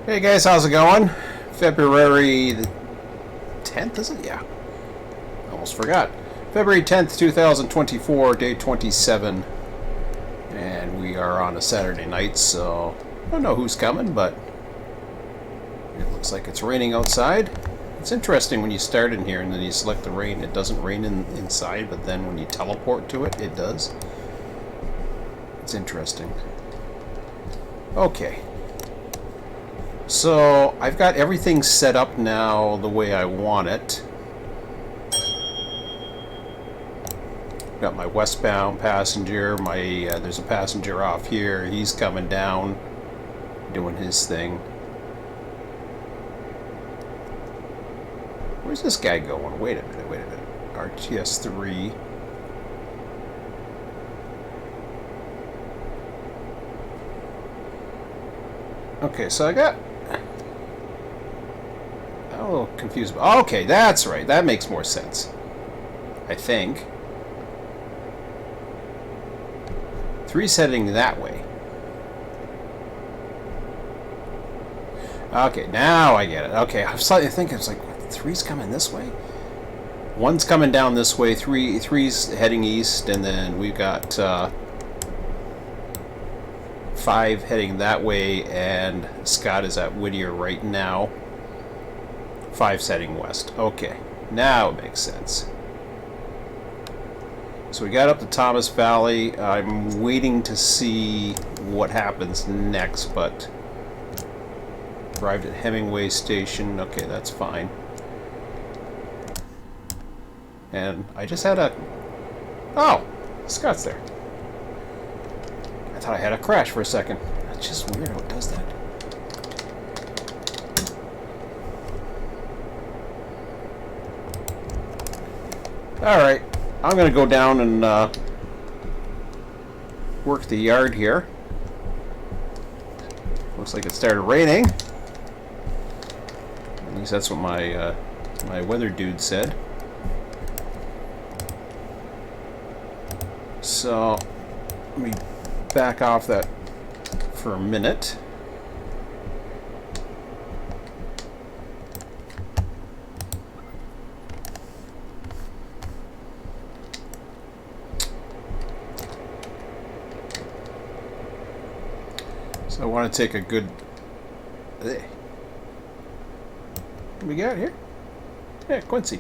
Hey guys, how's it going? February the 10th, is it? Yeah. Almost forgot. February 10th, 2024, day 27. And we are on a Saturday night, so I don't know who's coming, but it looks like it's raining outside. It's interesting when you start in here and then you select the rain. It doesn't rain inside, but then when you teleport to it, it does. It's interesting. Okay. So, I've got everything set up now the way I want it. Got my westbound passenger, there's a passenger off here, he's coming down, doing his thing. Where's this guy going? Wait a minute. RTS 3. Okay, so I got... I'm a little confused. Okay, that's right. That makes more sense. I think. 3's heading that way. Okay, now I get it. Okay, I was slightly thinking, I was like, what, 3's coming this way? 1's coming down this way, 3's heading east, and then we've got 5 heading that way, and Scott is at Whittier right now. 5's heading west. Okay, now it makes sense. So we got up to Thomas Valley. I'm waiting to see what happens next, but arrived at Hemingway Station. Okay, that's fine. And I just had a... Oh! Scott's there. I thought I had a crash for a second. That's just weird how it does that. Alright, I'm going to go down and work the yard here. Looks like it started raining. At least that's what my weather dude said. So, let me back off that for a minute. So I want to take a good... What do we got here? Yeah, Quincy.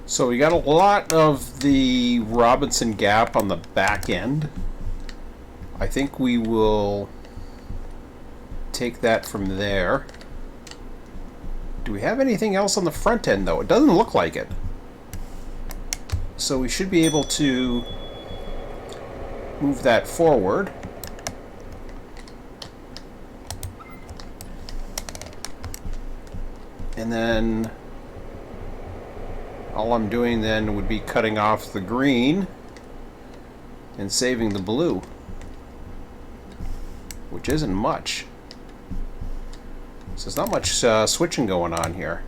So we got a lot of the Robinson Gap on the back end. I think we will take that from there. Do we have anything else on the front end though? It doesn't look like it. So we should be able to move that forward. And then all I'm doing then would be cutting off the green and saving the blue, which isn't much. So there's not much switching going on here.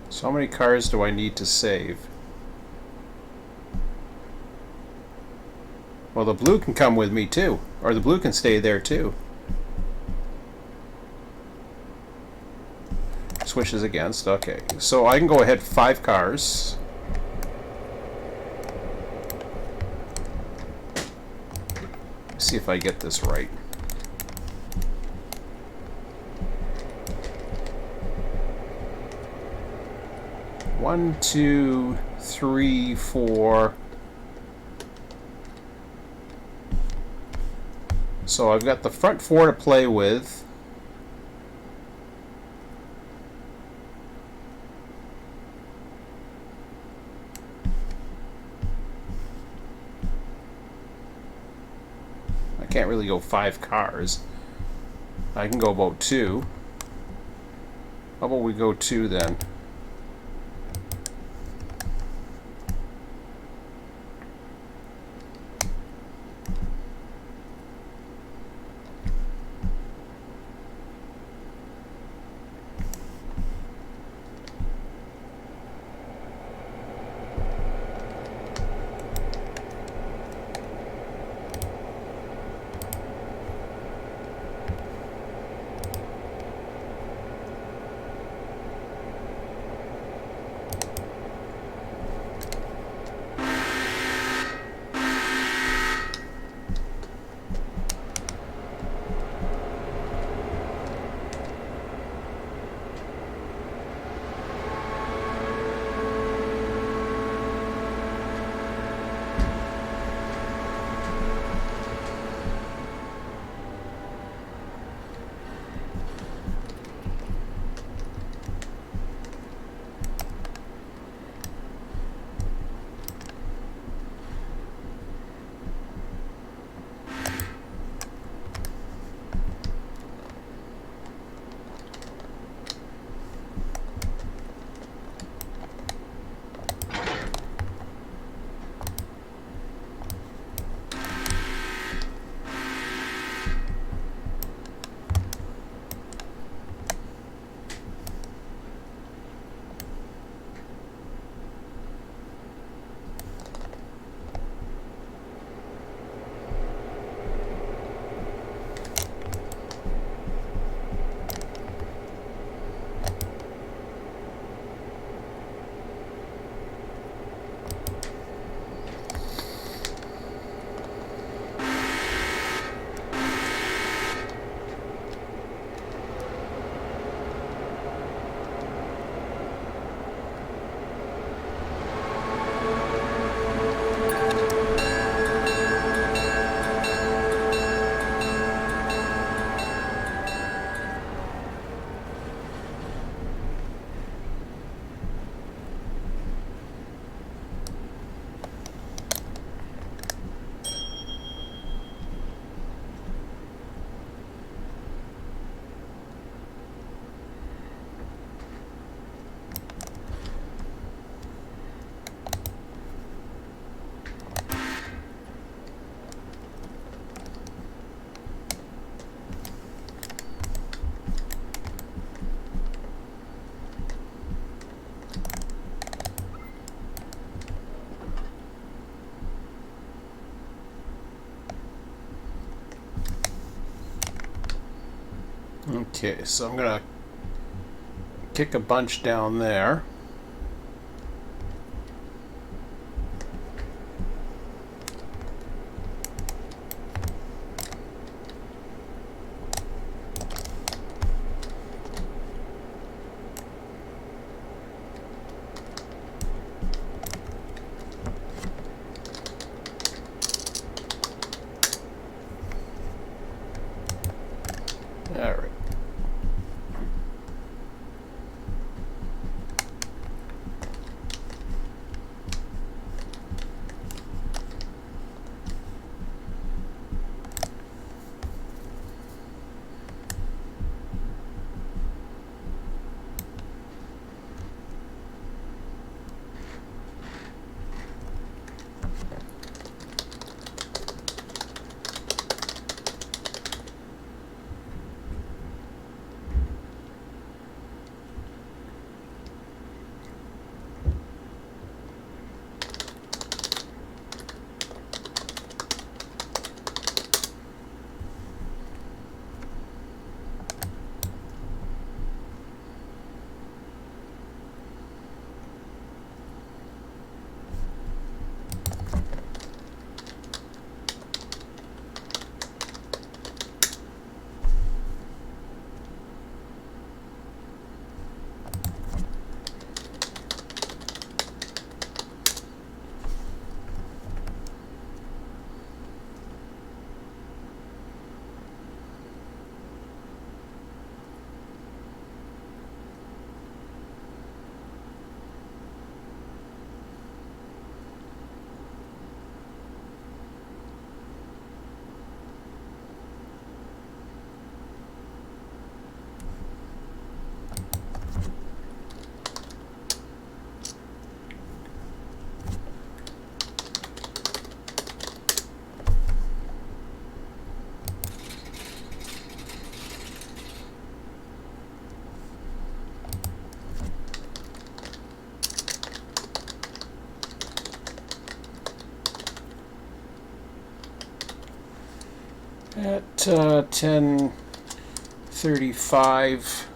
So how many cars do I need to save? Well, the blue can come with me too, or the blue can stay there too. Switches against, okay. So I can go ahead 5 cars. See if I get this right. One, two, three, 4. So I've got the front 4 to play with. I can't really go 5 cars. I can go about 2. How about we go 2 then? Okay, so I'm gonna kick a bunch down there. All right. At 10:35.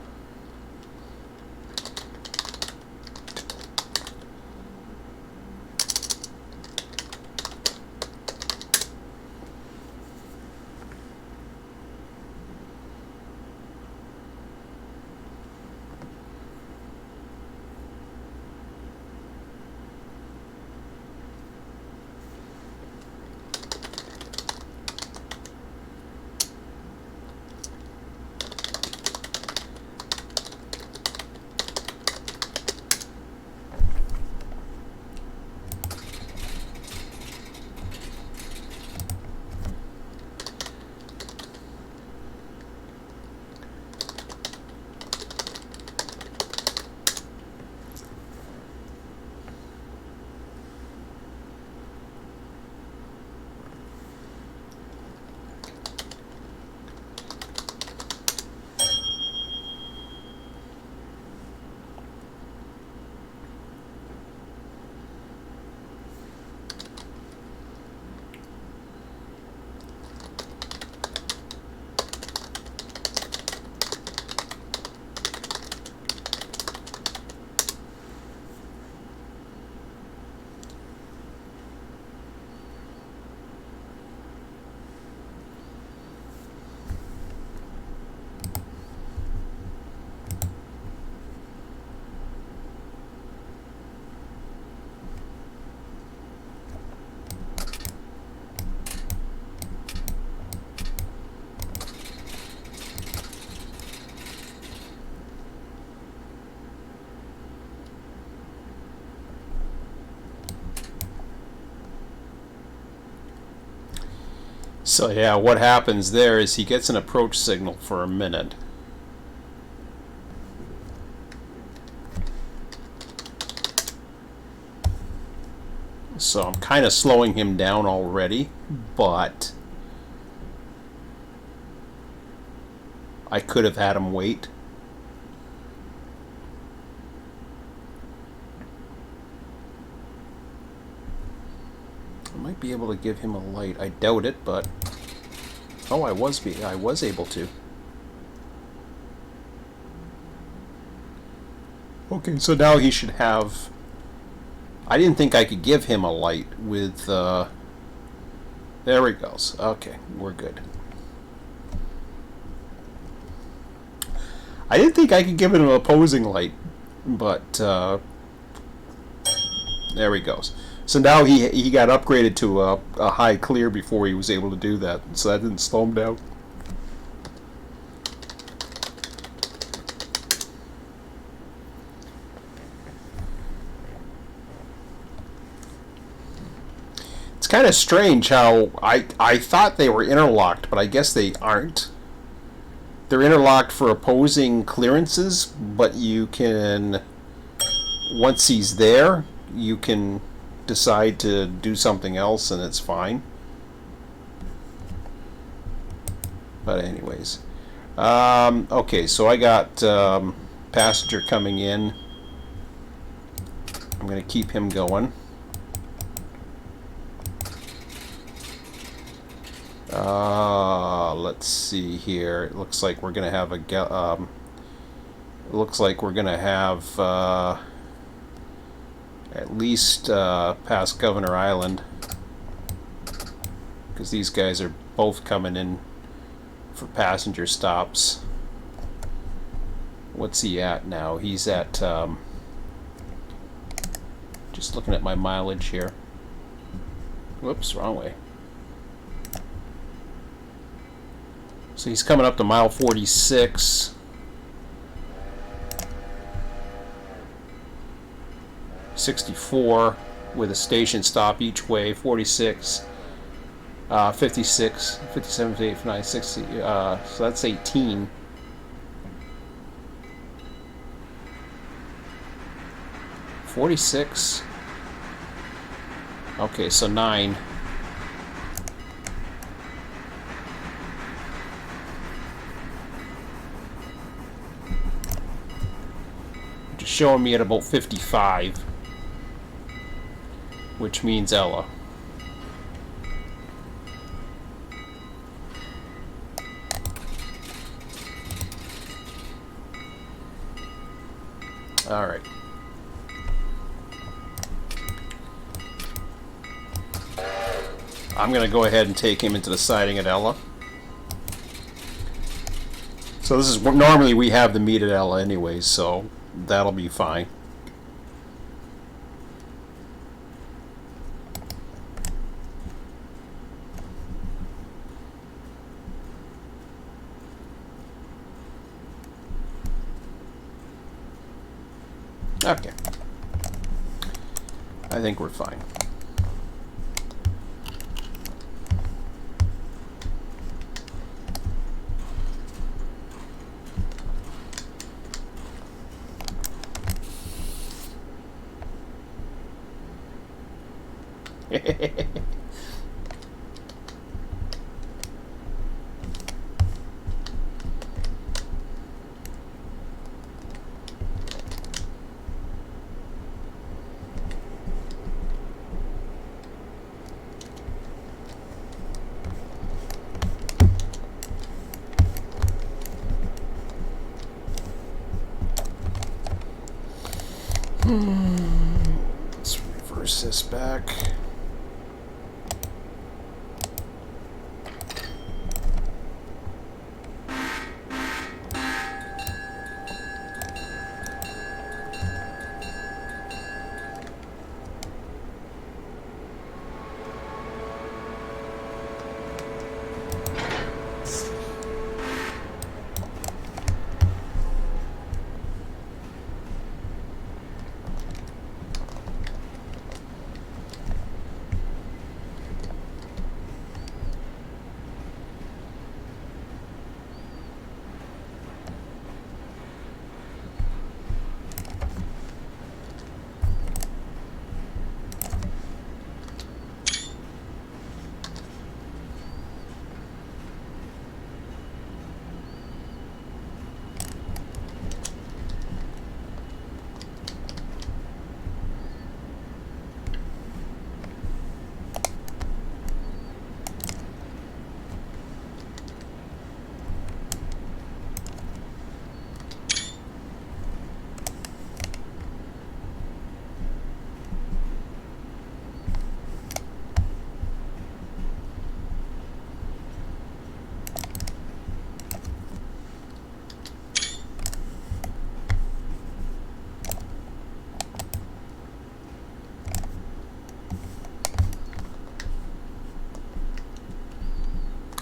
So yeah, what happens there is he gets an approach signal for a minute. So I'm kind of slowing him down already, but I could have had him wait. I might be able to give him a light. I doubt it, but oh, I was able to. Okay, so now he should have... I didn't think I could give him a light with... There he goes. Okay, we're good. I didn't think I could give it an opposing light, but there he goes. So now he got upgraded to a high clear before he was able to do that, so that didn't slow him down. It's kind of strange how I thought they were interlocked, but I guess they aren't. They're interlocked for opposing clearances, but you can, once he's there, you can decide to do something else and it's fine. But anyways, okay, so I got passenger coming in. I'm going to keep him going. Let's see here. It looks like we're gonna have a at least past Governor Island, because these guys are both coming in for passenger stops. What's he at now? He's at just looking at my mileage here. Whoops, wrong way. So he's coming up to mile 46. $64 with a station stop each way. 46, 56, 57, 58, 59, 60. So that's 18. $46. Okay, so 9. Showing me at about 55, which means Ella. All right. I'm going to go ahead and take him into the siding at Ella. So this is normally we have the meet at Ella anyways, so that'll be fine. Okay. I think we're fine. Let's reverse this back.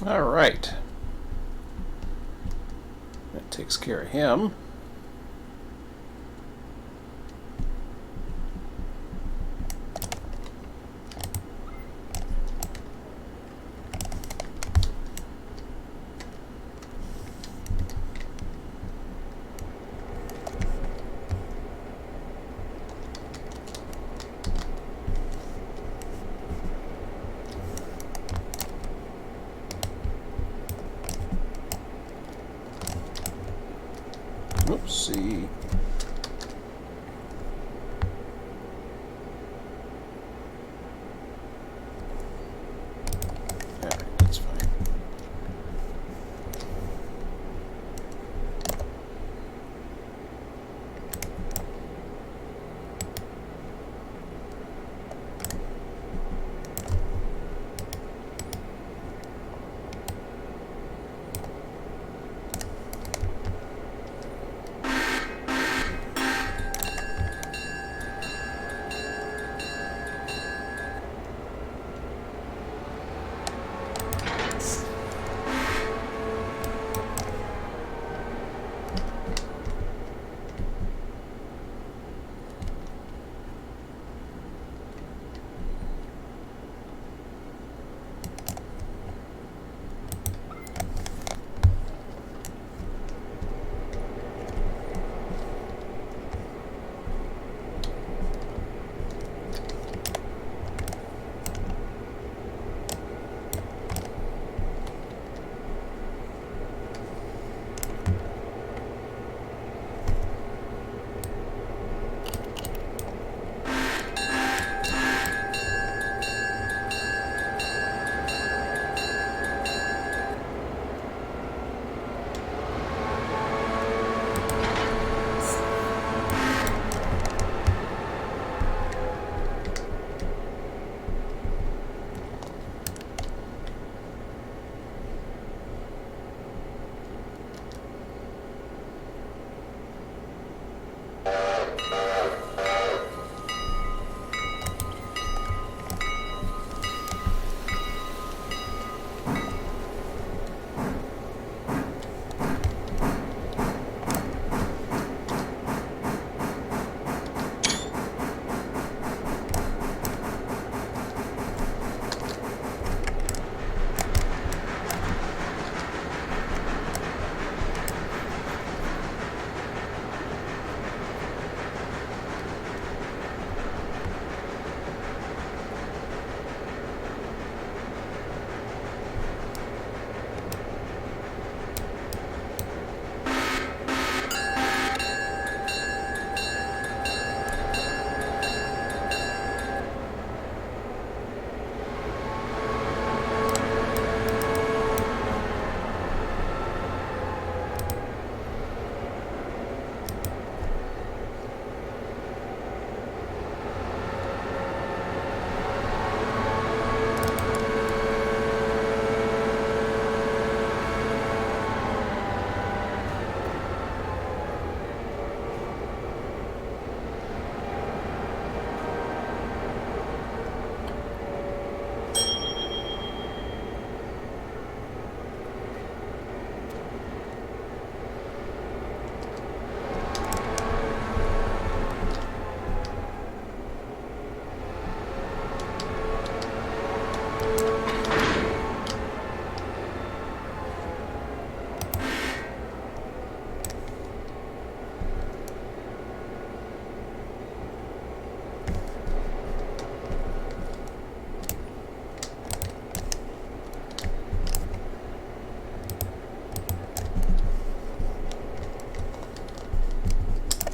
All right. That takes care of him. Oopsie. Alright, that's fine.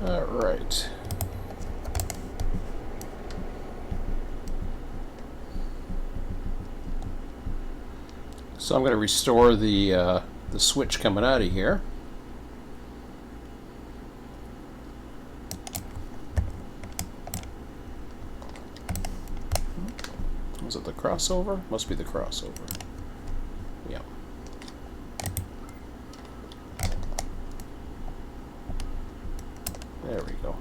All right. So I'm going to restore the switch coming out of here. Was it the crossover? Must be the crossover. Yeah. There we go.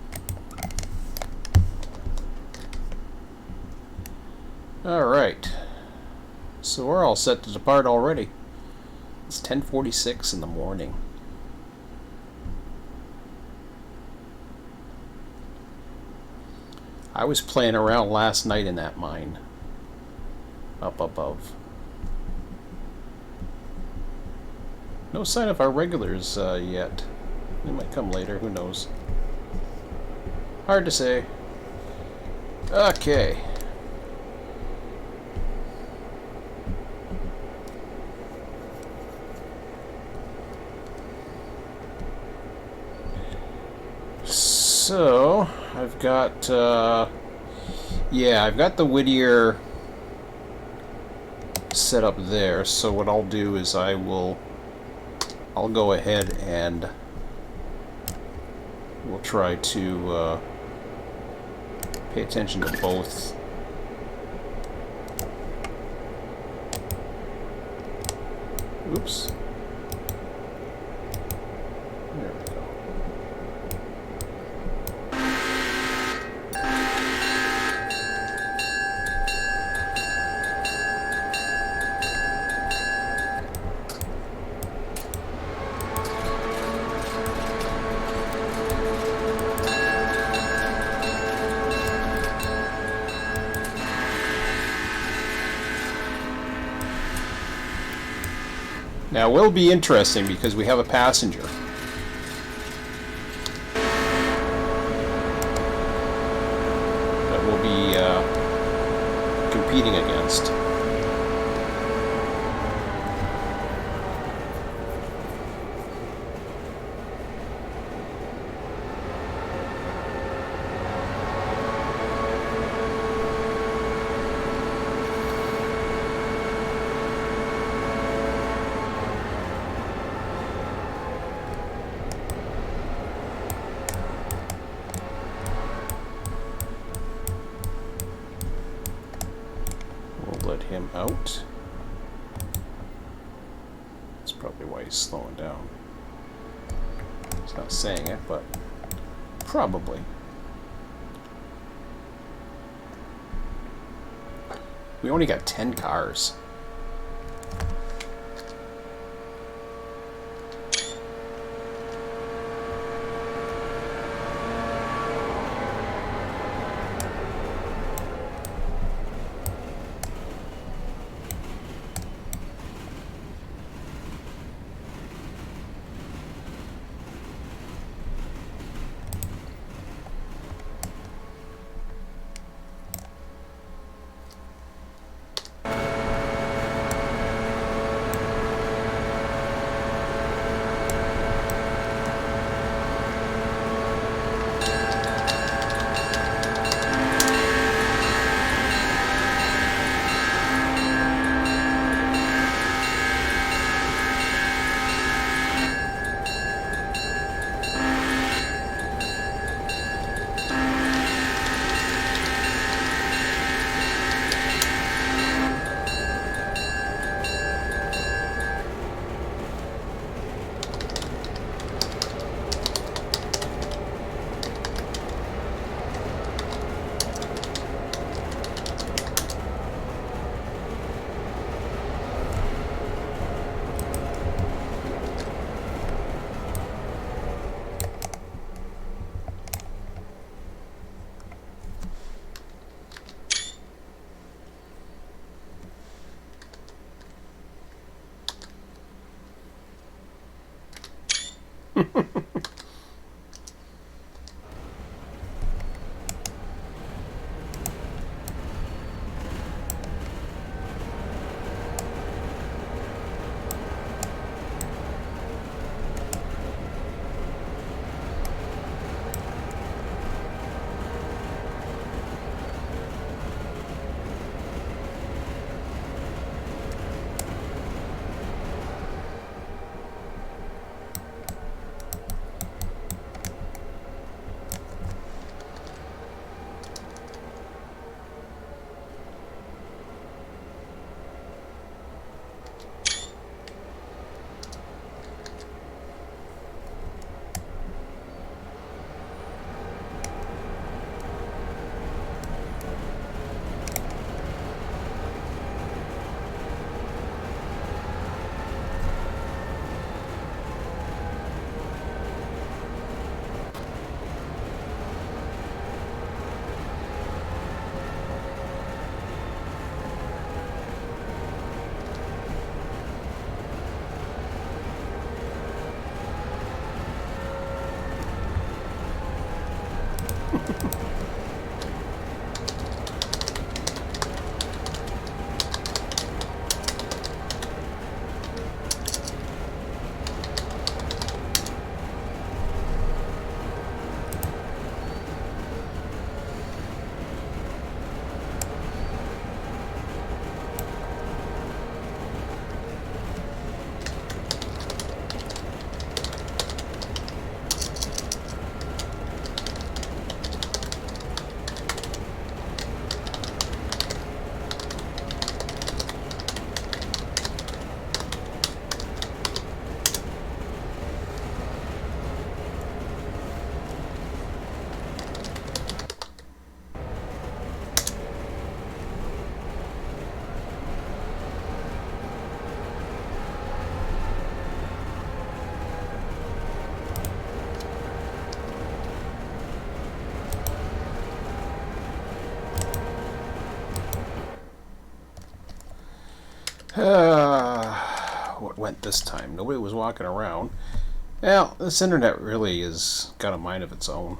All right. So we're all set to depart already. It's 10:46 in the morning. I was playing around last night in that mine up above. No sign of our regulars yet. They might come later, who knows. Hard to say. Okay. So, I've got, yeah, I've got the Whittier set up there, so what I'll do is I'll go ahead and we'll try to pay attention to both. Oops. There we go. Now, it will be interesting because we have a passenger. That we'll be competing against. Let him out. That's probably why he's slowing down. He's not saying it, but probably. We only got 10 cars. What went this time? Nobody was walking around. Well, this internet really has got a mind of its own.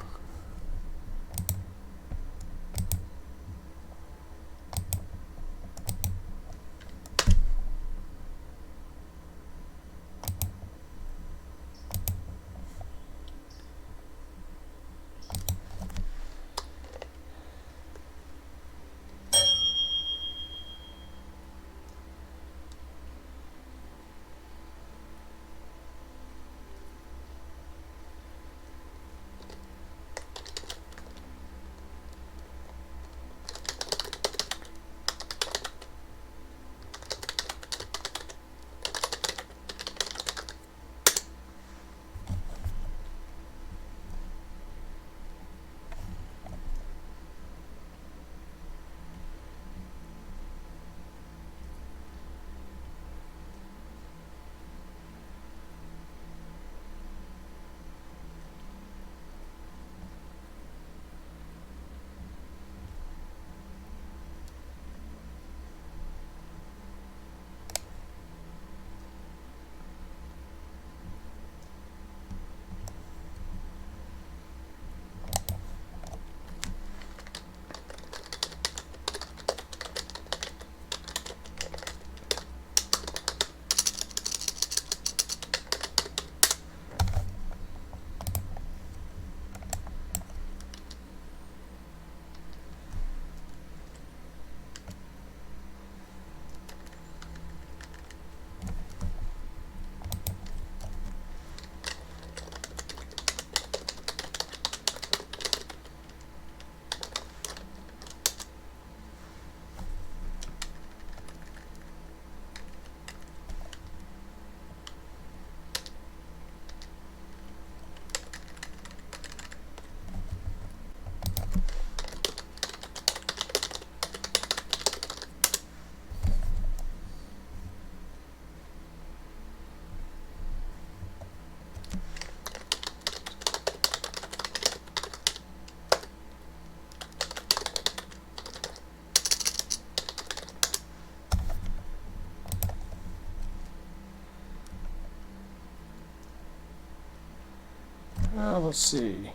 Let's see.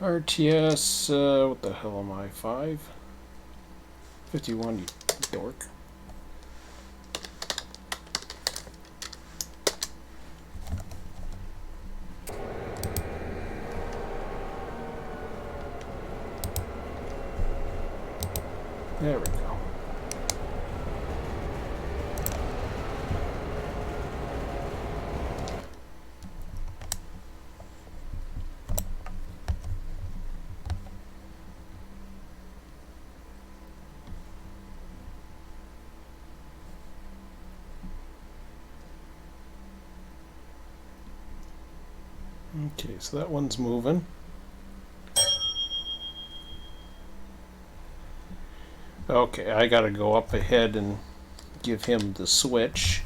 RTS, what the hell am I? 5? 51, you dork. There we go. Okay, so that one's moving. Okay, I gotta go up ahead and give him the switch.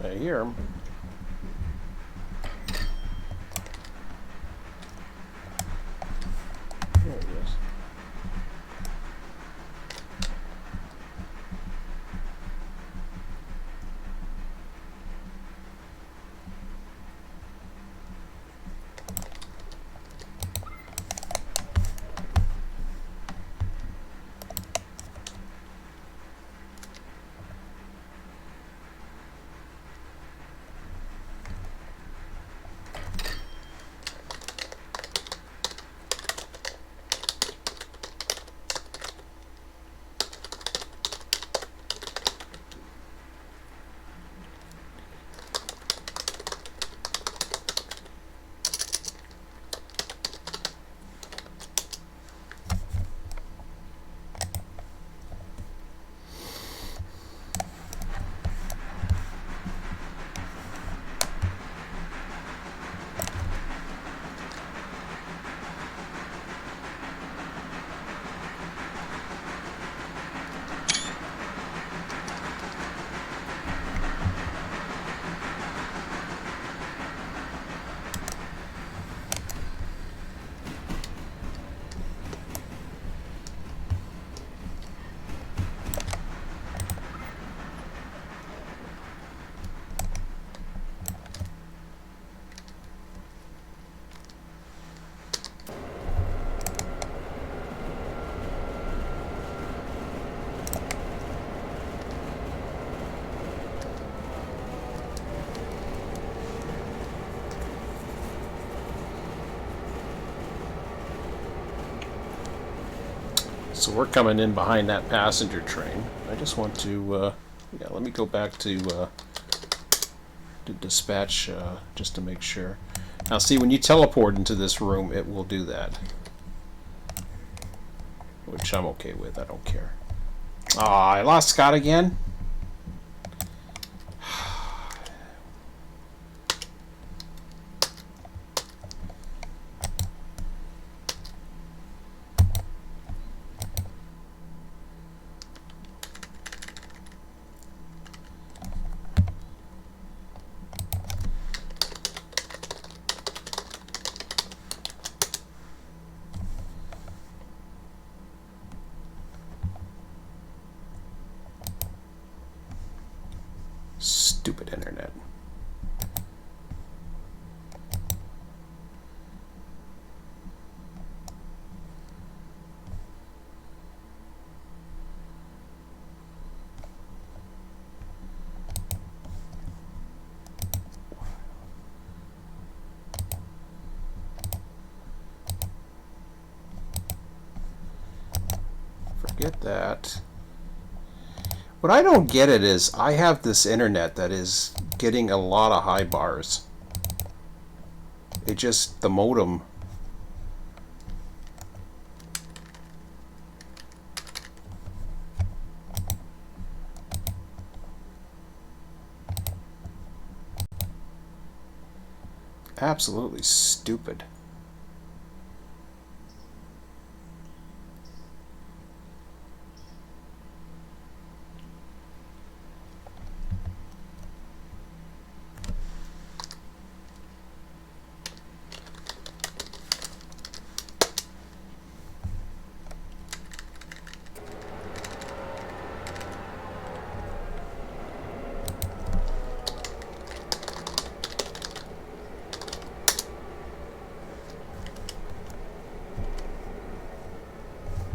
I hear him. There he is. So we're coming in behind that passenger train. I just want to, yeah, let me go back to dispatch just to make sure. Now see, when you teleport into this room, it will do that. Which I'm okay with, I don't care. Aw, I lost Scott again? Stupid internet. Forget that. What I don't get it is I have this internet that is getting a lot of high bars. It just, the modem. Absolutely stupid.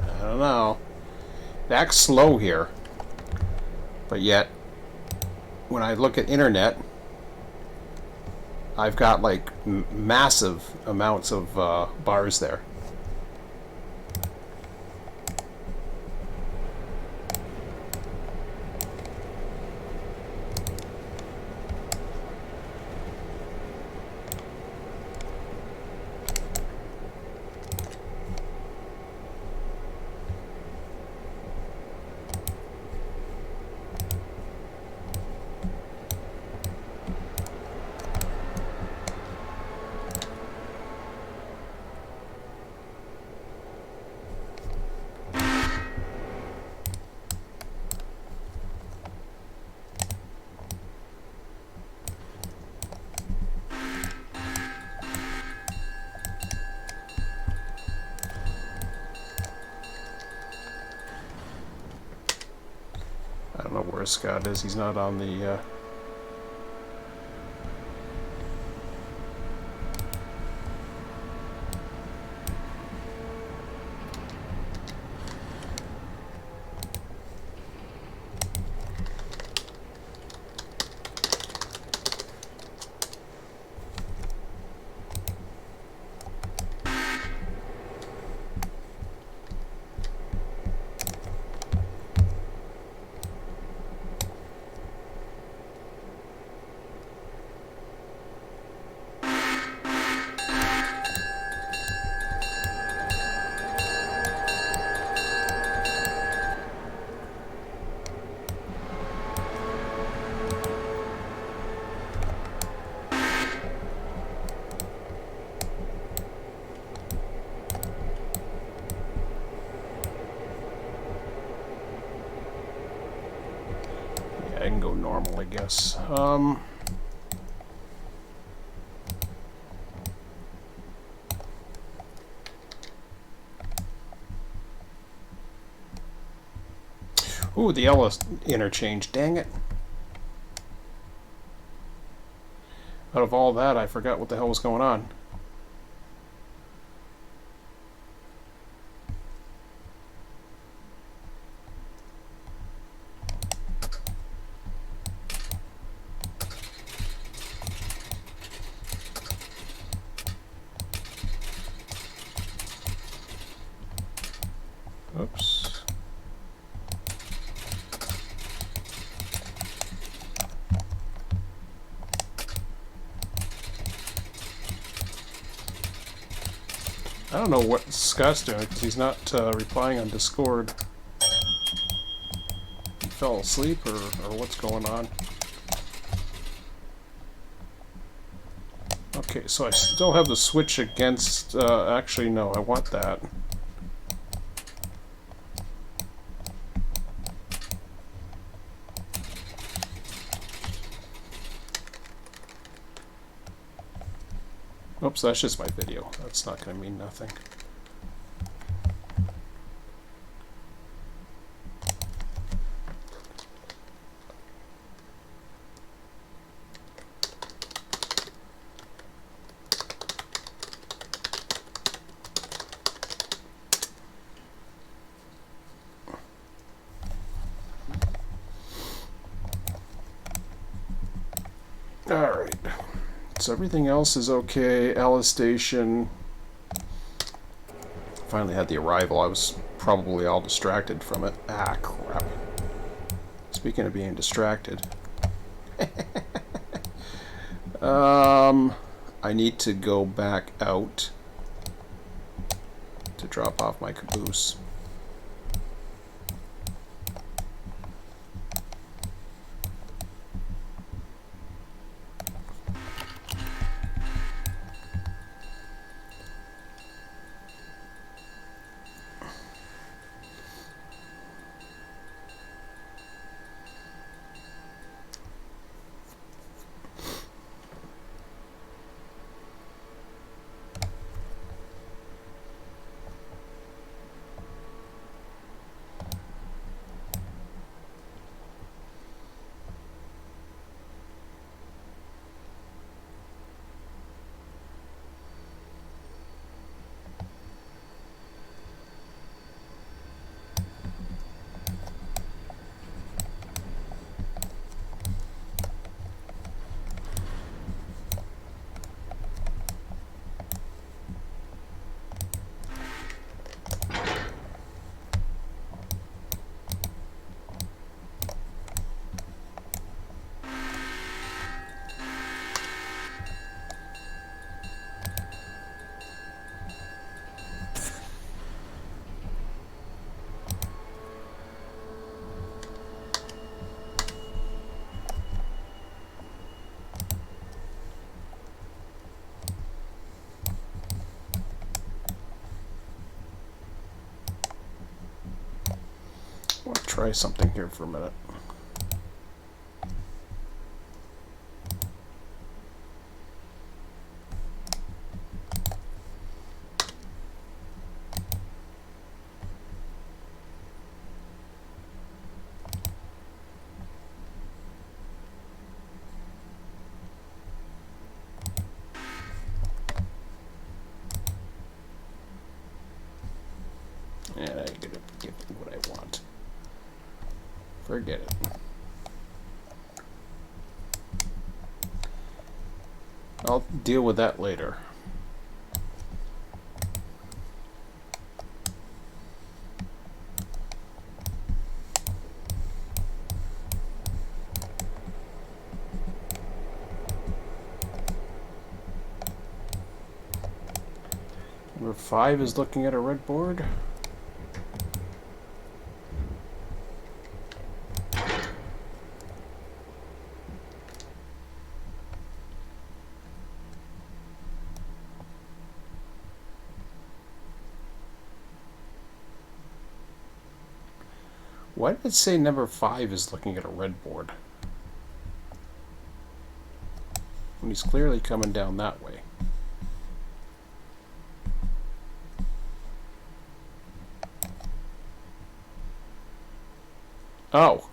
I don't know. It acts slow here. But yet, when I look at internet, I've got like massive amounts of bars there. Scott is. He's not on the... I can go normal, I guess. Ooh, the Ellis interchange, dang it. Out of all that, I forgot what the hell was going on. Oops. I don't know what Scott's doing because he's not replying on Discord. He fell asleep or what's going on? Okay, so I still have the switch against... actually, no, I want that. Oops, that's just my video. That's not going to mean nothing. Alright. So everything else is okay. Alice Station. Finally had the arrival. I was probably all distracted from it. Ah, crap. Speaking of being distracted. I need to go back out to drop off my caboose. I want to try something here for a minute. Forget it. I'll deal with that later. Number 5 is looking at a red board. Why did it say number 5 is looking at a red board? When he's clearly coming down that way. Oh.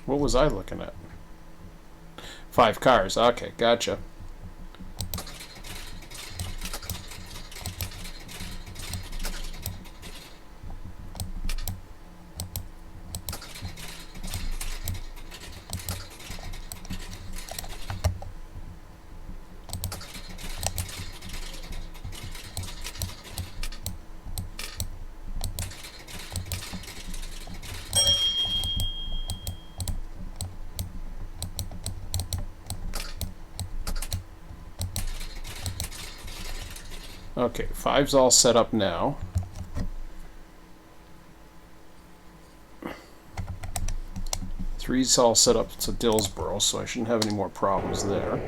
What was I looking at? 5 cars. Okay, gotcha. Okay, 5's all set up now. Three's all set up to Dillsboro, so I shouldn't have any more problems there.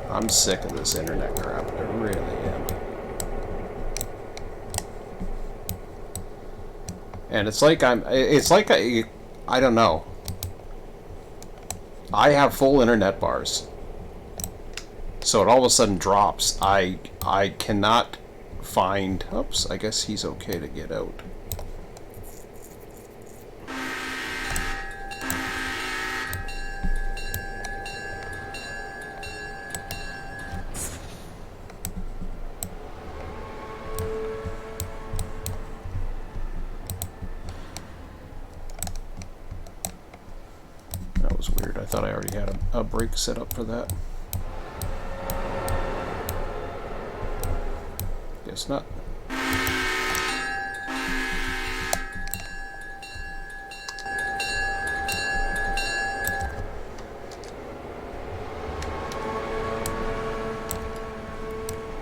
I'm sick of this internet crap. I really am. And it's like I don't know. I have full internet bars. So it all of a sudden drops. I cannot find... Oops, I guess he's okay to get out. That was weird. I thought I already had a brake set up for that. Guess not.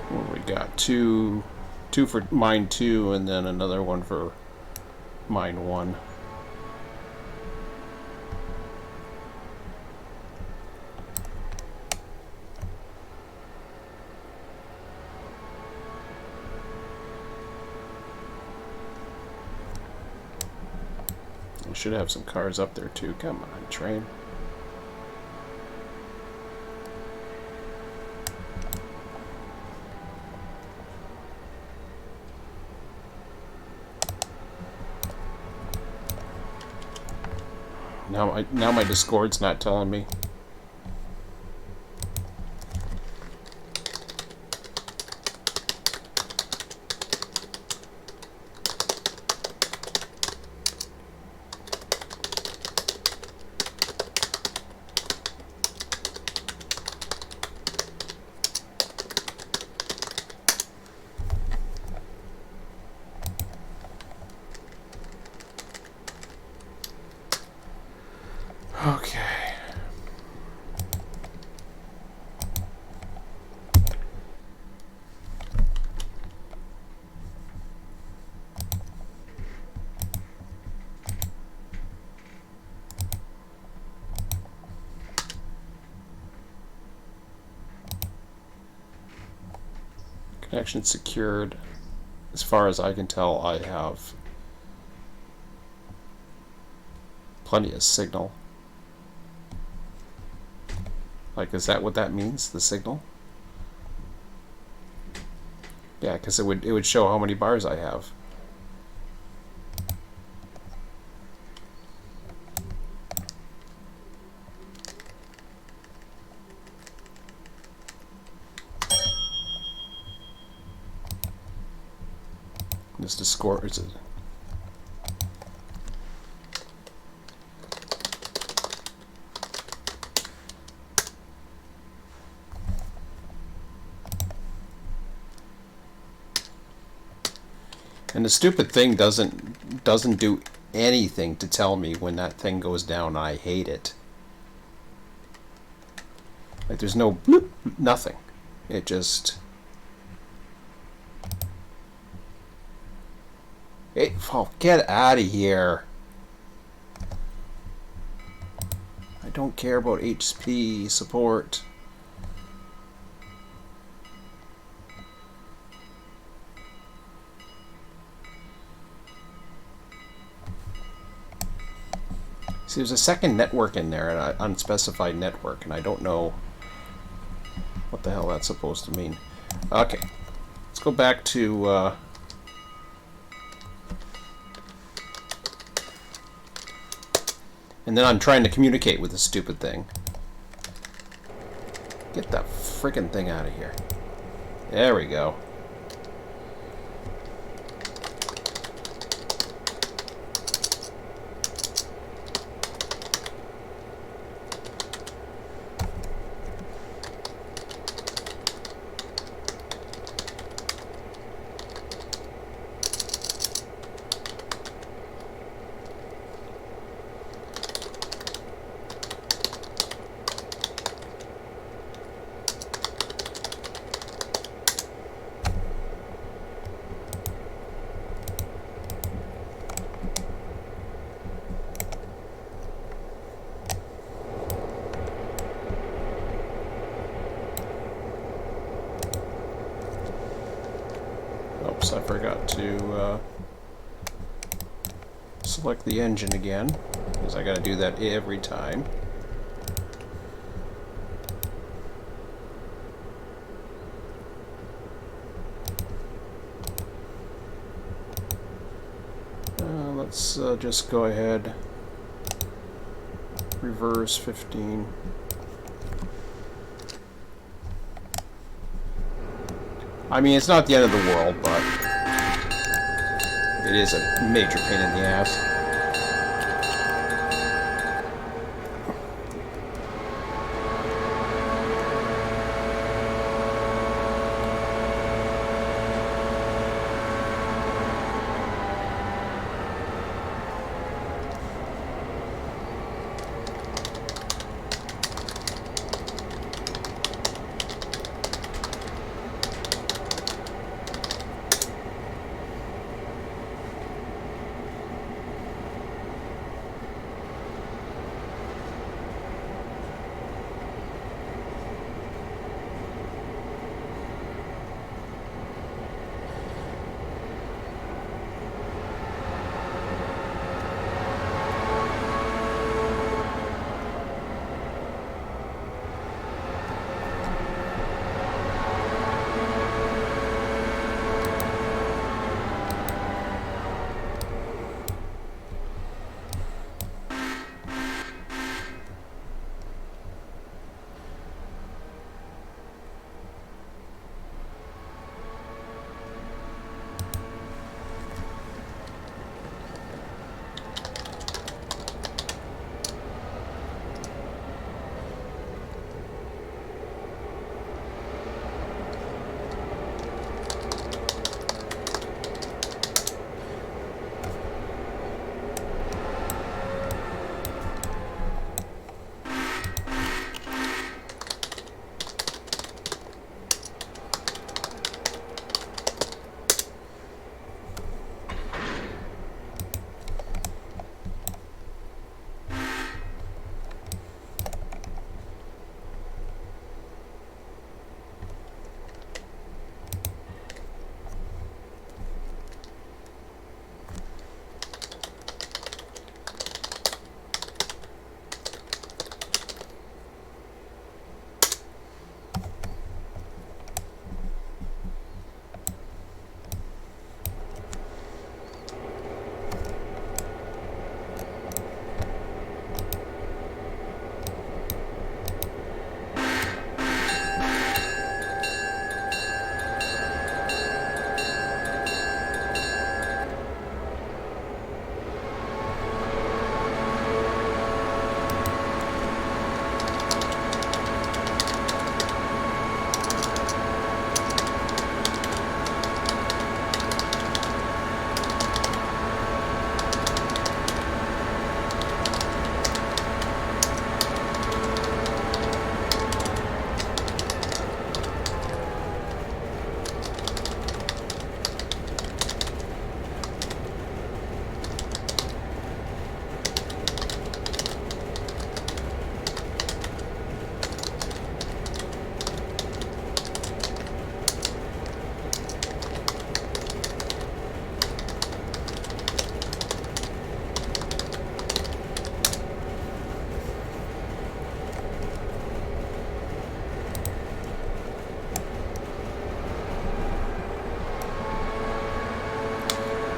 What we got? Two for mine 2, and then another one for mine 1. I should have some cars up there too. Come on, train. Now my Discord's not telling me. Okay. Connection secured. As far as I can tell, I have plenty of signal. Like, is that what that means? The signal? Yeah, because it would show how many bars I have. Just to score, is it? And the stupid thing doesn't do anything to tell me when that thing goes down. I hate it. Like, there's no bloop, nothing. It just... Hey, oh, get out of here. I don't care about HP support. See, there's a second network in there, an unspecified network, and I don't know what the hell that's supposed to mean. Okay, let's go back to... and then I'm trying to communicate with this stupid thing. Get that frickin' thing out of here. There we go. Oops, I forgot to select the engine again, because I gotta do that every time. Let's just go ahead, reverse 15. I mean, it's not the end of the world, but it is a major pain in the ass.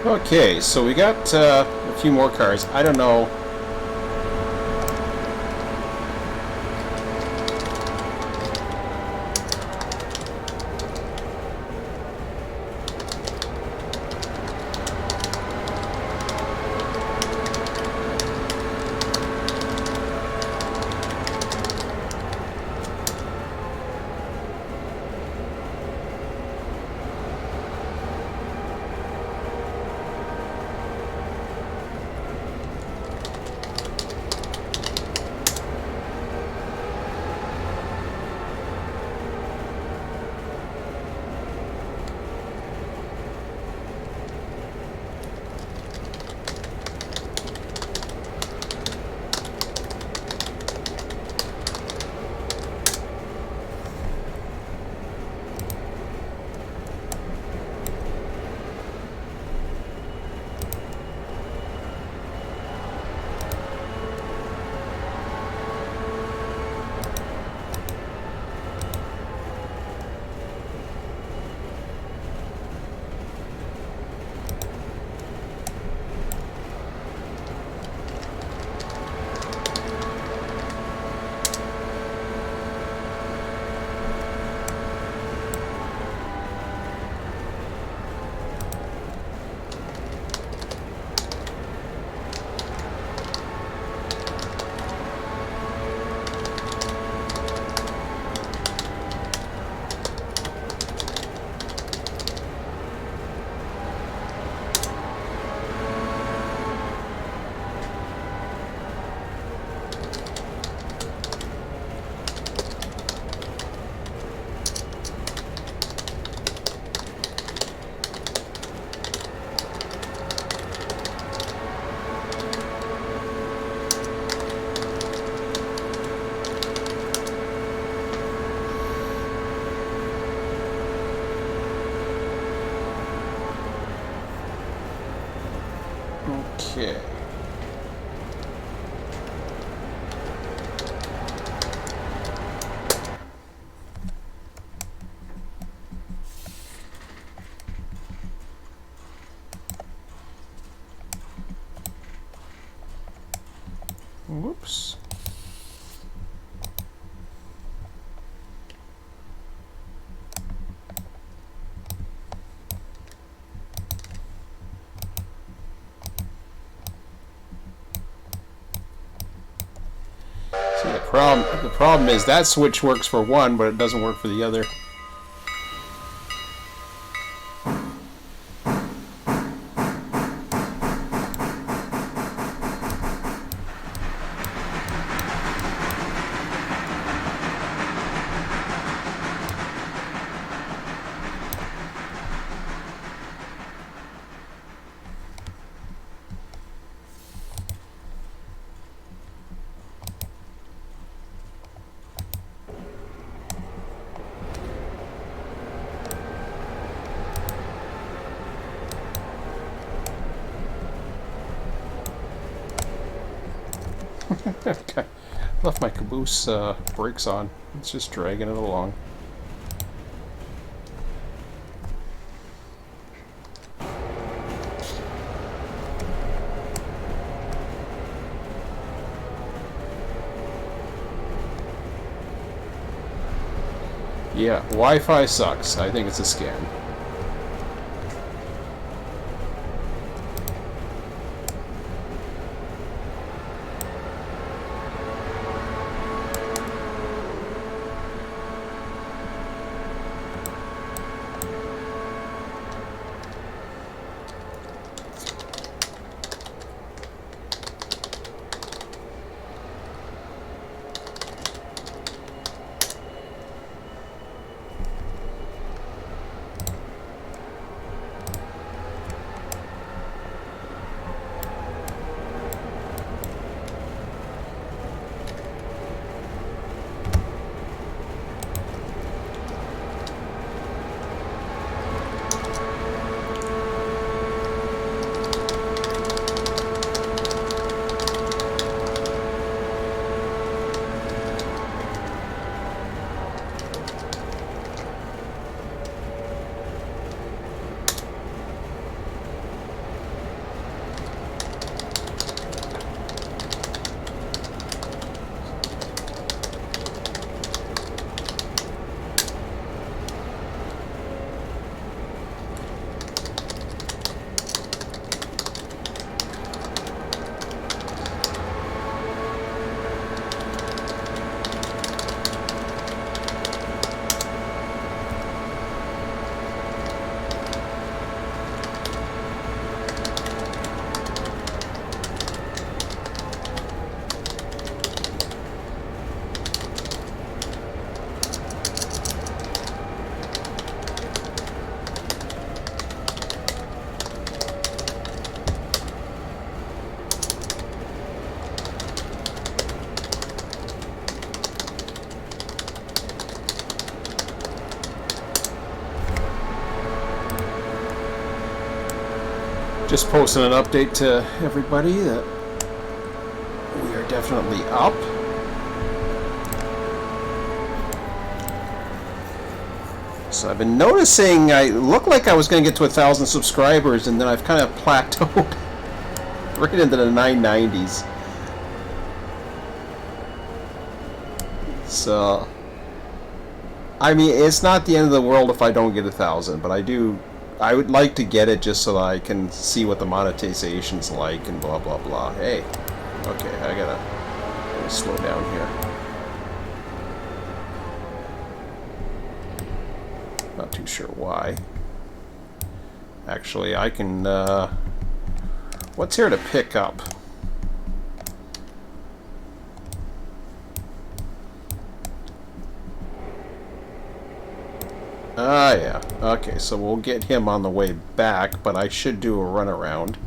Okay, so we got a few more cars. I don't know. Okay. Whoops. See, the problem is that switch works for one, but it doesn't work for the other. Okay. Left my caboose brakes on. It's just dragging it along. Yeah, Wi-Fi sucks. I think it's a scam. Just posting an update to everybody that we are definitely up. So I've been noticing I looked like I was going to get to 1,000 subscribers, and then I've kind of plateaued right into the 990s. So, I mean, it's not the end of the world if I don't get 1,000, but I would like to get it just so that I can see what the monetization's like and blah blah blah. Hey, okay, I gotta slow down here. Not too sure why. Actually, I can, what's here to pick up? Ah, yeah. Okay, so we'll get him on the way back, but I should do a runaround.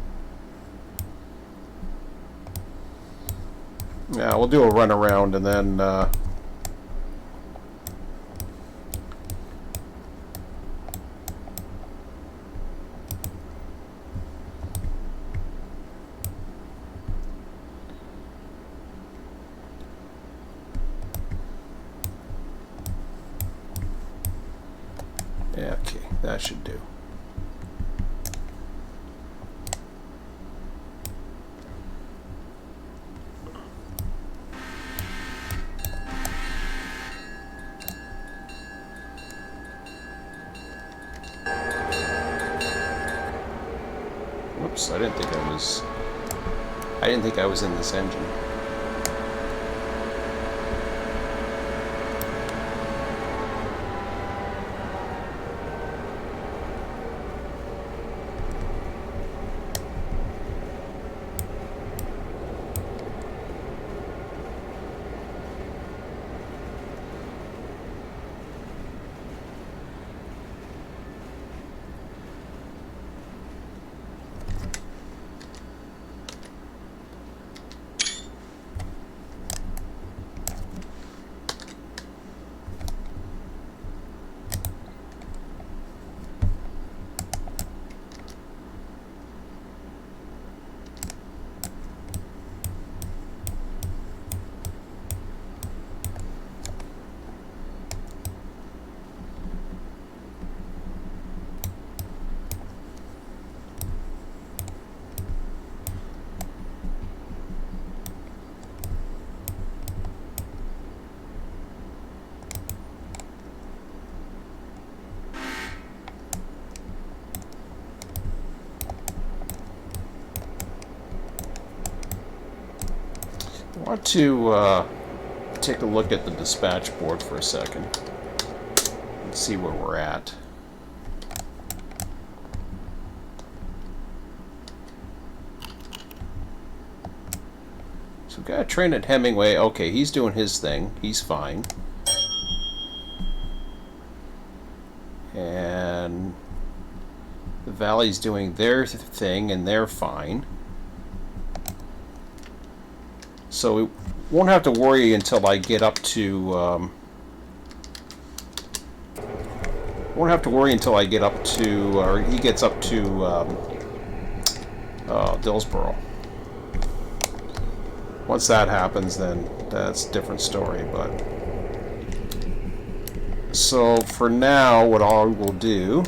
Yeah, we'll do a runaround and then, yeah, okay, that should do. Whoops, I didn't think I was in this engine. I want to take a look at the dispatch board for a second and see where we're at. So we've got a train at Hemingway. Okay, he's doing his thing. He's fine. And the Valley's doing their thing, and they're fine. So we won't have to worry until I get up to, or he gets up to, Dillsboro. Once that happens, then that's a different story, but... So, for now, what I will do...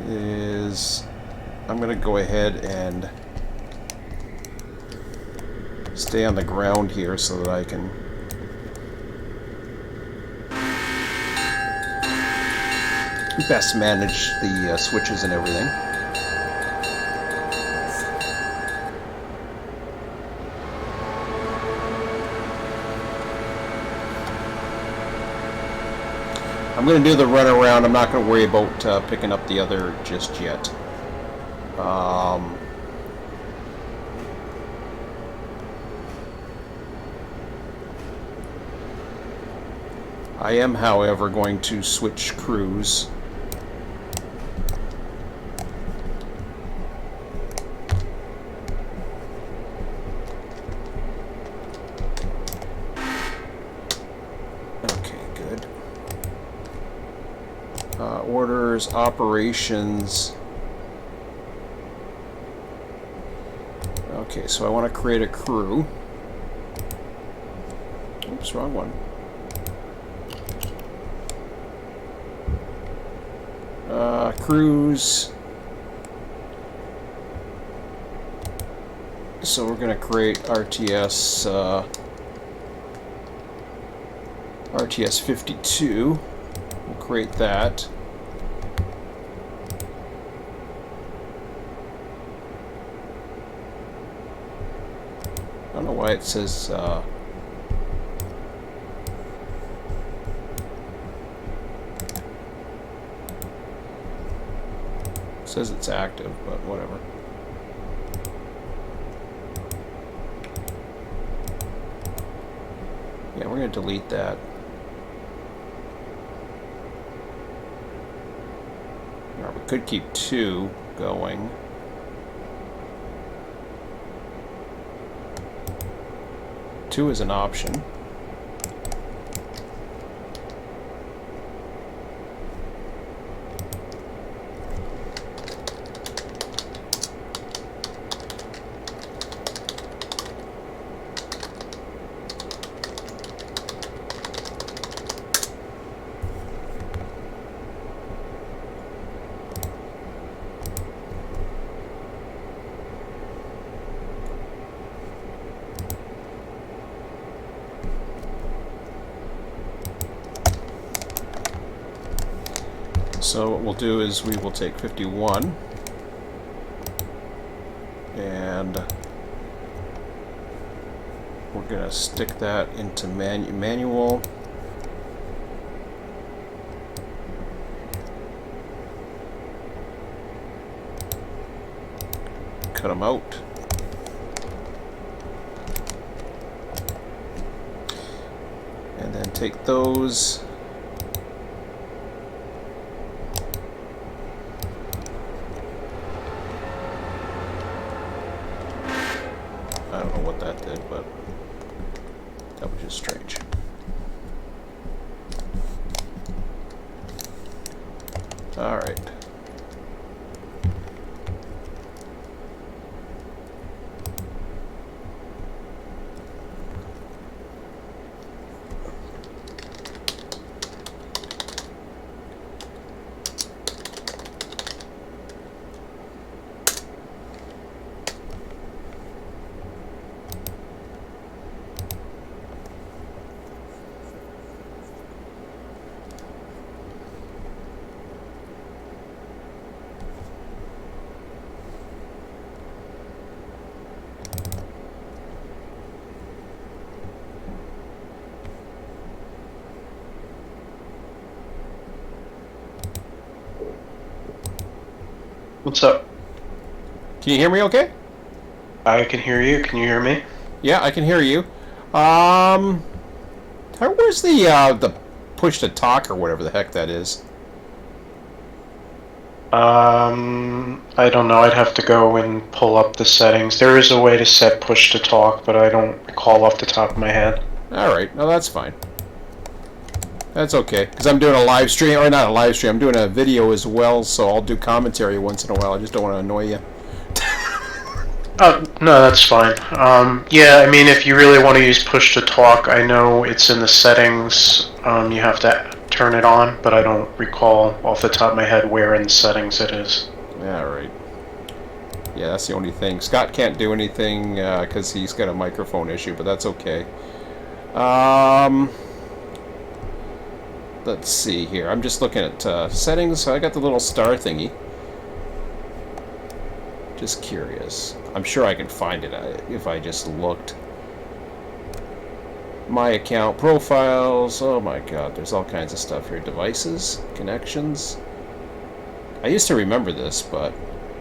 is... I'm going to go ahead and stay on the ground here so that I can best manage the switches and everything. I'm going to do the runaround. I'm not going to worry about picking up the other just yet. I am, however, going to switch crews. Okay, good. orders, operations. Okay, so I want to create a crew. Oops, wrong one. Crews. So we're going to create RTS, RTS 52. We'll create that. I don't know why it says says it's active, but whatever. Yeah, we're going to delete that. Or we could keep 2 going. Two is an option. So what we'll do is we will take 51 and we're going to stick that into manual. Cut them out. And then take those. I don't know what that did, but that was just strange. All right. What's up? Can you hear me okay? I can hear you. Can you hear me? Yeah, I can hear you. Where's the push to talk or whatever the heck that is? I don't know. I'd have to go and pull up the settings. There is a way to set push to talk, but I don't recall off the top of my head. Alright, no, that's fine. That's okay, because I'm doing a live stream, or not a live stream, I'm doing a video as well, so I'll do commentary once in a while. I just don't want to annoy you. Oh, no, that's fine. Yeah, I mean, if you really want to use push to talk, I know it's in the settings. You have to turn it on, but I don't recall off the top of my head where in the settings it is. Alright. Yeah, that's the only thing. Scott can't do anything because he's got a microphone issue, but that's okay. Let's see here. I'm just looking at settings. I got the little star thingy. Just curious. I'm sure I can find it if I just looked. My account profiles. Oh my god, there's all kinds of stuff here. Devices, connections. I used to remember this, but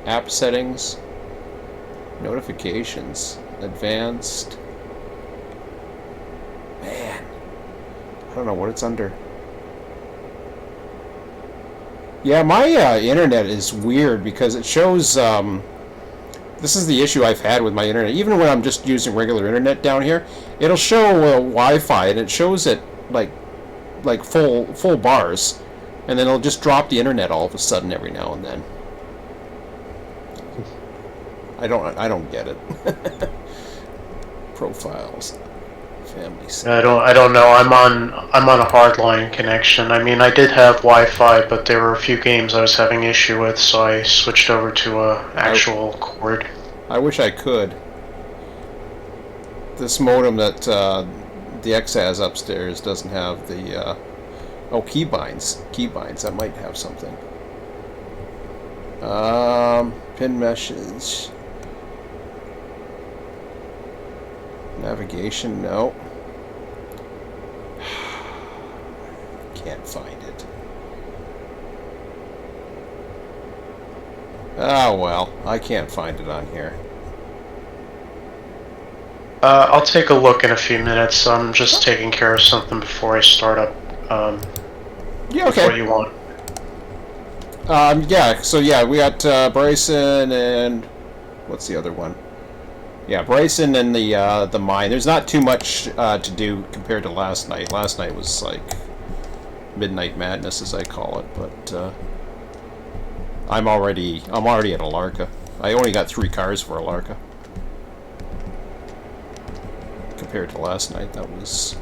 app settings, notifications, advanced. Man, I don't know what it's under. Yeah, my internet is weird because it shows. This is the issue I've had with my internet. Even when I'm just using regular internet down here, it'll show Wi-Fi and it shows it like full bars, And then it'll just drop the internet all of a sudden every now and then. I don't get it. Profiles, family. I don't know. I'm on a hardline connection. I mean, I did have Wi-Fi, but there were a few games I was having issue with, so I switched over to a actual cord. I wish I could. This modem that the X has upstairs doesn't have the keybinds. Keybinds. That might have something. Pin message. Navigation, no. Can't find it. Oh well, I can't find it on here. I'll take a look in a few minutes. I'm just taking care of something before I start up. Yeah, okay. What you want? Yeah, so yeah, we got Bryson and what's the other one? Yeah, Bryson and the mine. There's not too much to do compared to last night. Last night was like midnight madness, as I call it. But I'm already at Alarka. I only got 3 cars for Alarka compared to last night. That was.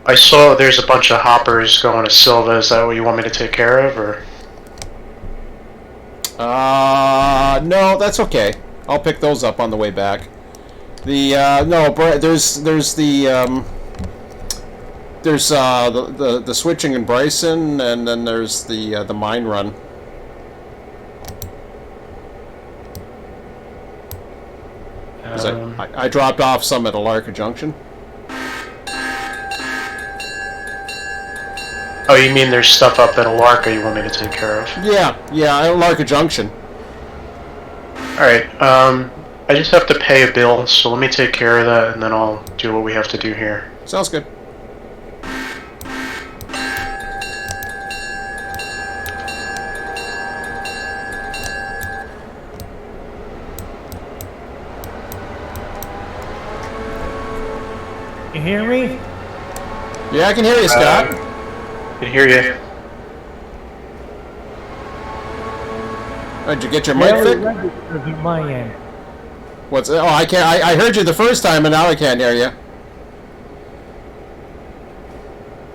I saw there's a bunch of hoppers going to Sylva. Is that what you want me to take care of, or? No, that's okay. I'll pick those up on the way back. The there's the switching in Bryson, and then there's the mine run. I dropped off some at Alarka Junction. Oh, you mean there's stuff up at Alarka you want me to take care of? Yeah, at Alarka Junction. Alright, I just have to pay a bill, so let me take care of that, and then I'll do what we have to do here. Sounds good. You hear me? Yeah, I can hear you, Scott. I can hear you. Did you get your mic fixed? At my end. What's? Oh, I can't. I heard you the first time, and now I can't hear you.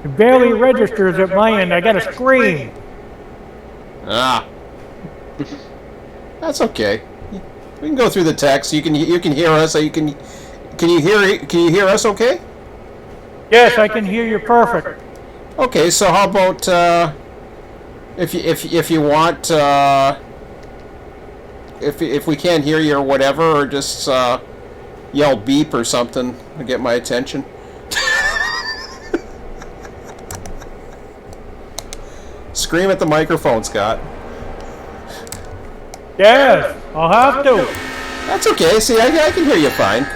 It barely registers at my end. I gotta scream. Ah, that's okay. We can go through the text. You can hear us. So you can you hear us? Okay. Yes, I can hear you perfect. Okay, so how about if you want if we can't hear you or whatever, or just yell beep or something to get my attention. Scream at the microphone, Scott. Yes, I'll have to. That's okay. See, I can hear you fine.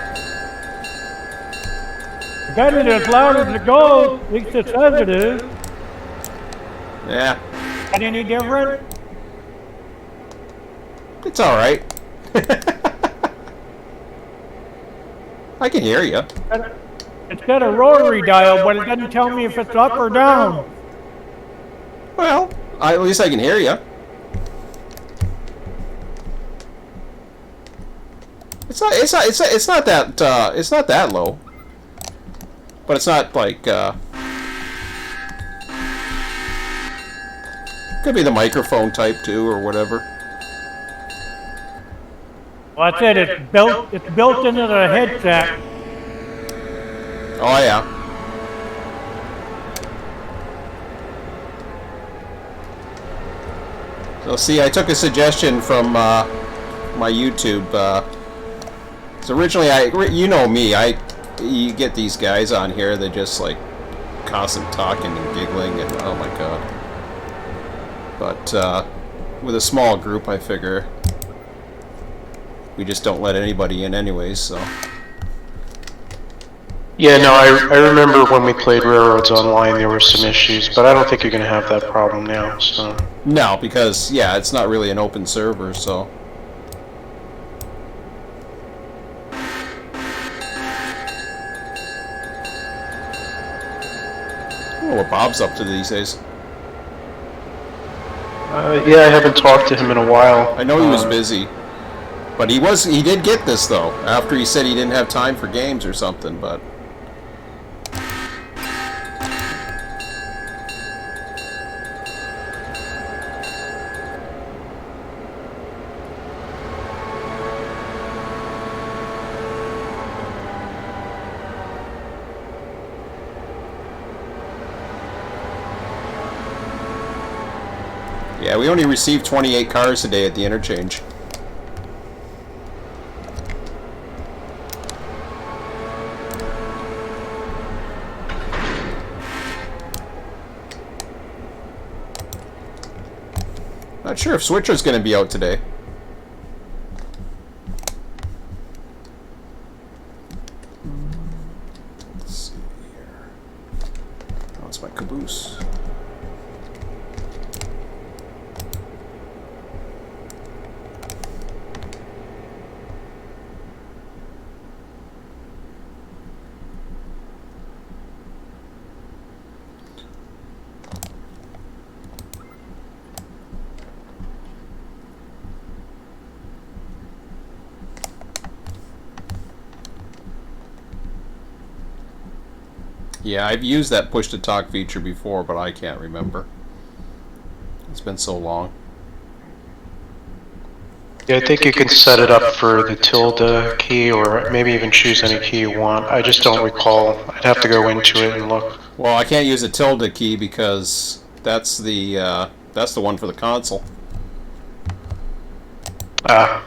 I got it as loud as it goes. At least it says it is. Yeah. Got any different? It's all right. I can hear you. It's got a rotary dial, but it doesn't tell me if it's up or down. Well, at least I can hear you. It's not that low. But it's not like could be the microphone type too or whatever. Well, that's it. It's built into the headset. Oh yeah. So see, I took a suggestion from my YouTube. So originally, you know me, you get these guys on here, they just like constant talking and giggling, and oh my god. But with a small group, I figure we just don't let anybody in anyways, so. Yeah, no, I remember when we played Railroads Online, there were some issues, but I don't think you're going to have that problem now, so. No, because, yeah, it's not really an open server, so. I don't know what Bob's up to these days. Yeah, I haven't talked to him in a while. I know he was busy, but he did get this though. After he said he didn't have time for games or something, but. Yeah, we only received 28 cars today at the interchange. Not sure if Switcher's going to be out today. Let's see here. Oh, it's my caboose. Yeah, I've used that push-to-talk feature before, but I can't remember. It's been so long. Yeah, I think you can set it up for the tilde key, or maybe even choose any key you want. I just don't recall. I'd have to go into it and look. Well, I can't use a tilde key because that's the one for the console. Ah.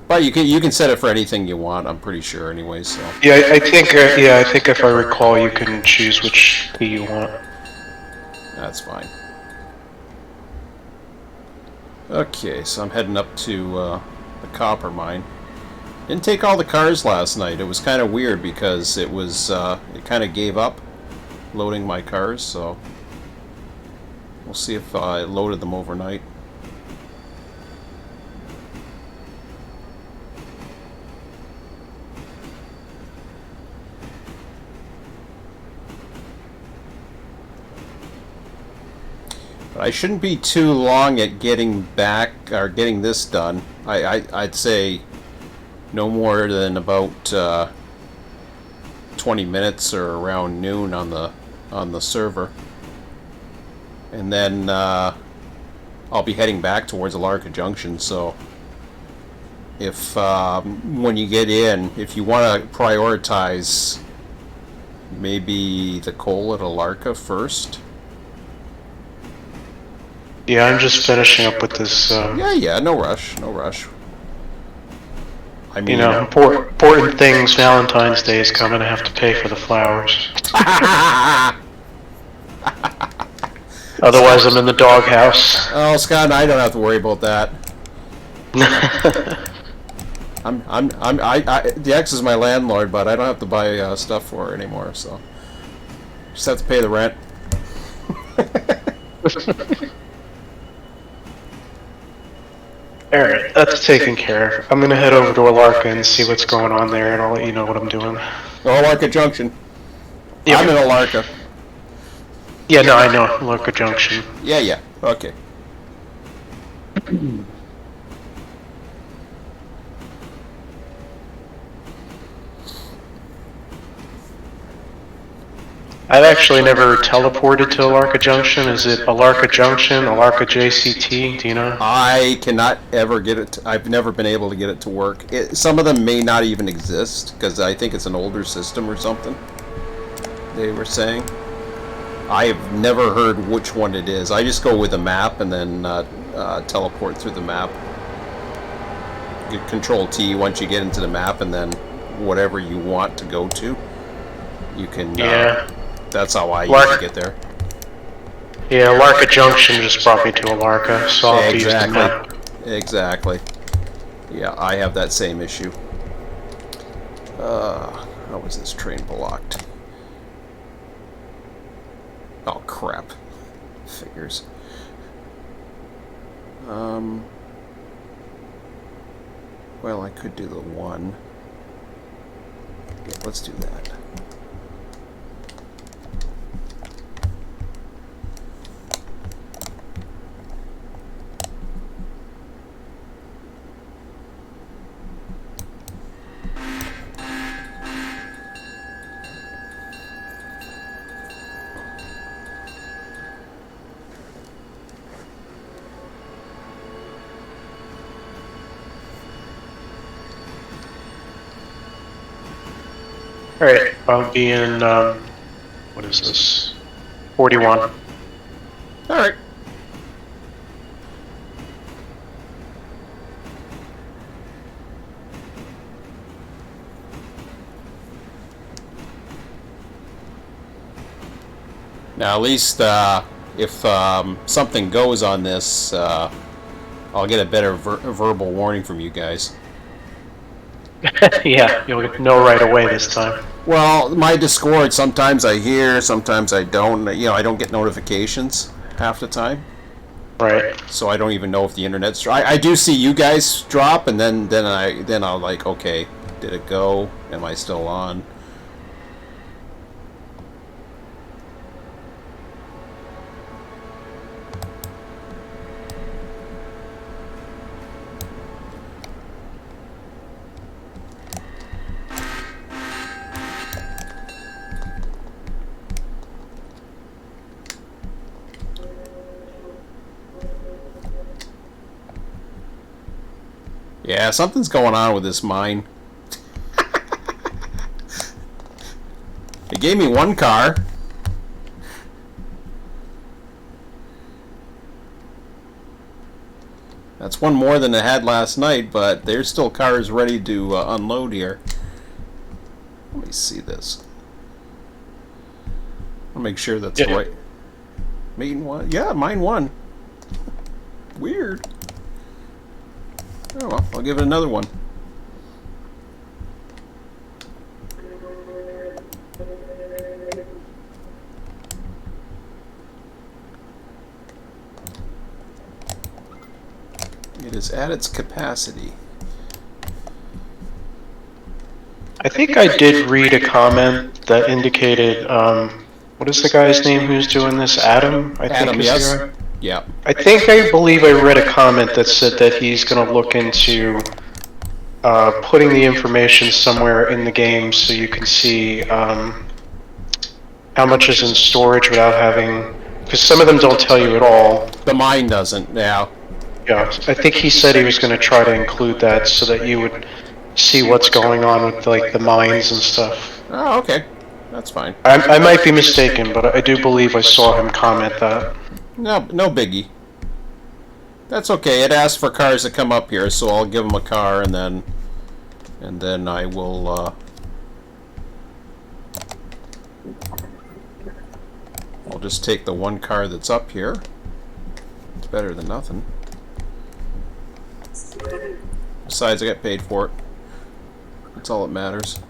But you can set it for anything you want. I'm pretty sure, anyway. So. Yeah, I think if I recall, you can choose which key you want. That's fine. Okay, so I'm heading up to the copper mine. Didn't take all the cars last night. It was kind of weird because it kind of gave up loading my cars. So we'll see if I loaded them overnight. But I shouldn't be too long at getting getting this done. I'd say no more than about 20 minutes or around noon on the server, and then I'll be heading back towards Alarka Junction. So if when you get in, if you want to prioritize maybe the coal at Alarka first. Yeah, I'm just finishing up with this. Yeah, no rush. I mean, important things. Valentine's Day is coming. I have to pay for the flowers. Otherwise, I'm in the doghouse. Oh, Scott and I don't have to worry about that. The ex is my landlord, but I don't have to buy stuff for her anymore. So just have to pay the rent. Alright, that's taken care of. I'm gonna head over to Alarka and see what's going on there, and I'll let you know what I'm doing. Alarka Junction. Yeah. I'm in Alarka. Yeah, no, I know. Alarka Junction. Yeah. Okay. I've actually never teleported to Alarka Junction. Is it Alarka Junction, Alarka Jct? Do you know? I cannot ever get it. I've never been able to get it to work. Some of them may not even exist because I think it's an older system or something. They were saying. I have never heard which one it is. I just go with a map and then teleport through the map. You Control T once you get into the map, and then whatever you want to go to, you can. Yeah. That's how I used to get there. Yeah, Alarka Junction just brought me to Alarka, so I'll have to use the map. Exactly. Yeah, I have that same issue. How was this train blocked? Oh, crap. Figures. Well, I could do the one. Yeah, let's do that. Alright, I'll be in, what is this? 41. Alright. Now, at least if something goes on this, I'll get a better verbal warning from you guys. Yeah, you'll know right away this time. Well, my Discord, sometimes I hear, sometimes I don't. You know, I don't get notifications half the time. Right. So I don't even know if the internet's... I do see you guys drop, and then I'll like, okay, did it go? Am I still on? Yeah, something's going on with this mine. It gave me one car. That's one more than it had last night, but there's still cars ready to unload here. Let me see this. I'll make sure that's right. Mine won? Yeah, mine won. Weird. Oh well, I'll give it another one. It is at its capacity. I think I did read a comment that indicated, what is the guy's name who's doing this? Adam? I think is yes. the guy? Yeah. I believe I read a comment that said that he's going to look into putting the information somewhere in the game so you can see how much is in storage without having... Because some of them don't tell you at all. The mine doesn't, yeah. Yeah, I think he said he was going to try to include that so that you would see what's going on with like the mines and stuff. Oh, okay. That's fine. I might be mistaken, but I do believe I saw him comment that. No biggie. That's okay. It asks for cars to come up here, so I'll give them a car, and then I will. I'll just take the one car that's up here. It's better than nothing. Besides, I got paid for it. That's all that matters.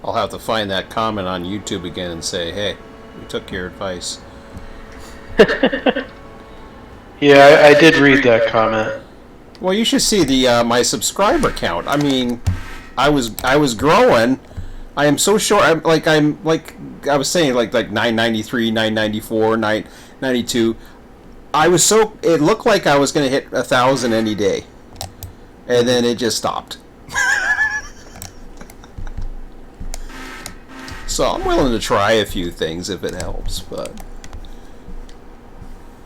I'll have to find that comment on YouTube again and say, hey, we took your advice. Yeah, I did read that comment. Well, you should see the my subscriber count. I mean, I was growing. I am so short. I'm like I was saying, like 993, 994, 992. I was so, it looked like I was going to hit 1,000 any day, and then it just stopped. So I'm willing to try a few things if it helps, but...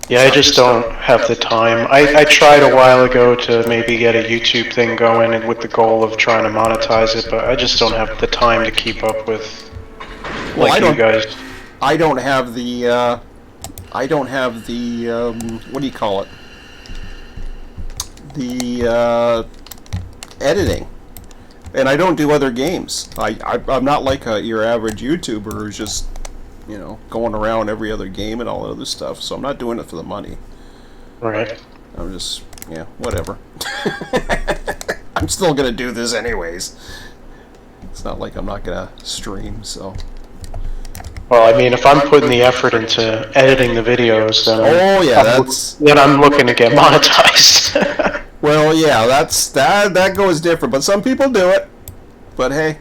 Yeah, I just don't have the time. I tried a while ago to maybe get a YouTube thing going and with the goal of trying to monetize it, but I just don't have the time to keep up with you guys. I don't have the, what do you call it? The, editing. And I don't do other games. I'm not like your average YouTuber who's just, you know, going around every other game and all that other stuff. So I'm not doing it for the money. Right. I'm just, yeah, whatever. I'm still going to do this anyways. It's not like I'm not going to stream, so... Well, I mean, if I'm putting the effort into editing the videos, then then I'm looking to get monetized. Well, yeah, that goes different, but some people do it. But hey,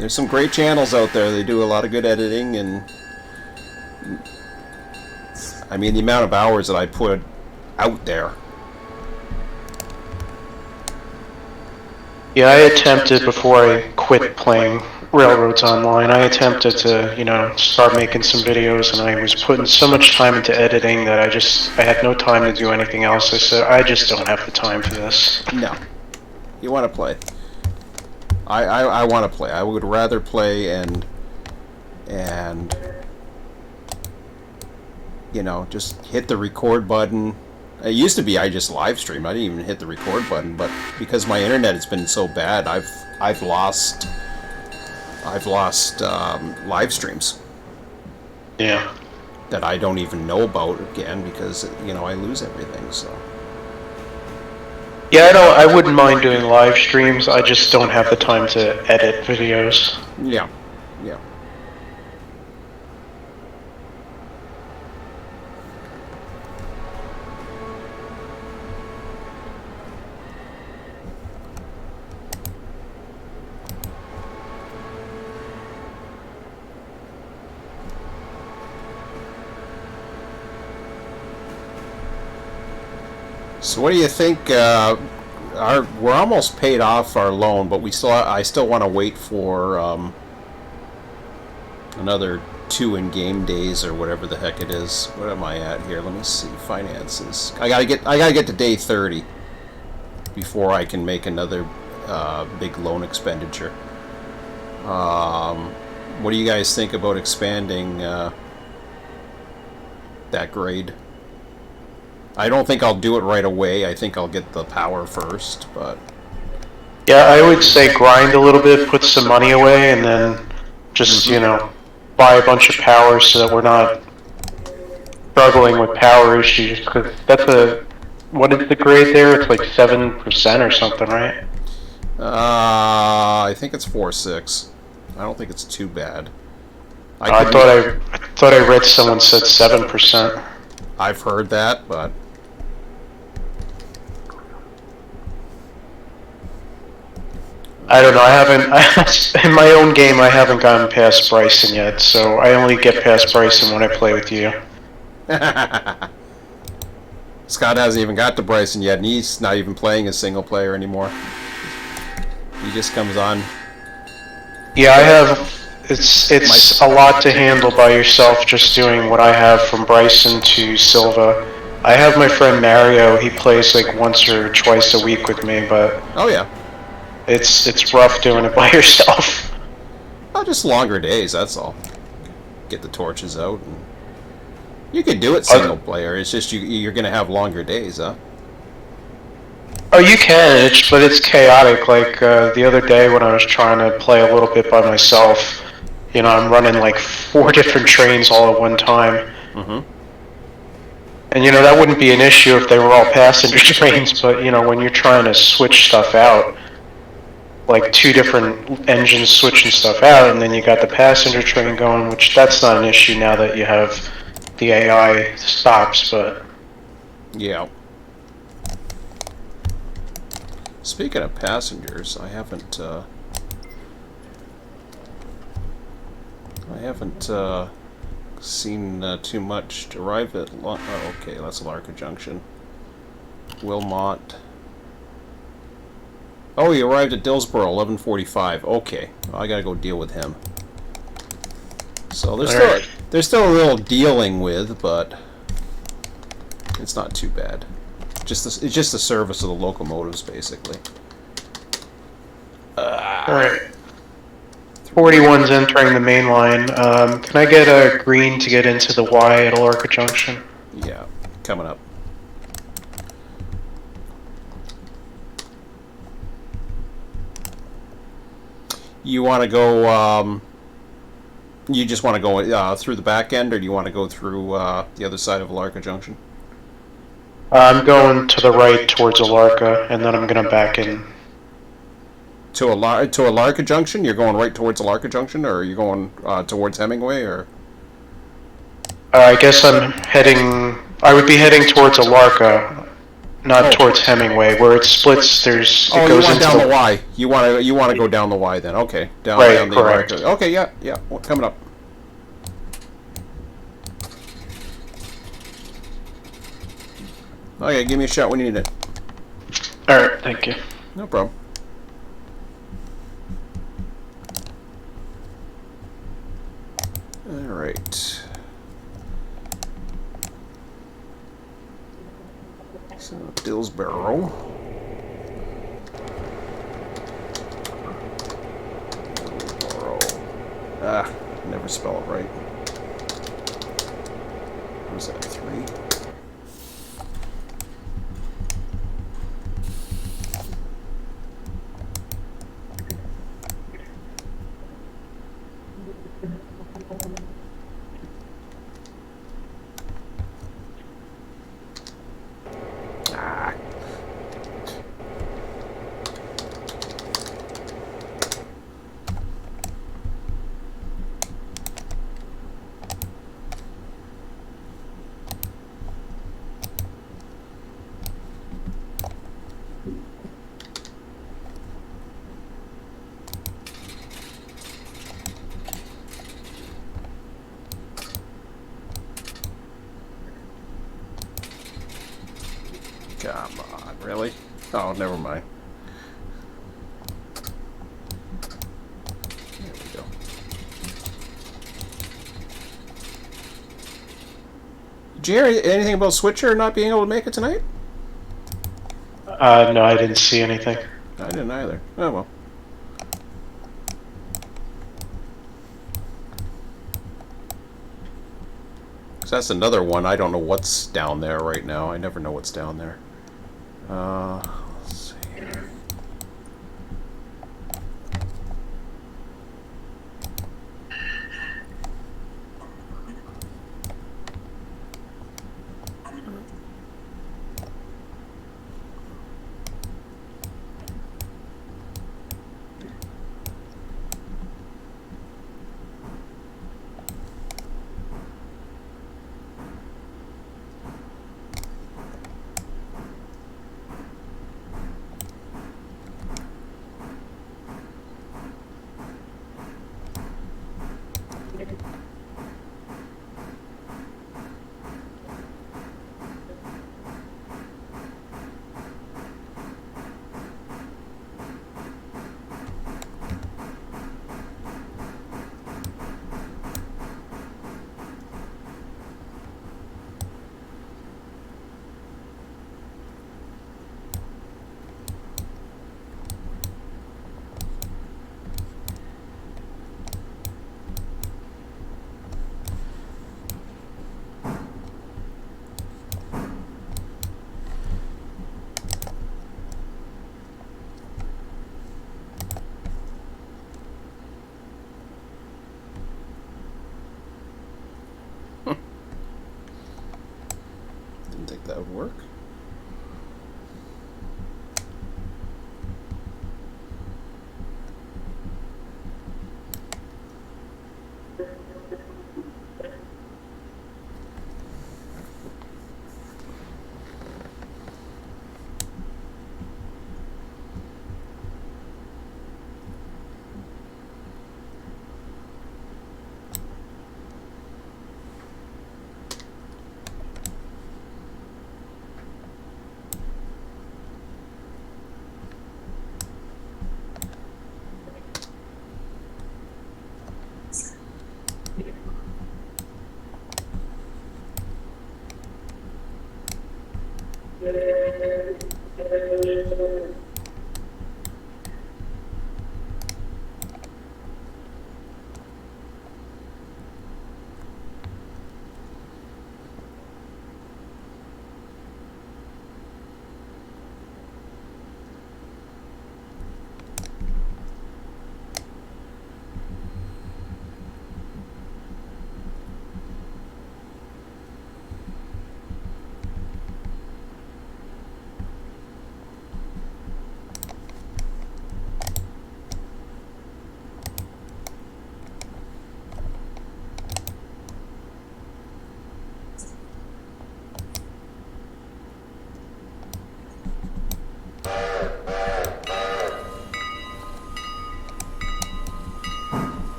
There's some great channels out there. They do a lot of good editing, and I mean the amount of hours that I put out there. Yeah, I attempted before I quit playing Railroads Online. I attempted to, you know, start making some videos, and I was putting so much time into editing that I had no time to do anything else. I said, I just don't have the time for this. No. You want to play. I want to play. I would rather play and you know, just hit the record button. It used to be I just live stream. I didn't even hit the record button, but because my internet has been so bad, I've lost live streams. Yeah. That I don't even know about again because, you know, I lose everything. So. Yeah, I wouldn't mind doing live streams. I just don't have the time to edit videos. Yeah. Yeah. So what do you think? We're almost paid off our loan, but I still want to wait for another 2 in-game days or whatever the heck it is. What am I at here? Let me see. Finances. I gotta get to day 30 before I can make another big loan expenditure. What do you guys think about expanding that grade? I don't think I'll do it right away. I think I'll get the power first, but... Yeah, I would say grind a little bit, put some money away, and then just, you know, buy a bunch of power so that we're not struggling with power issues. Because that's what is the grade there? It's like 7% or something, right? I think it's 4.6. I don't think it's too bad. I thought I read someone said 7%. I've heard that, but I don't know. In my own game, I haven't gotten past Bryson yet, so I only get past Bryson when I play with you. Scott hasn't even got to Bryson yet, and he's not even playing a single player anymore. He just comes on. Yeah, I have. It's a lot to handle by yourself, just doing what I have from Bryson to Sylva. I have my friend Mario. He plays like once or twice a week with me, but oh yeah, it's rough doing it by yourself. Oh, just longer days. That's all. Get the torches out, and you can do it single player. It's just you're gonna have longer days, huh? Oh, you can, but it's chaotic. Like the other day when I was trying to play a little bit by myself. You know, I'm running like 4 different trains all at one time. Mm-hmm. And you know, that wouldn't be an issue if they were all passenger trains, but you know, when you're trying to switch stuff out, like 2 different engines switching stuff out, and then you got the passenger train going, which that's not an issue now that you have the AI stops, but... Yeah. Speaking of passengers, I haven't seen too much to arrive at. Oh, okay, that's Alarka Junction. Wilmot. Oh, he arrived at Dillsboro, 11:45. Okay, well, I gotta go deal with him. So there's still a little dealing with, but it's not too bad. It's just the service of the locomotives, basically. Alright. 41's entering the main line. Can I get a green to get into the Y at Alarka Junction? Yeah, coming up. You want to go, you just want to go through the back end, or do you want to go through the other side of Alarka Junction? I'm going to the right towards Alarka, and then I'm going to back in. To Alarka Junction? You're going right towards Alarka Junction, or are you going towards Hemingway, or? I guess I would be heading towards Alarka. not towards Hemingway, where it splits. There's Oh, it you goes want into down the Y. You want to go down the Y then? Okay, down Right, down the correct. Alarka. Okay, yeah, coming up. Okay, give me a shot when you need it. All right, thank you. No problem. All right. So Dillsborough. Ah, never spell it right. What was that, 3? Ah. Come on, really? Oh, never mind. There we go. Did you hear anything about Switcher not being able to make it tonight? No, I didn't see anything. I didn't either. Oh, well. So that's another one. I don't know what's down there right now. I never know what's down there. Let's see. Didn't think that would work.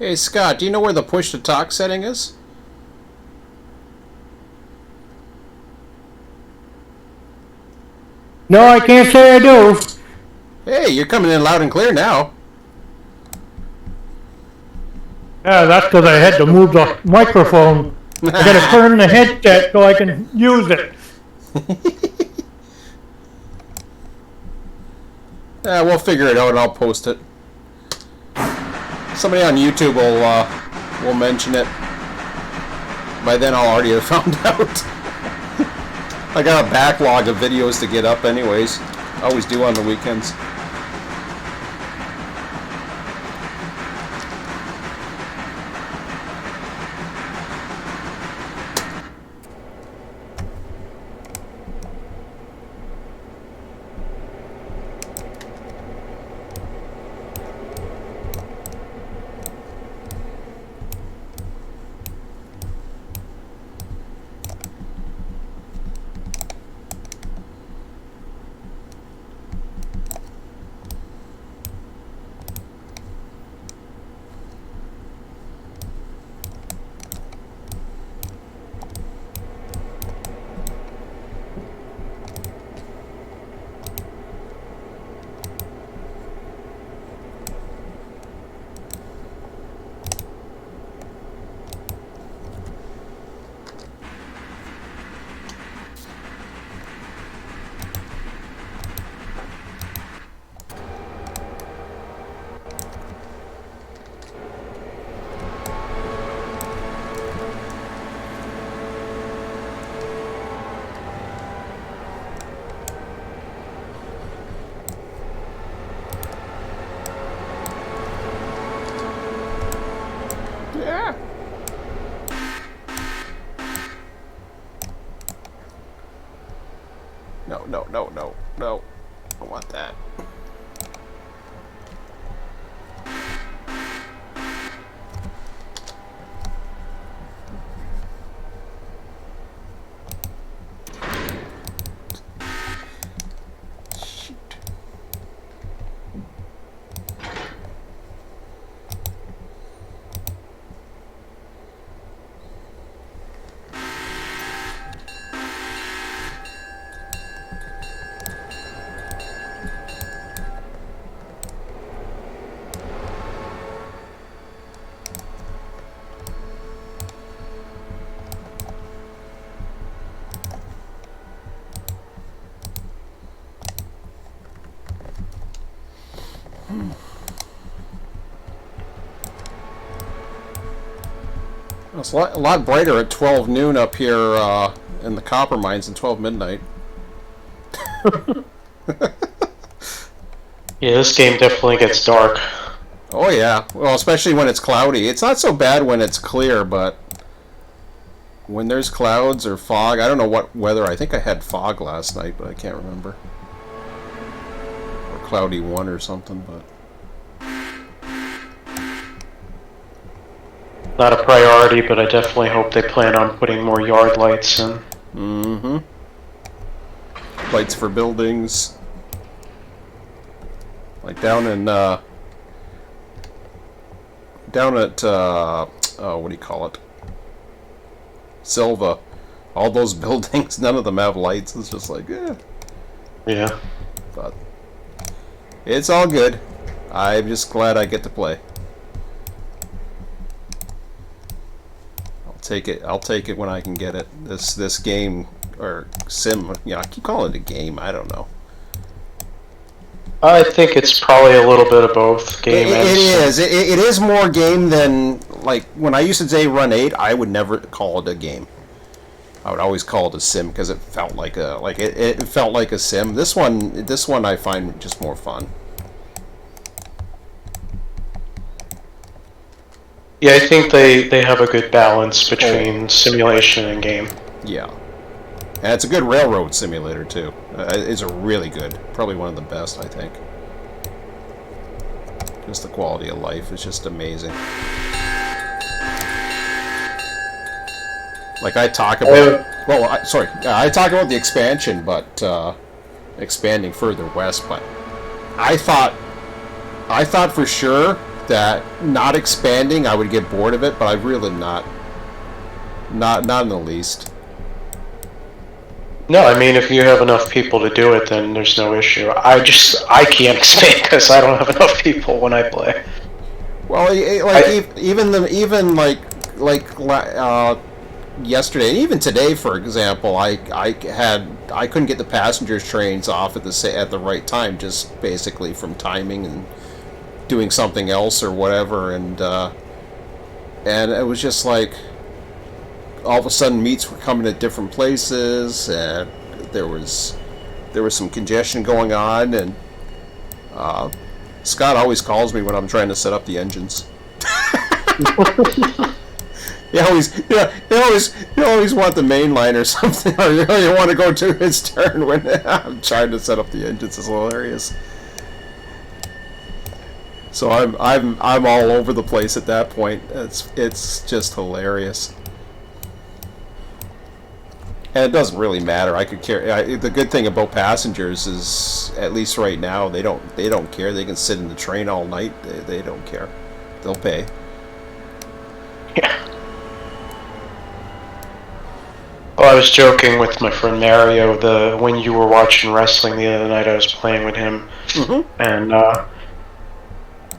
Hey, Scott, do you know where the push-to-talk setting is? No, I can't say I do. Hey, you're coming in loud and clear now. Yeah, that's because I had to move the microphone. I gotta turn the headset so I can use it. Yeah, we'll figure it out and I'll post it. Somebody on YouTube will mention it. By then I'll already have found out. I got a backlog of videos to get up anyways. I always do on the weekends. Yeah. No, no, no, no, no. I don't want that. Shoot. It's a lot brighter at 12 noon up here in the copper mines than 12 midnight. Yeah, this game definitely gets dark. Oh yeah, well, especially when it's cloudy. It's not so bad when it's clear, but when there's clouds or fog, I don't know what weather. I think I had fog last night, but I can't remember. Or cloudy one or something, but... Not a priority, but I definitely hope they plan on putting more yard lights in. Mm-hmm. Lights for buildings. Like down in, down at, what do you call it? Sylva. All those buildings, none of them have lights. It's just like, eh. Yeah. But it's all good. I'm just glad I get to play. I'll take it when I can get it. This game or sim, you know, I keep calling it a game. I don't know. I think it's probably a little bit of both game and sim. It is more game than, like, when I used to say Run 8, I would never call it a game. I would always call it a sim because it felt like it felt like a sim. This one I find just more fun. Yeah, I think they have a good balance between simulation and game. Yeah. And it's a good railroad simulator, too. It's a really good. Probably one of the best, I think. Just the quality of life is just amazing. Like, I talk about... Well, I talk about the expansion, but... expanding further west, but... I thought for sure that not expanding, I would get bored of it, but I really not in the least. No, I mean, if you have enough people to do it, then there's no issue. I can't expand because I don't have enough people when I play. Well, even yesterday, and even today, for example, I couldn't get the passengers trains off at the right time, just basically from timing and doing something else or whatever, and it was just like all of a sudden meets were coming at different places, and there was some congestion going on, and Scott always calls me when I'm trying to set up the engines. You always want the main line or something, or you want to go to his turn when I'm trying to set up the engines. It's hilarious. So I'm all over the place at that point. It's just hilarious. And it doesn't really matter. I could carry. The good thing about passengers is, at least right now, they don't care. They can sit in the train all night. They don't care. They'll pay. Yeah. Well, I was joking with my friend Mario. When you were watching wrestling the other night, I was playing with him, and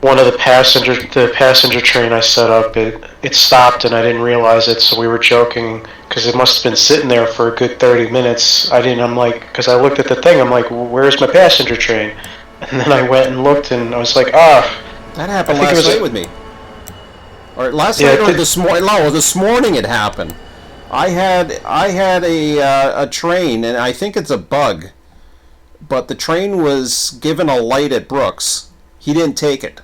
one of the passenger train I set up, it stopped and I didn't realize it, so we were joking because it must have been sitting there for a good 30 minutes. I'm like, because I looked at the thing, I'm like, well, where's my passenger train? And then I went and looked, and I was like, that happened last night with me. Or last night or this morning? No, this morning it happened. I had a train, and I think it's a bug, but the train was given a light at Brooks. He didn't take it.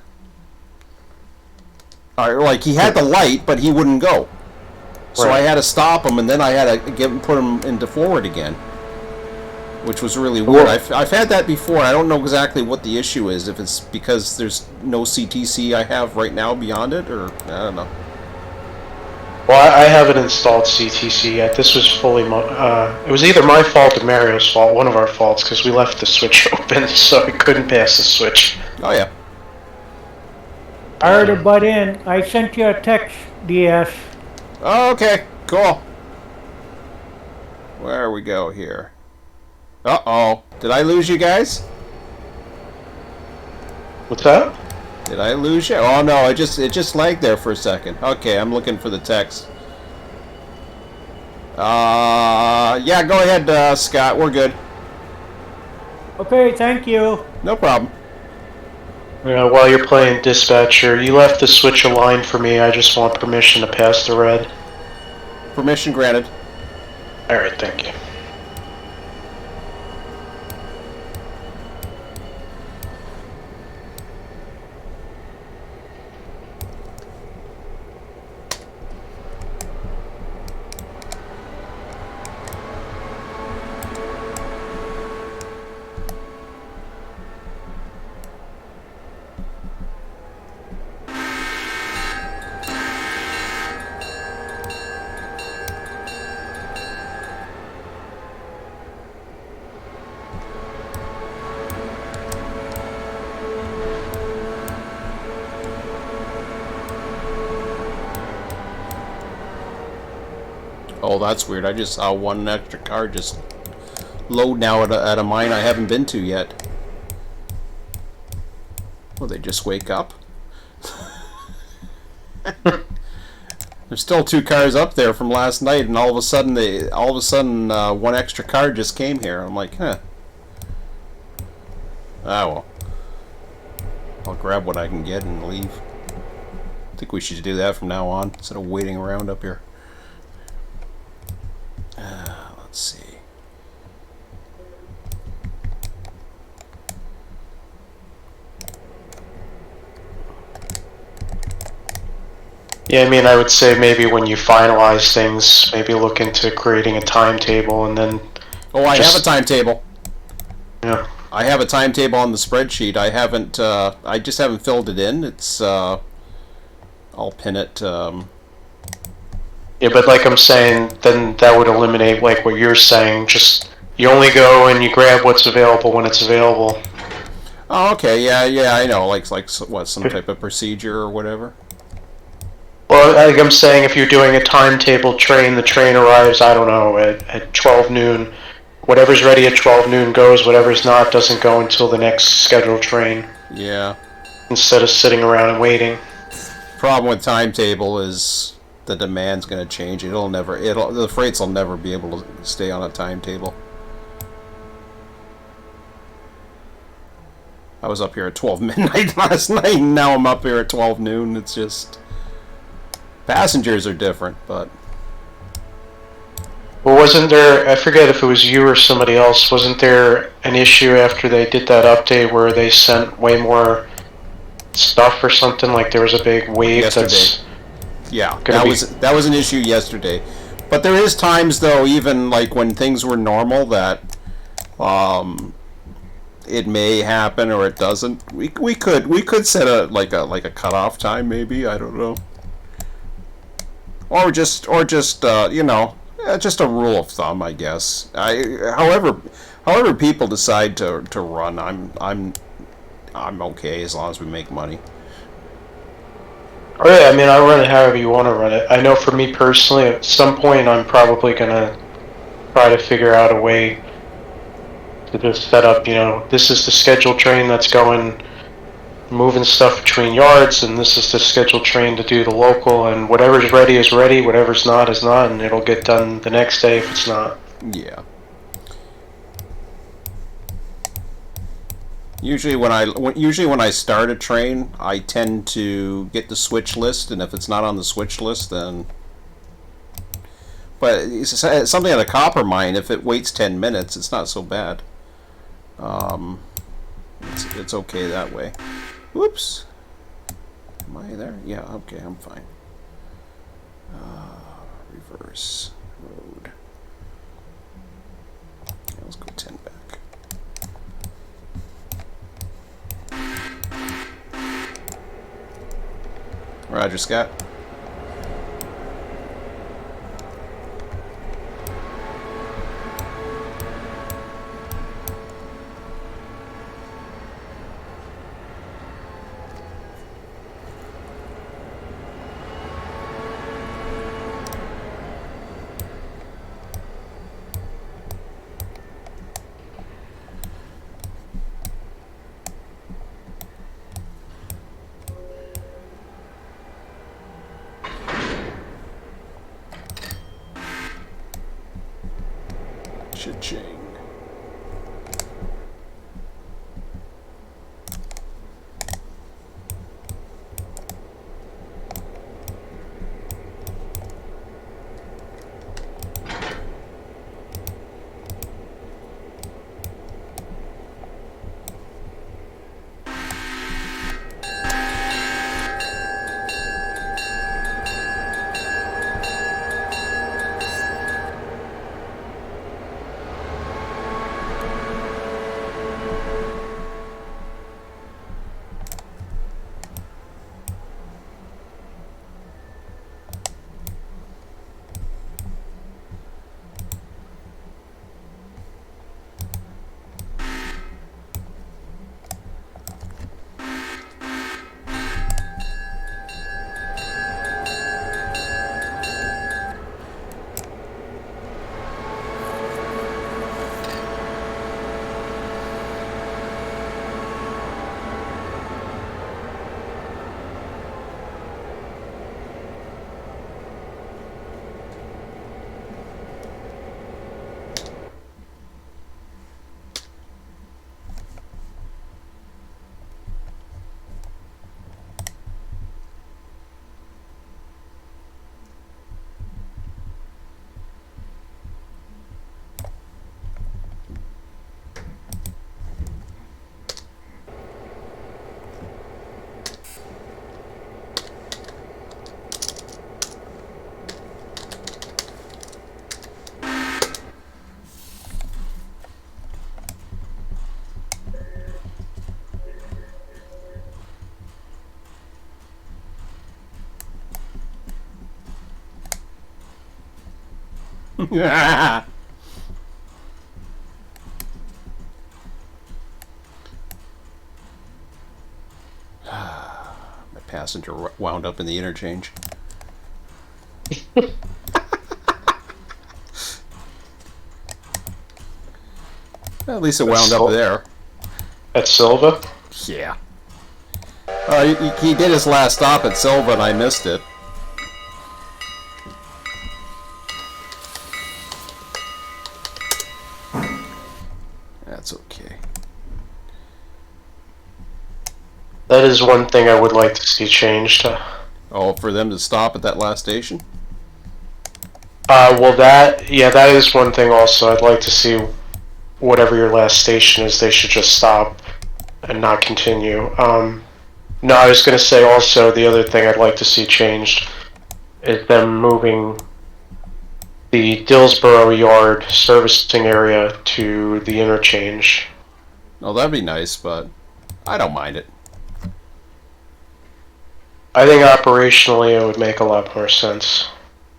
Like, he had the light, but he wouldn't go. So I had to stop him, and then I had to put him into forward again, which was really weird. I've had that before. I don't know exactly what the issue is, if it's because there's no CTC I have right now beyond it, or I don't know. Well, I haven't installed CTC yet. This was fully... it was either my fault or Mario's fault, one of our faults, because we left the switch open, so I couldn't pass the switch. Oh, yeah. Sorry to butt in. I sent you a text, DS. Oh, okay, cool. Where we go here? Uh-oh. Did I lose you guys? What's that? Did I lose you? Oh, no, it just lagged there for a second. Okay, I'm looking for the text. Yeah, go ahead, Scott. We're good. Okay, thank you. No problem. While you're playing dispatcher, you left the switch aligned for me. I just want permission to pass the red. Permission granted. Alright, thank you. Oh, that's weird. I just saw one extra car just load now at a mine I haven't been to yet. Will they just wake up? There's still 2 cars up there from last night, and all of a sudden one extra car just came here. I'm like, huh. Ah, well. I'll grab what I can get and leave. I think we should do that from now on, instead of waiting around up here. Let's see. Yeah, I mean, I would say maybe when you finalize things, maybe look into creating a timetable and then... Oh, I have a timetable. Yeah. I have a timetable on the spreadsheet. I haven't, I just haven't filled it in. It's, I'll pin it, Yeah, but like I'm saying, then that would eliminate like what you're saying. Just, you only go and you grab what's available when it's available. Oh, okay, yeah, I know. Like what, some type of procedure or whatever. Well, like I'm saying, if you're doing a timetable train, the train arrives, I don't know, at 12 noon. Whatever's ready at 12 noon goes, whatever's not doesn't go until the next scheduled train, Yeah. instead of sitting around and waiting. Problem with timetable is the demand's going to change. The freights will never be able to stay on a timetable. I was up here at 12 midnight last night, and now I'm up here at 12 noon. It's just... Passengers are different, but... Well, wasn't there, I forget if it was you or somebody else, wasn't there an issue after they did that update where they sent way more stuff or something? Like there was a big wave yesterday. Yeah, that was an issue yesterday. But there is times, though, even like when things were normal, that it may happen or it doesn't. We could set a cutoff time, maybe. I don't know. Or just just a rule of thumb, I guess. However people decide to run, I'm okay as long as we make money. Oh yeah, I mean, I run it however you want to run it. I know for me personally, at some point I'm probably gonna try to figure out a way to just set up, this is the scheduled train that's going, moving stuff between yards, and this is the scheduled train to do the local, and whatever's ready is ready, whatever's not is not, and it'll get done the next day if it's not. Yeah. Usually when I start a train, I tend to get the switch list, and if it's not on the switch list, then... But it's something at a copper mine, if it waits 10 minutes, it's not so bad. It's okay that way. Whoops. Am I there? Yeah, okay, I'm fine. Reverse road. Yeah, let's go 10 back. Roger, Scott. Cha-ching. passenger wound up in the interchange. At least it wound up there. At Sylva? Yeah. He did his last stop at Sylva and I missed it. That's okay. That is one thing I would like to see changed. Oh, for them to stop at that last station? Well, that is one thing also. I'd like to see whatever your last station is, they should just stop and not continue. No, I was going to say also the other thing I'd like to see changed is them moving the Dillsboro Yard servicing area to the interchange. Oh, that'd be nice, but I don't mind it. I think operationally it would make a lot more sense.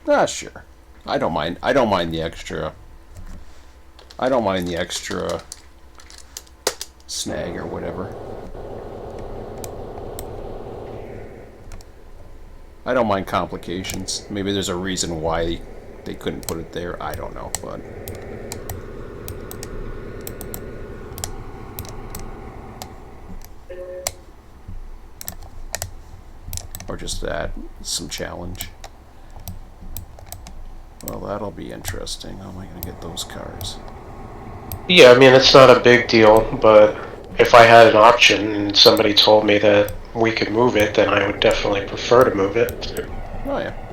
Ah, sure. I don't mind the extra. I don't mind the extra snag or whatever. I don't mind complications. Maybe there's a reason why they couldn't put it there. I don't know, but or just that some challenge. Well, that'll be interesting. How am I going to get those cars? Yeah, I mean, it's not a big deal, but if I had an option and somebody told me that we could move it, then I would definitely prefer to move it. Oh, yeah.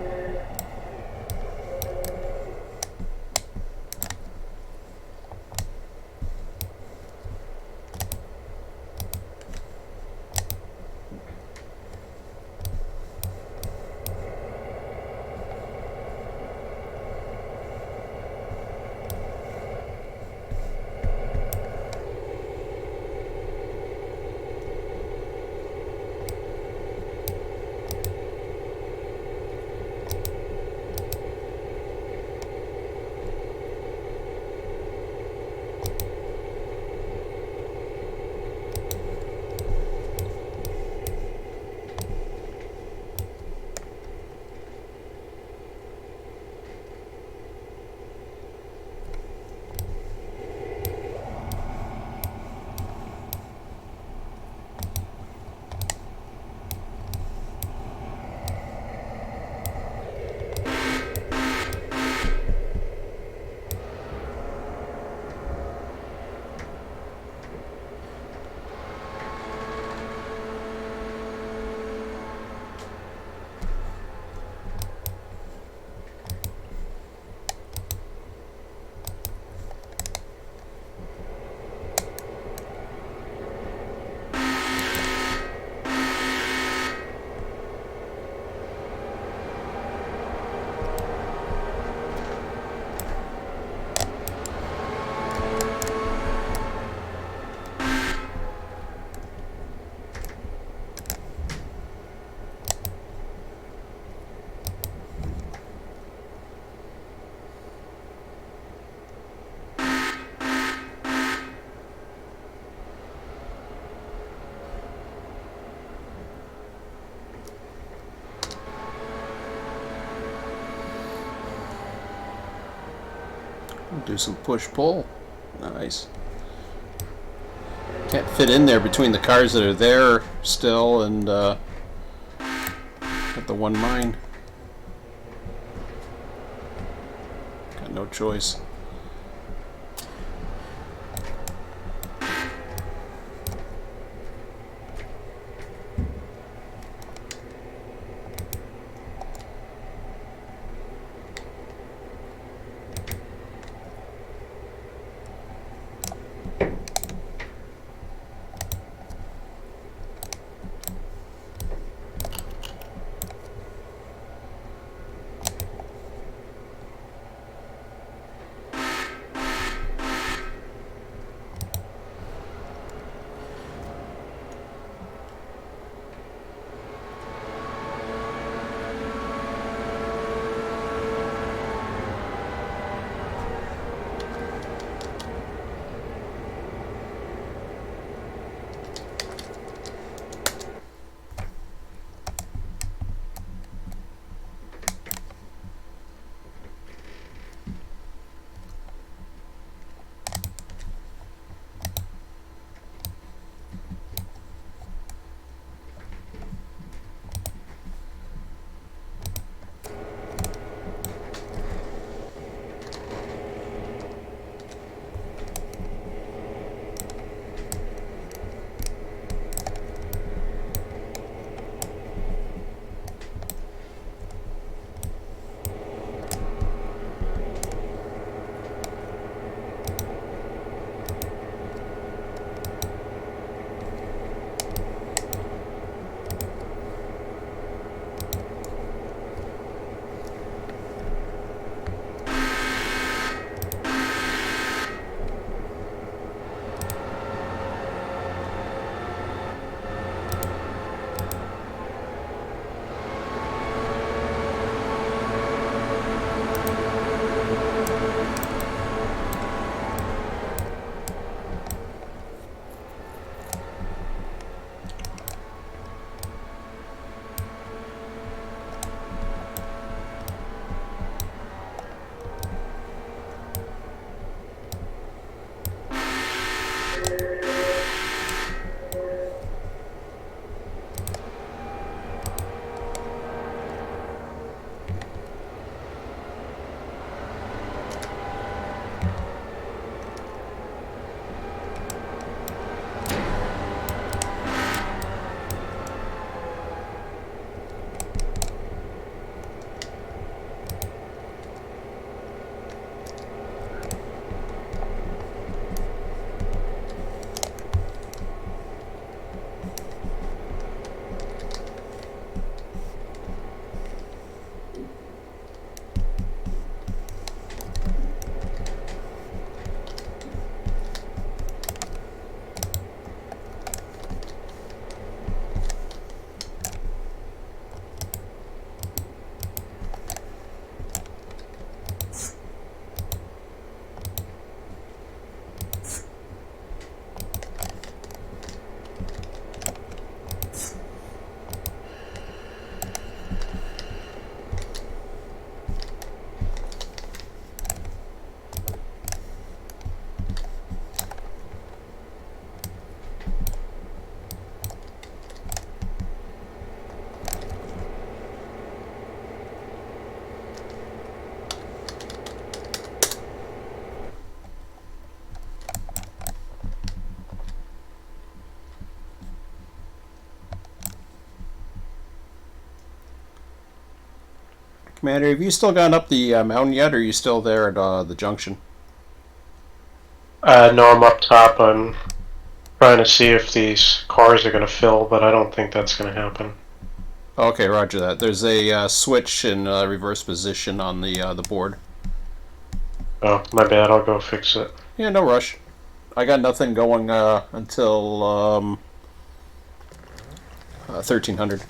Do some push-pull. Nice. Can't fit in there between the cars that are there still and at the one mine. Got no choice. Commander, have you still gone up the mountain yet, or are you still there at the junction? No, I'm up top. I'm trying to see if these cars are going to fill, but I don't think that's going to happen. Okay, roger that. There's a switch in reverse position on the board. Oh, my bad. I'll go fix it. Yeah, no rush. I got nothing going until 1300.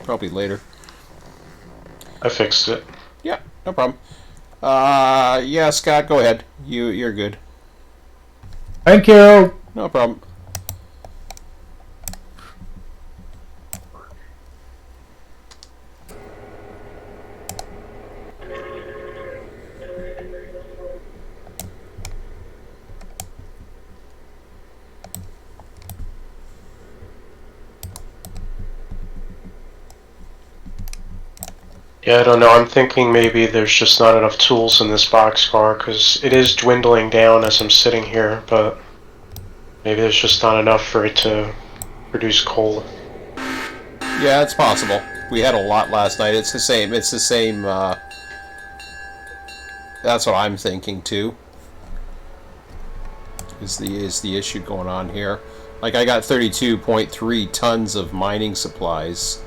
Probably later. I fixed it. Yeah, no problem. Yeah, Scott, go ahead. You're good. Thank you. No problem. Yeah, I don't know. I'm thinking maybe there's just not enough tools in this boxcar, because it is dwindling down as I'm sitting here, but maybe there's just not enough for it to produce coal. Yeah, it's possible. We had a lot last night. It's the same. It's the same. That's what I'm thinking too. Is the issue going on here? Like, I got 32.3 tons of mining supplies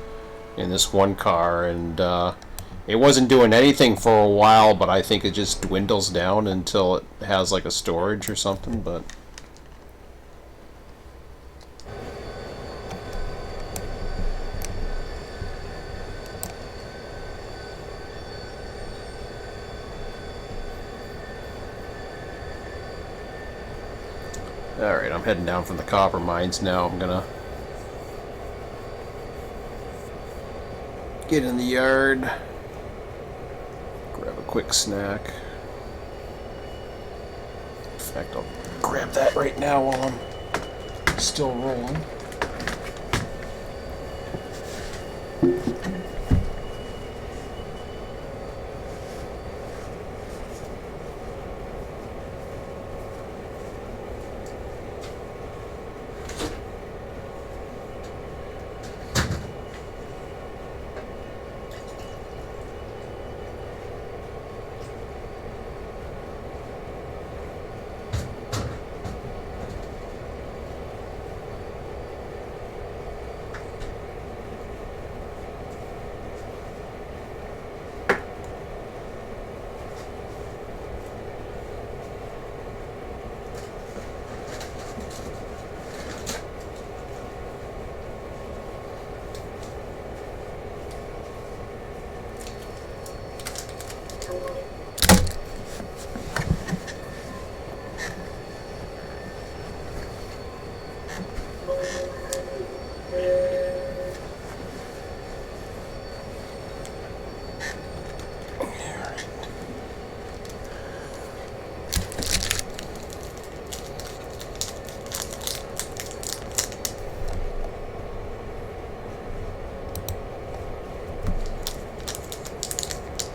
in this one car, and it wasn't doing anything for a while, but I think it just dwindles down until it has like a storage or something. But alright, I'm heading down from the copper mines now. I'm gonna get in the yard, grab a quick snack. In fact, I'll grab that right now while I'm still rolling.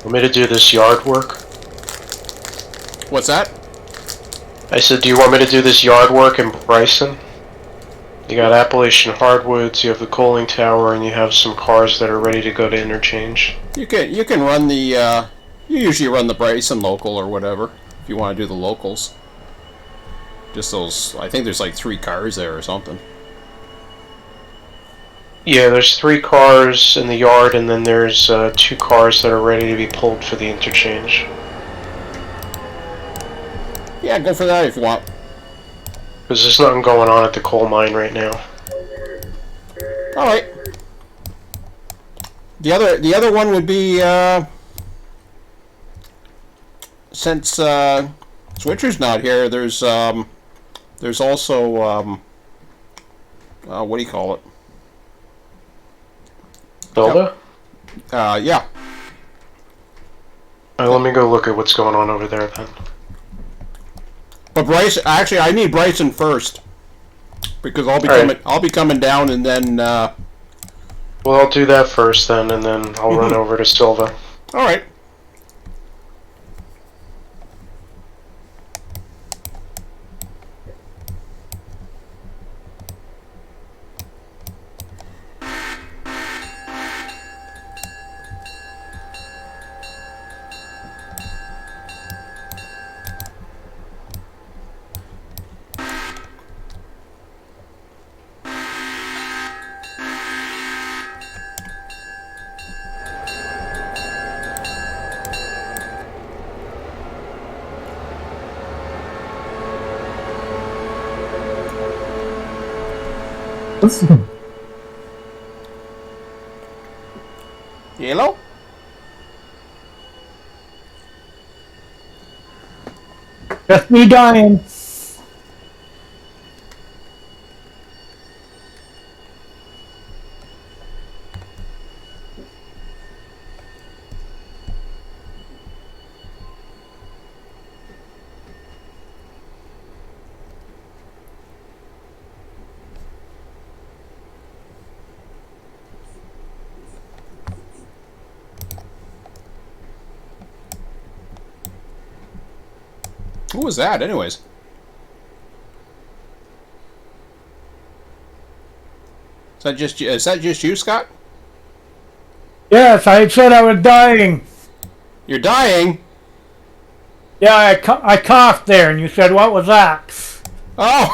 Want me to do this yard work? What's that? I said, do you want me to do this yard work in Bryson? You got Appalachian hardwoods, you have the coaling tower, and you have some cars that are ready to go to interchange. You can run the you usually run the Bryson local or whatever if you want to do the locals. Just those. I think there's like 3 cars there or something. Yeah, there's 3 cars in the yard, and then there's 2 cars that are ready to be pulled for the interchange. Yeah, go for that if you want. Because there's nothing going on at the coal mine right now. All right. The other one would be since Switcher's not here. There's also what do you call it? Sylva? Yeah. Let me go look at what's going on over there then. But Bryson, actually, I need Bryson first because I'll be coming down, and then. Well, I'll do that first then, and then I'll run over to Sylva. All right. Hello? Just me dying. Who was that, anyways? Is that just you, Scott? Yes, I said I was dying. You're dying? Yeah, I coughed there, and you said, what was that? Oh!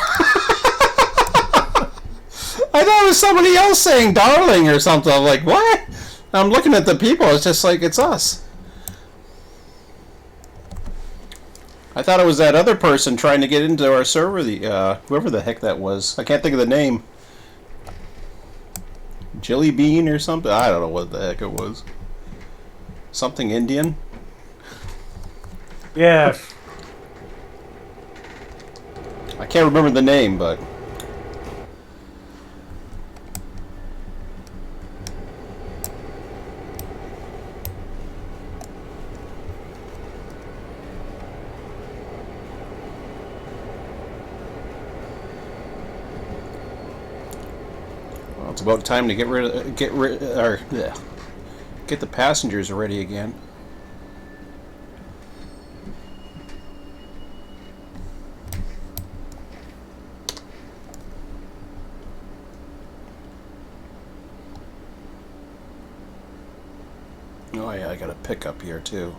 I thought it was somebody else saying darling or something. I'm like, what? I'm looking at the people, it's just like, it's us. I thought it was that other person trying to get into our server, whoever the heck that was. I can't think of the name. Jelly Bean or something? I don't know what the heck it was. Something Indian? Yes. I can't remember the name, but... Well, it's about time to get the passengers ready again. Oh yeah, I got a pickup here too.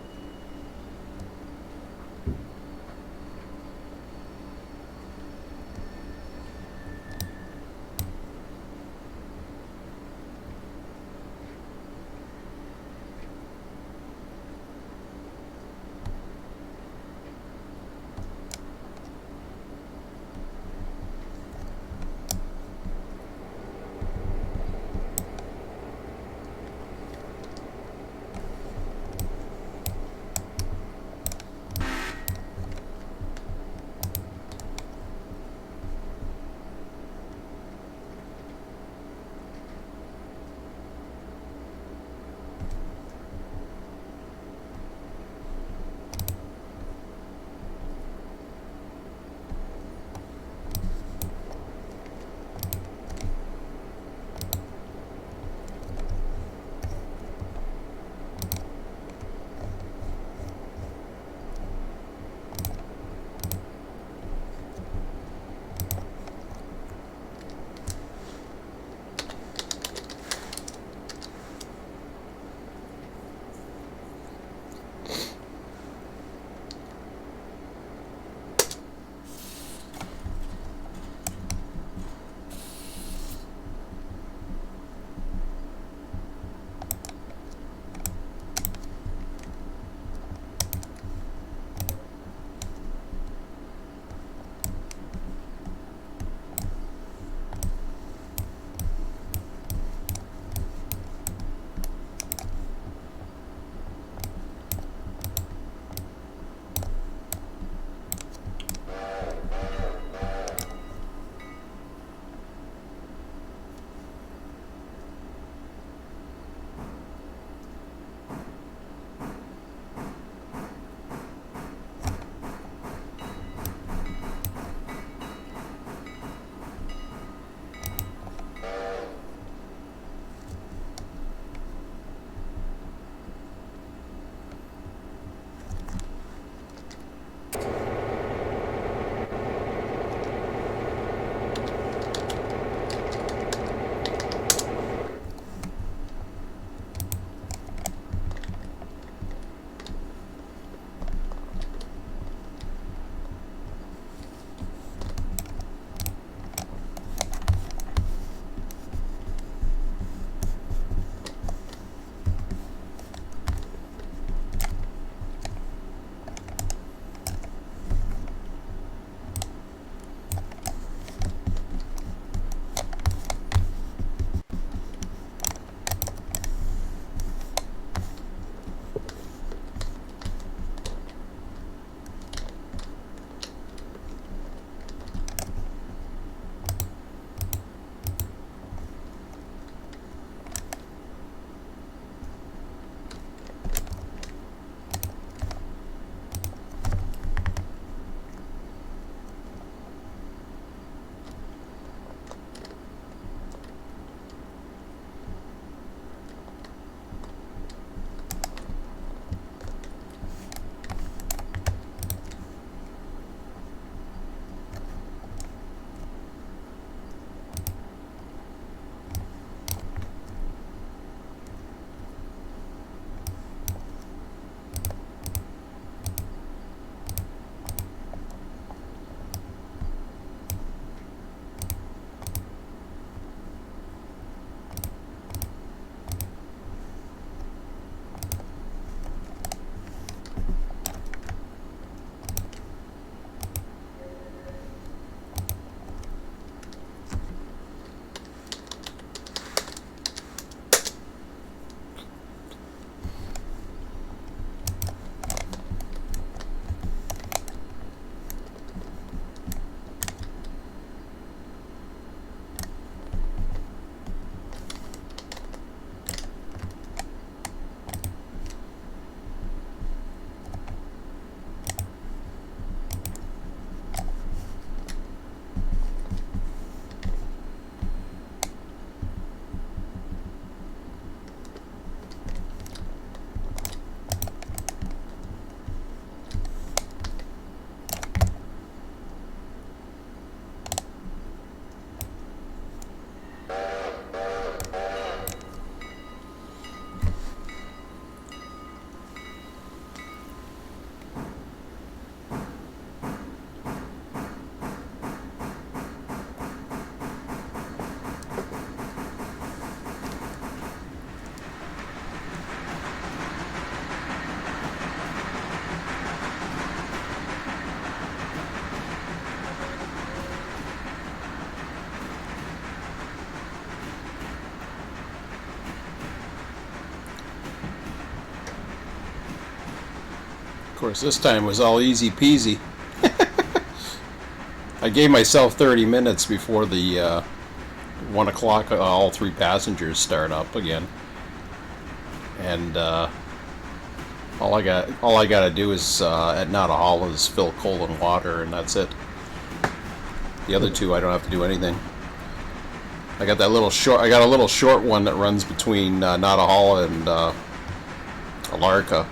course, this time was all easy peasy. I gave myself 30 minutes before the 1 o'clock. All 3 passengers start up again, and all I got to do is at Nada Hall is fill coal and water, and that's it. The other 2, I don't have to do anything. I got that little short. I got a little short one that runs between Nada Hall and Alarka,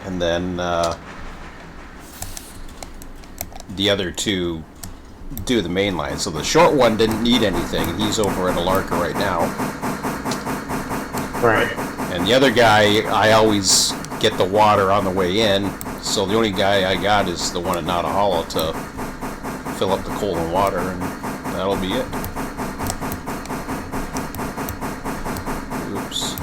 and then the other 2 do the main line. So the short one didn't need anything. He's over at Alarka right now. Right. And the other guy, I always get the water on the way in. So the only guy I got is the one at Nada Hall to fill up the coal and water, and that'll be it. Oops.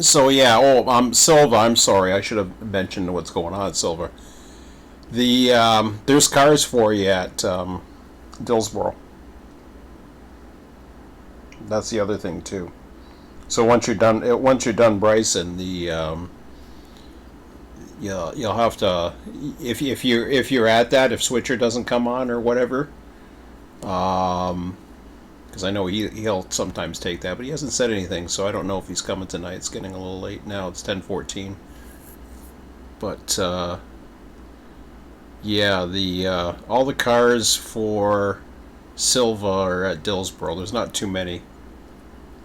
So yeah, Sylva, I'm sorry, I should have mentioned what's going on at Sylva. There's cars for you at Dillsboro. That's the other thing too. So once you're done Bryson, you'll have to, if you're at that, if Switcher doesn't come on or whatever, because I know he'll sometimes take that, but he hasn't said anything, so I don't know if he's coming tonight. It's getting a little late now. It's 10:14. But yeah, all the cars for Sylva are at Dillsboro. There's not too many,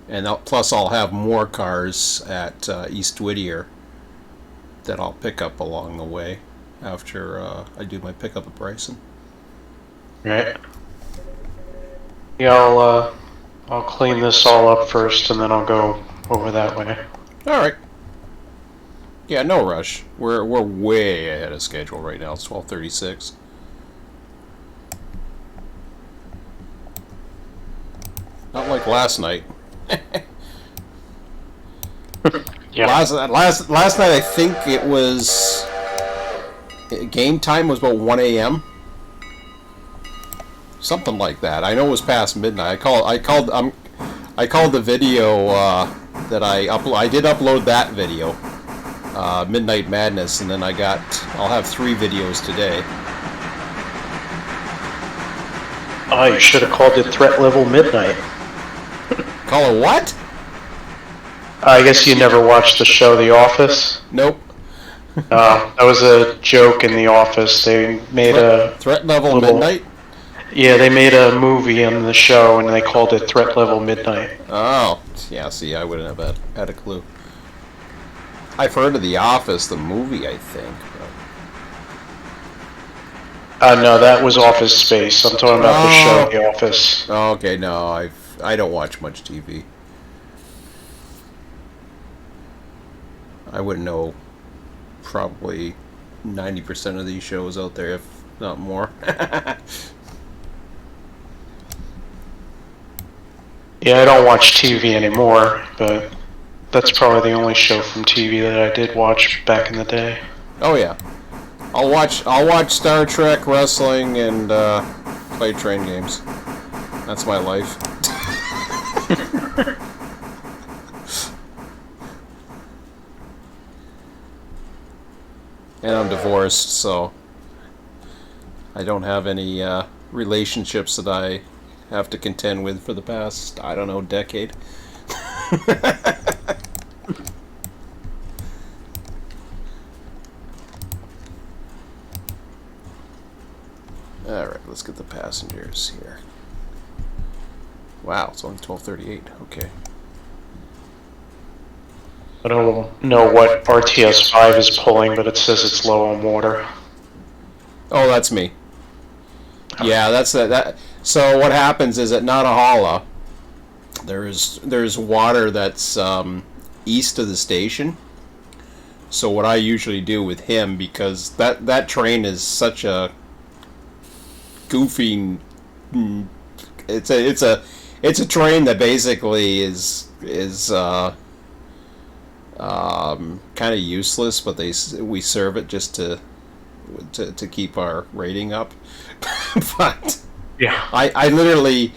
and plus I'll have more cars at East Whittier that I'll pick up along the way after I do my pickup at Bryson. Right. Yeah, I'll clean this all up first, and then I'll go over that way. All right. Yeah, no rush. We're way ahead of schedule right now. It's 12:36. Not like last night. Yeah. Last night I think it was game time was about 1 a.m. Something like that. I know it was past midnight. I called the video that I did upload that video, Midnight Madness, and then I'll have 3 videos today. Oh, you should have called it Threat Level Midnight. Call it what? I guess you never watched the show The Office? Nope. That was a joke in The Office. They made a Threat Level Midnight? Yeah, they made a movie in the show, and they called it Threat Level Midnight. Oh, yeah, see, I wouldn't have had a clue. I've heard of The Office, the movie, I think. No, that was Office Space. I'm talking about the show The Office. Oh, okay, no, I don't watch much TV. I wouldn't know probably 90% of these shows out there, if not more. Yeah, I don't watch TV anymore, but that's probably the only show from TV that I did watch back in the day. Oh yeah, I'll watch Star Trek, wrestling, and play train games. That's my life. And I'm divorced, so I don't have any relationships that I have to contend with for the past, I don't know, decade. Alright, let's get the passengers here. Wow, it's only 12:38. Okay. I don't know what RTS 5 is pulling, but it says it's low on water. Oh, that's me. Yeah, that's that. So what happens is at Nantahala, there's water that's east of the station. So what I usually do with him, because that train is such a goofy, it's a train that basically is kind of useless, but we serve it just to keep our rating up. But Yeah. I literally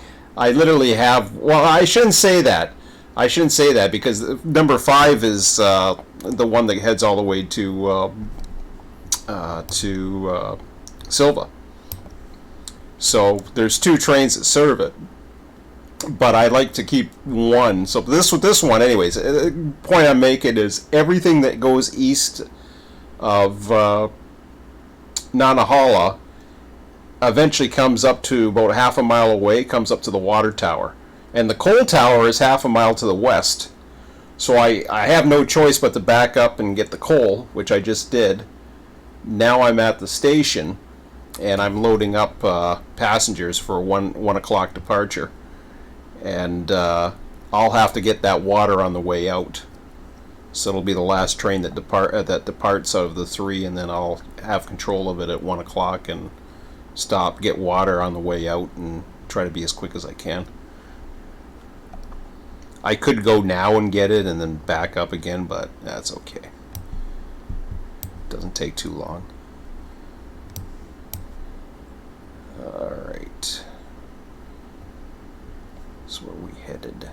have. Well, I shouldn't say that. I shouldn't say that because number 5 is the one that heads all the way to Sylva. So there's 2 trains that serve it, but I like to keep one. So this one, anyways. The point I'm making is everything that goes east of Nantahala eventually comes up to about half a mile away, comes up to the water tower. And the coal tower is half a mile to the west. So I have no choice but to back up and get the coal, which I just did. Now I'm at the station, and I'm loading up passengers for a 1 o'clock departure. And I'll have to get that water on the way out. So it'll be the last train that departs out of the 3, and then I'll have control of it at 1 o'clock and stop, get water on the way out, and try to be as quick as I can. I could go now and get it and then back up again, but that's okay. Doesn't take too long. Alright. So where are we headed?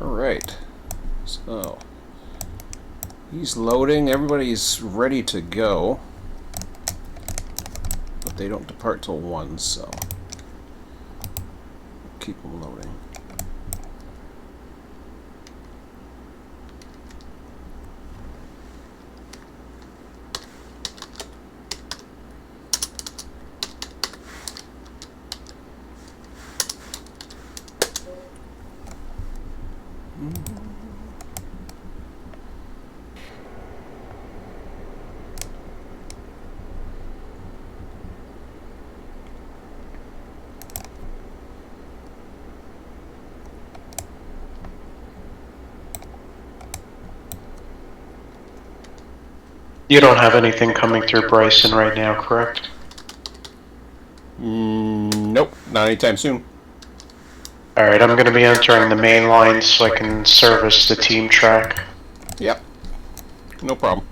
Alright, so he's loading, everybody's ready to go, but they don't depart till 1, so keep them loading. You don't have anything coming through Bryson right now, correct? Nope, not anytime soon. Alright, I'm going to be entering the main line so I can service the team track. Yep, no problem.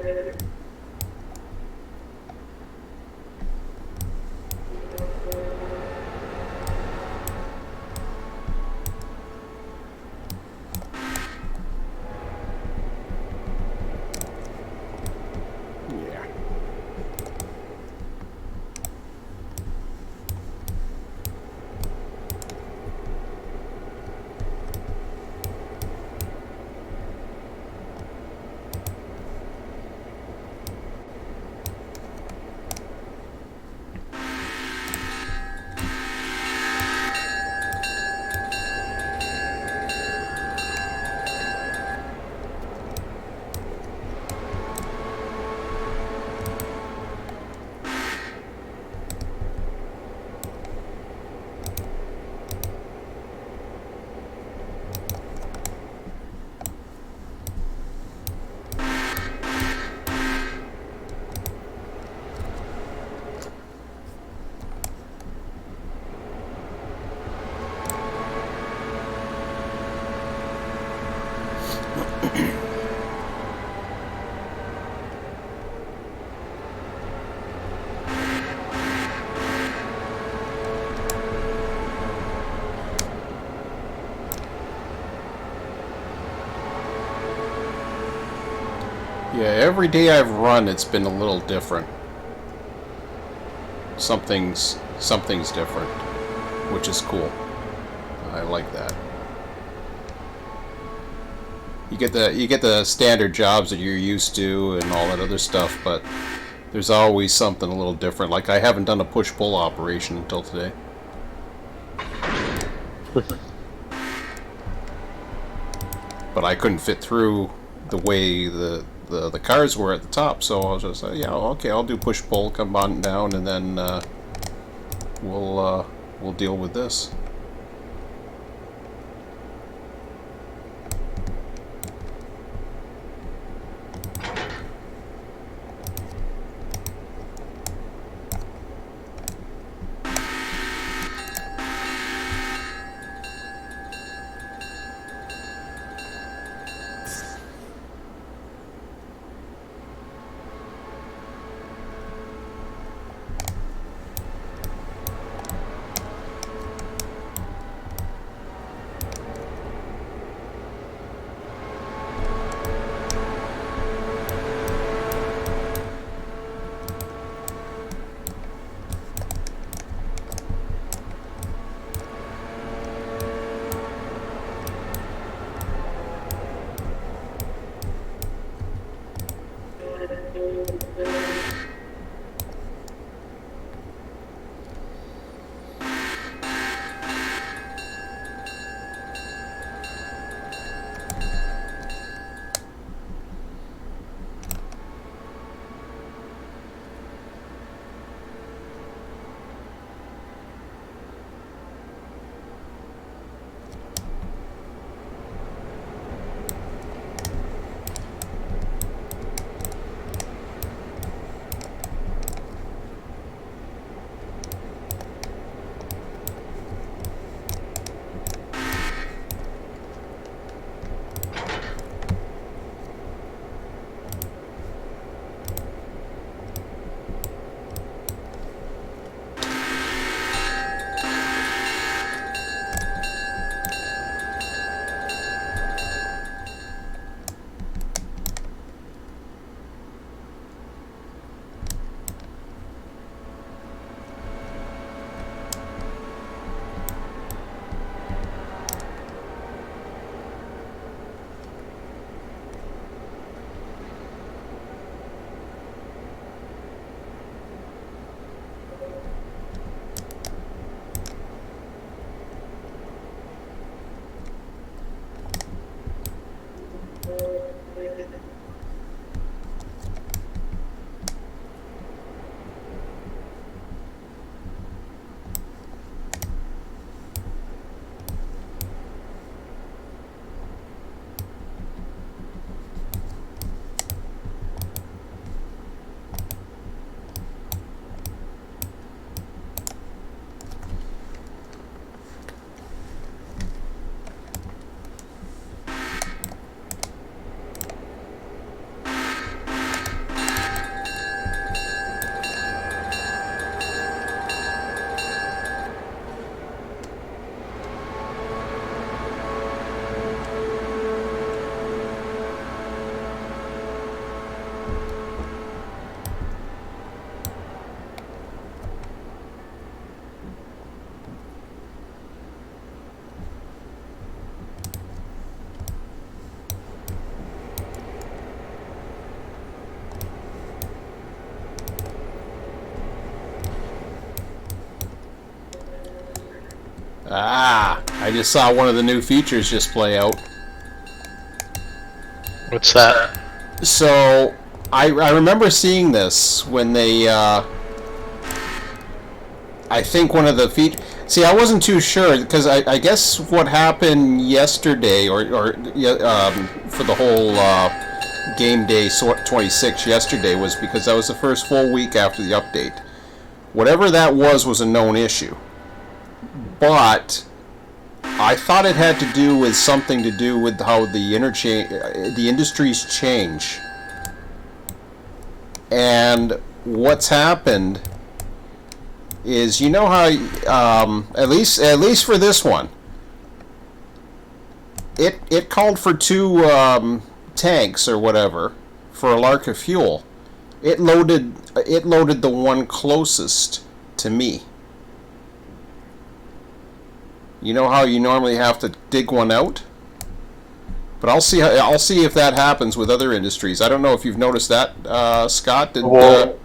Yeah. Yeah, every day I've run, it's been a little different. Something's different, which is cool. I like that. You get the standard jobs that you're used to and all that other stuff, but there's always something a little different. Like I haven't done a push-pull operation until today. But I couldn't fit through the way the cars were at the top, so I was just yeah, okay, I'll do push-pull, come on down, and then we'll deal with this. Ah, I just saw one of the new features just play out. What's that? So, I remember seeing this when they, I think one of the features... See, I wasn't too sure, because I guess what happened yesterday, or for the whole game day 26 yesterday, was because that was the first full week after the update. Whatever that was a known issue. But I thought it had to do with something to do with how the industries change. And what's happened is, you know how at least for this one, it called for 2 tanks or whatever for Alarka fuel. It loaded the one closest to me. You know how you normally have to dig one out? But I'll see if that happens with other industries. I don't know if you've noticed that, Scott. Well,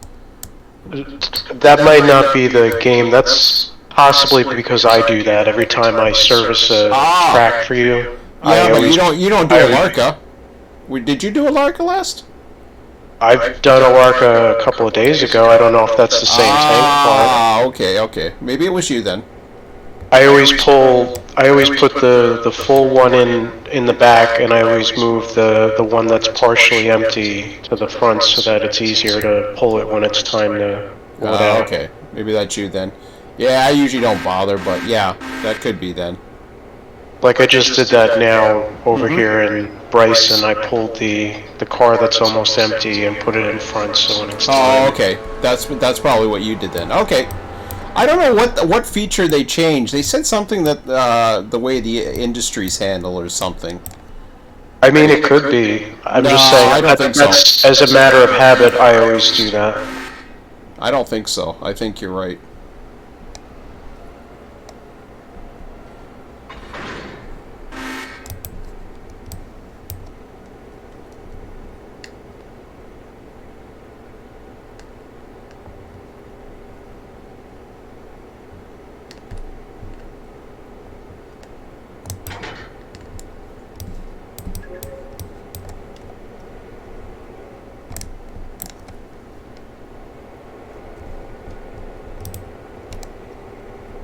that might not be the game. That's possibly because I do that every time I service a track for you. Yeah, but you don't do Alarka. Did you do Alarka last? I've done Alarka a couple of days ago. I don't know if that's the same tank. Ah, okay. Maybe it was you then. I always put the full one in the back, and I always move the one that's partially empty to the front so that it's easier to pull it when it's time to load out. Okay, maybe that's you then. Yeah, I usually don't bother, but yeah, that could be then. Like I just did that now over here in Bryson. I pulled the car that's almost empty and put it in front so when it's time. Oh, okay. That's probably what you did then. Okay. I don't know what feature they changed. They said something that the way the industries handle or something. I mean, it could be. I'm just saying. I don't think so. As a matter of habit, I always do that. I don't think so. I think you're right.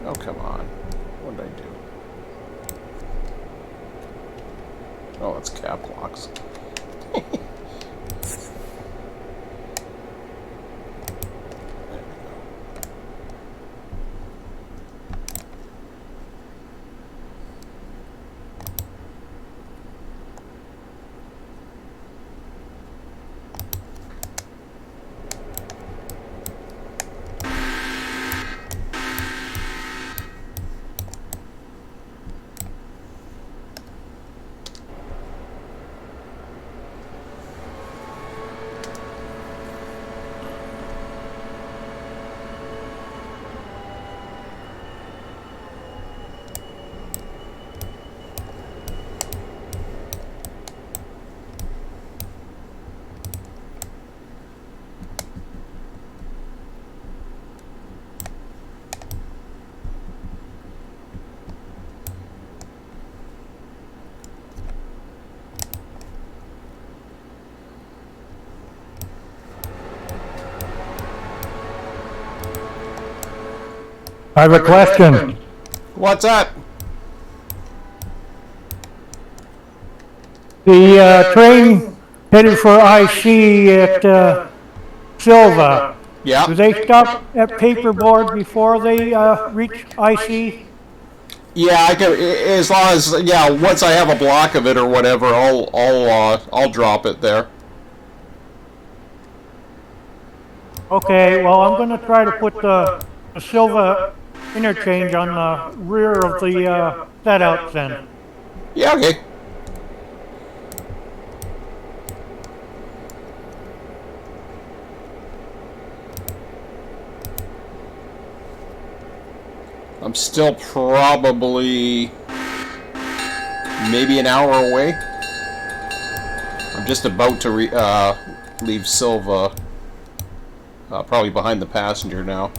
Oh, come on. What did I do? Oh, it's cap locks. I have a question. What's that? The train headed for IC at Sylva. Yeah. Do they stop at paperboard before they reach IC? Yeah, I can, as long as once I have a block of it or whatever, I'll drop it there. Okay, well I'm going to try to put the Sylva interchange on the rear of the setouts then. Yeah, okay. I'm still probably maybe an hour away. I'm just about to leave Sylva, probably behind the passenger now.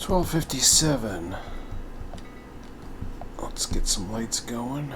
12:57. Let's get some lights going.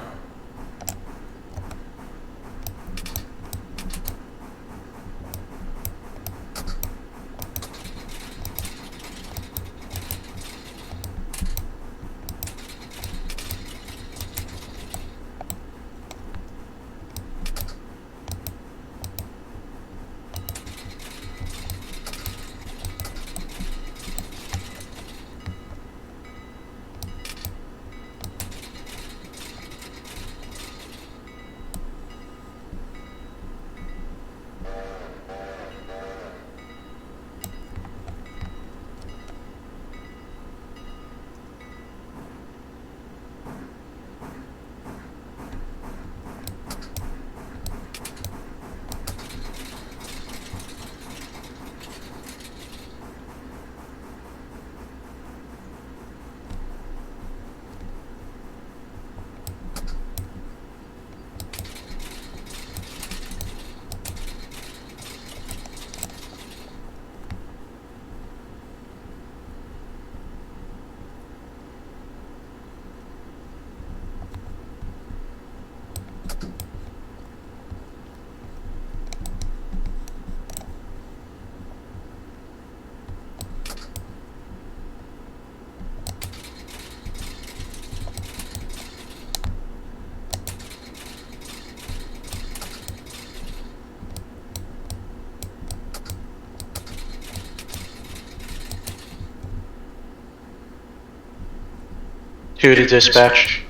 Duty dispatch.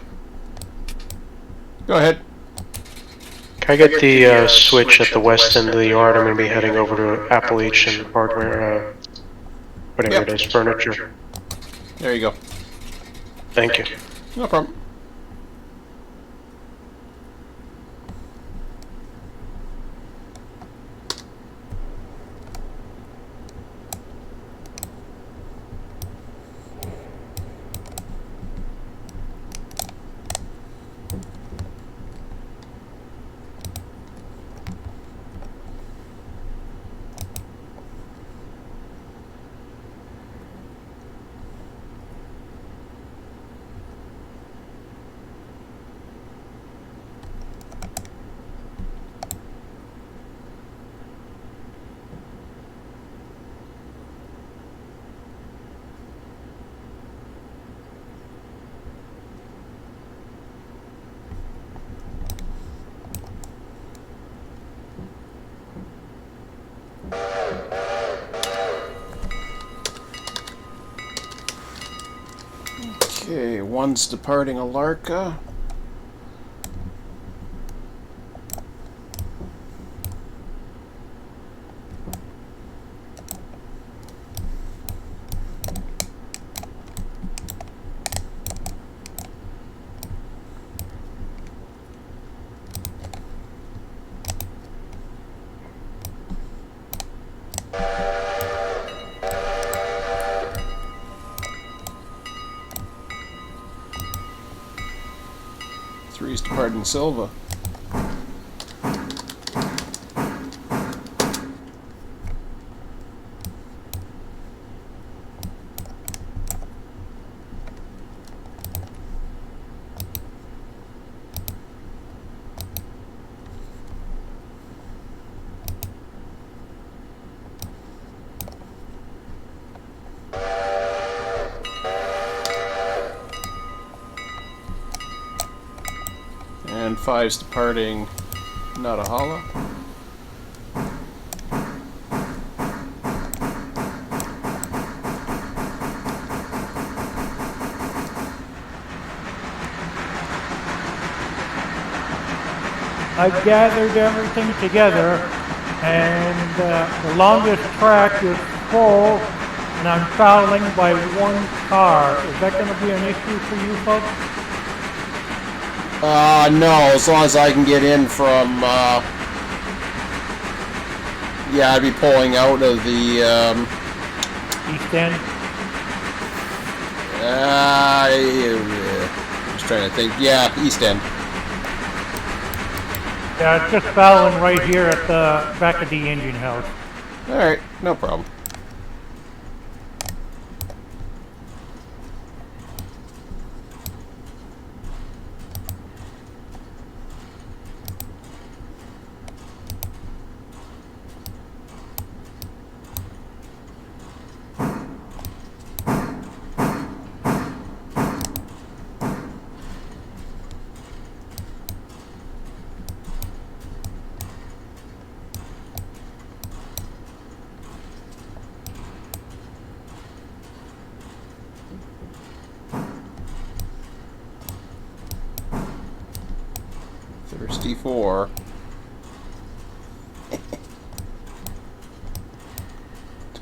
Go ahead. Can I get the switch at the west end of the yard? I'm going to be heading over to Appalachian Hardware, whatever it is, furniture. There you go. Thank you. No problem. Okay, one's departing Alarka. Three's departing Sylva. And five's departing Natahala. I've gathered everything together, and the longest track is full, and I'm traveling by one car. Is that going to be an issue for you folks? No, as long as I can get in from, yeah, I'd be pulling out of the, East End? I'm just trying to think. Yeah, East End. Yeah, it's just fouling right here at the back of the engine house. Alright, no problem. 2024.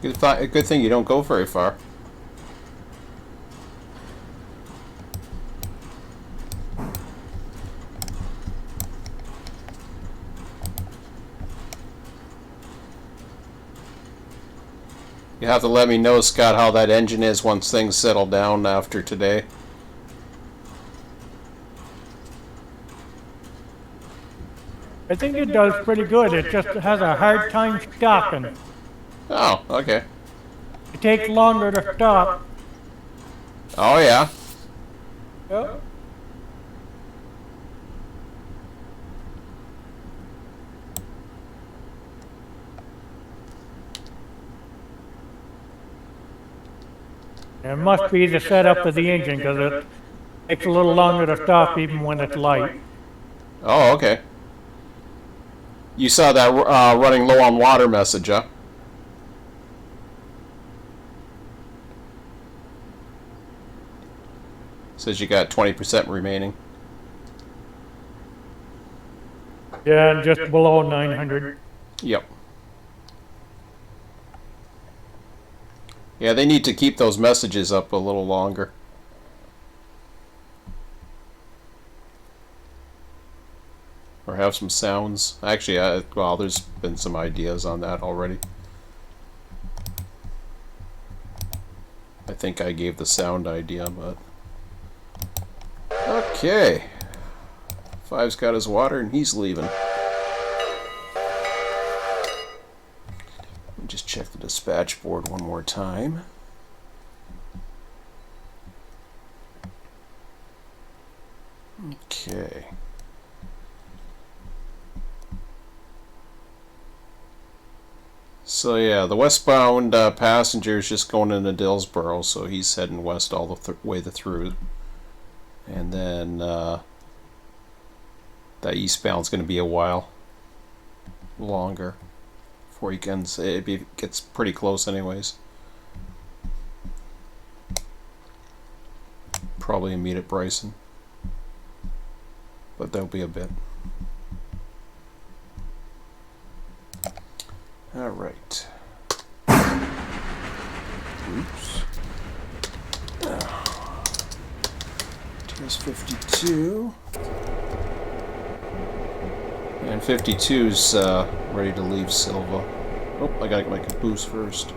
It's a good thing you don't go very far. You have to let me know, Scott, how that engine is once things settle down after today. I think it does pretty good. It just has a hard time stopping. Oh, okay. It takes longer to stop. Oh, yeah. Yep. It must be the setup of the engine, because it takes a little longer to stop even when it's light. Oh, okay. You saw that running low on water message, huh? Says you got 20% remaining. Yeah, and just below 900. Yep. Yeah, they need to keep those messages up a little longer. Or have some sounds. Actually, well, there's been some ideas on that already. I think I gave the sound idea, but... Okay. Five's got his water and he's leaving. Let me just check the dispatch board one more time. Okay. So yeah, the westbound passenger is just going into Dillsboro, so he's heading west all the way through. And then that eastbound's going to be a while longer before he gets, it gets pretty close anyways. Probably meet at Bryson, but that'll be a bit. All right. Oops. Here's 52. And 52's ready to leave Sylva. Oh, I gotta get my caboose first.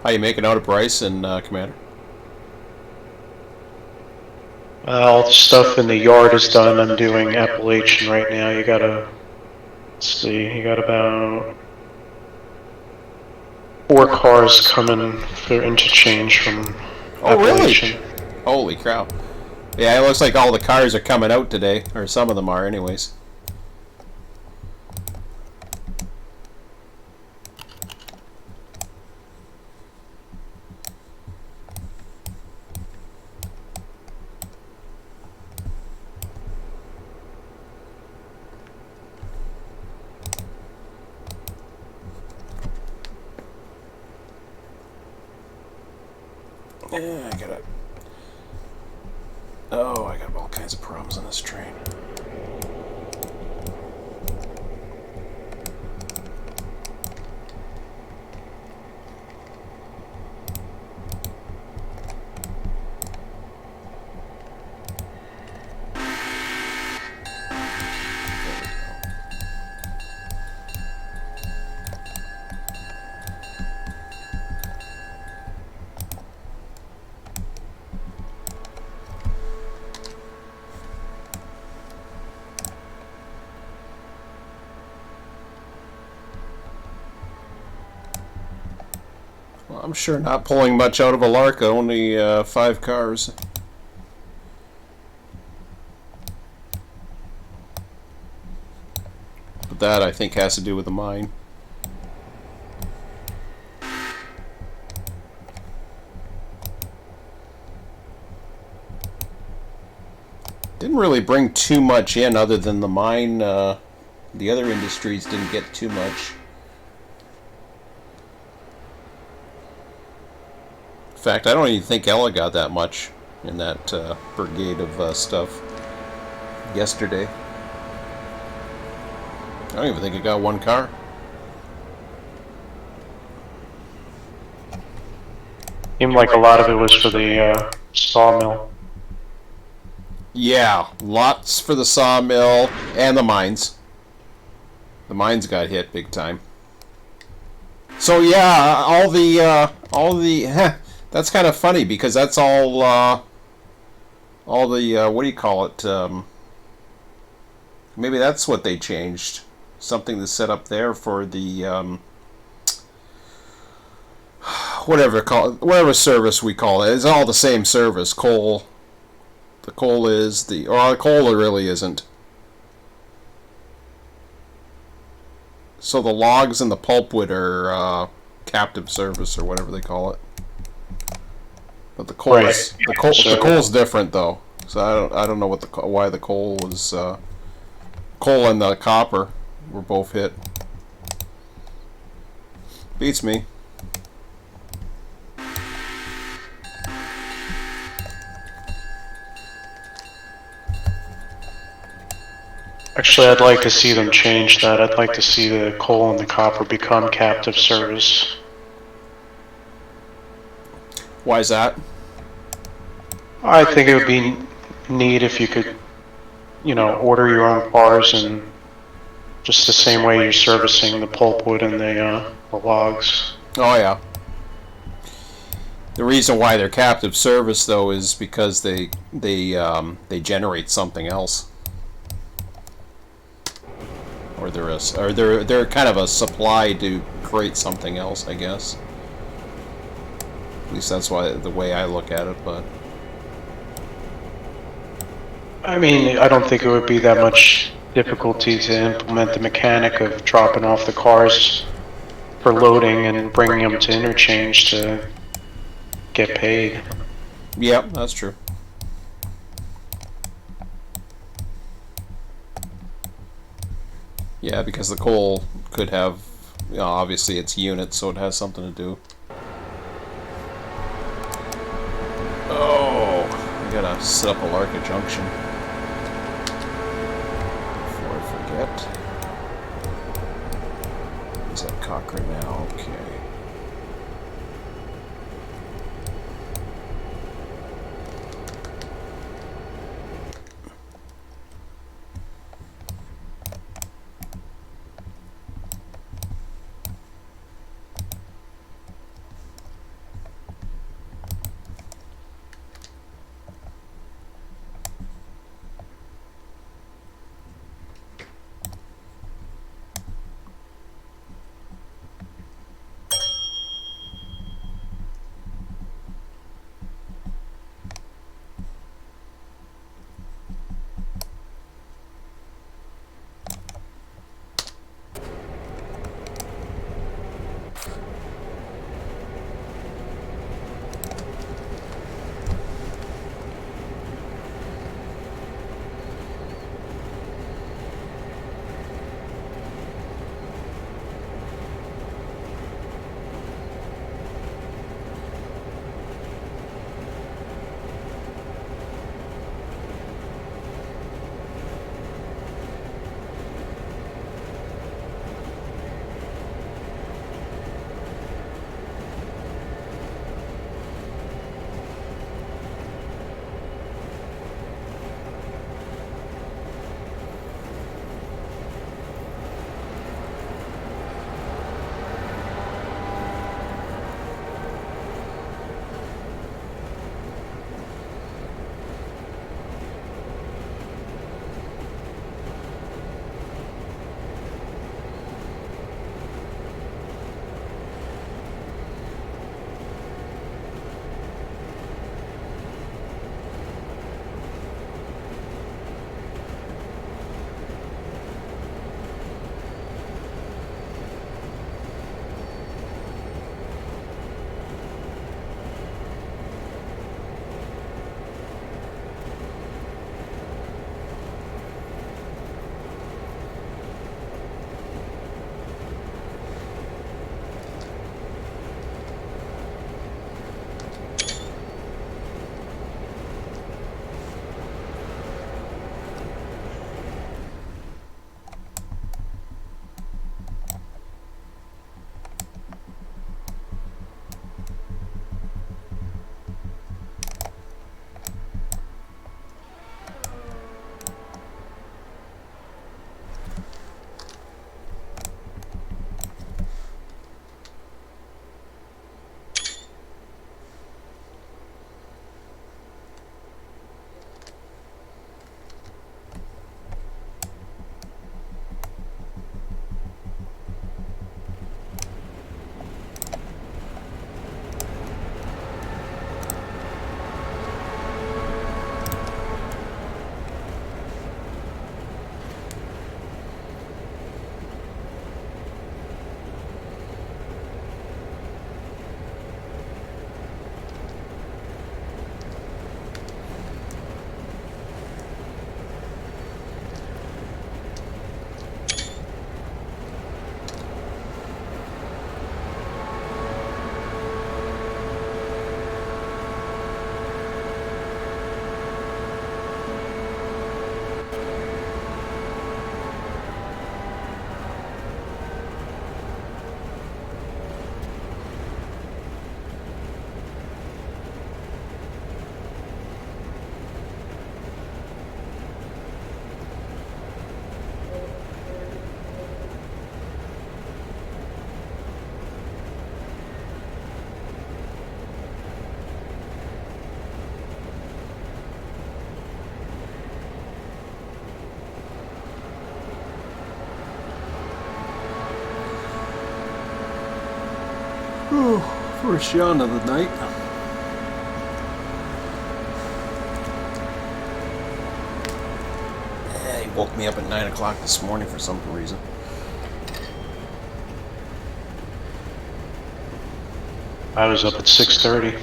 How you making out at Bryson, Commander? All the stuff in the yard is done. I'm doing Appalachian right now. You gotta, let's see, you got about 4 cars coming for interchange from Appalachian. Really? Holy cow. Yeah, it looks like all the cars are coming out today, or some of them are anyways. Yeah, I got all kinds of problems on this train. Well, I'm sure not pulling much out of Alarka, only 5 cars. But that, I think, has to do with the mine. didn't really bring too much in other than the mine. The other industries didn't get too much. In fact, I don't even think Ella got that much in that brigade of stuff yesterday. I don't even think it got one car. Seemed like a lot of it was for the sawmill. Yeah, lots for the sawmill and the mines. The mines got hit big time. So yeah, all the that's kind of funny because that's all the what do you call it? Maybe that's what they changed. Something to set up there for the whatever service we call it. It's all the same service. Coal. The coal is the coal really isn't. So the logs and the pulpwood are captive service or whatever they call it. But the coal Right. is the coal's different though. So I don't know why the coal was coal and the copper were both hit. Beats me. Actually, I'd like to see them change that. I'd like to see the coal and the copper become captive service. Why is that? I think it would be neat if you could, you know, order your own cars and just the same way you're servicing the pulpwood and the logs. Oh yeah. The reason why they're captive service though is because they generate something else. Or they're kind of a supply to create something else, I guess. At least that's the way I look at it, but I mean, I don't think it would be that much difficulty to implement the mechanic of dropping off the cars for loading and bringing them to interchange to get paid. yep, that's true. Yeah, because the coal could have, you know, obviously it's units, so it has something to do. Oh, I gotta set up Alarka Junction before I forget. Is that Cochrane now? Okay. Oh, first yawn of the night. Yeah, he woke me up at 9 o'clock this morning for some reason. I was up at 6:30.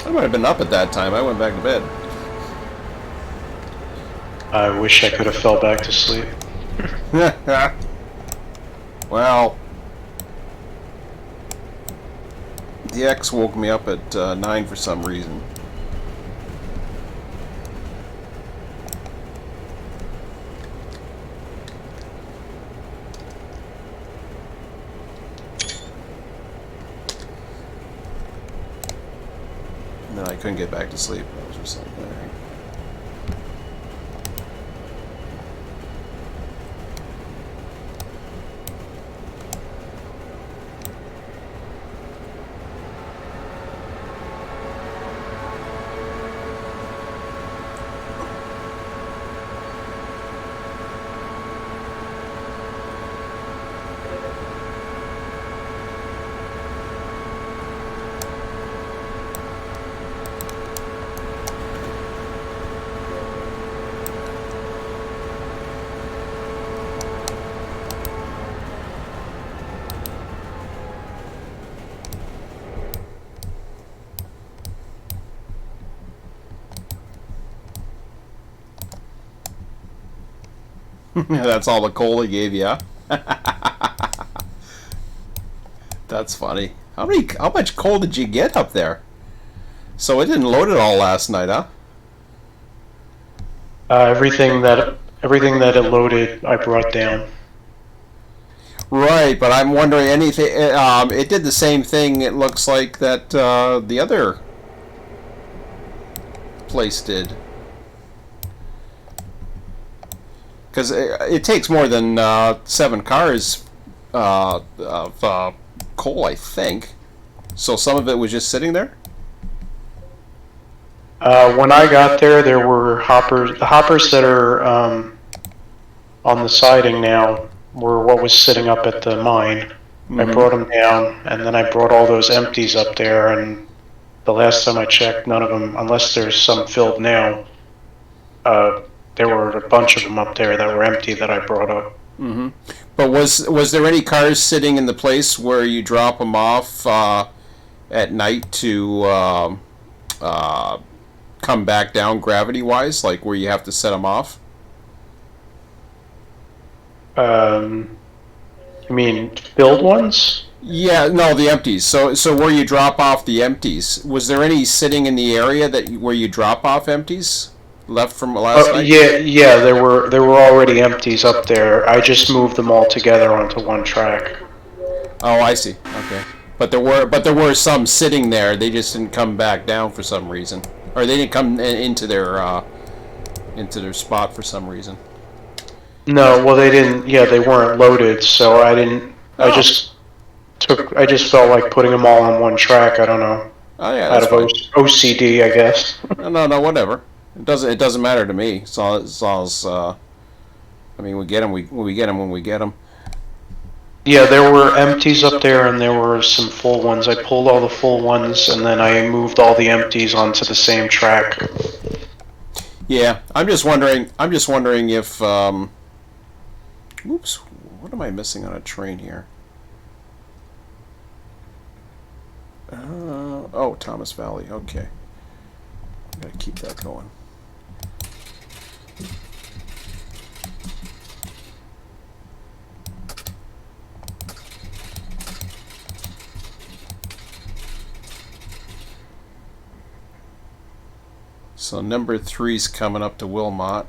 I might have been up at that time. I went back to bed. I wish I could have fell back to sleep. Well, the ex woke me up at 9 for some reason. And then I couldn't get back to sleep. I was just like, all right. That's all the coal he gave you, huh? That's funny. How much coal did you get up there? So it didn't load it all last night, huh? Everything that it loaded, I brought down. Right, but I'm wondering anything. It did the same thing. It looks like that the other place did. Because it takes more than 7 cars of coal, I think. So some of it was just sitting there? When I got there, there were hoppers. The hoppers that are on the siding now were what was sitting up at the mine. I brought them down, and then I brought all those empties up there, and the last time I checked, none of them, unless there's some filled now, there were a bunch of them up there that were empty that I brought up. Mm-hmm. But was there any cars sitting in the place where you drop them off at night to come back down gravity-wise, like where you have to set them off? You mean filled ones? Yeah, no, the empties. So where you drop off the empties, was there any sitting in the area where you drop off empties left from last night? Yeah, there were already empties up there. I just moved them all together onto one track. Oh, I see. Okay, but there were some sitting there. They just didn't come back down for some reason, or they didn't come into their spot for some reason. No, well they didn't. Yeah, they weren't loaded, so I didn't. Oh. I just felt like putting them all on one track. I don't know. Oh yeah, Out that's of fine. OCD, I guess. No, whatever. It doesn't matter to me. As long as I mean, we get them. We get them when we get them. Yeah, there were empties up there, and there were some full ones. I pulled all the full ones, and then I moved all the empties onto the same track. Yeah, I'm just wondering if. Oops, what am I missing on a train here? Oh, Thomas Valley. Okay, gotta keep that going. So number 3's coming up to Wilmot.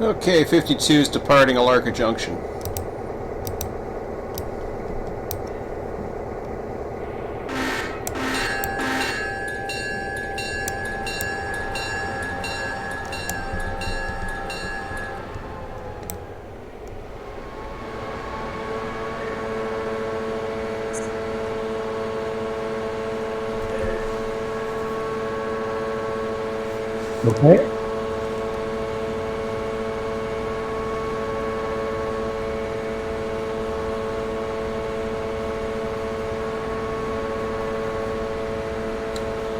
Okay, 52 is departing Alarka Junction. Okay.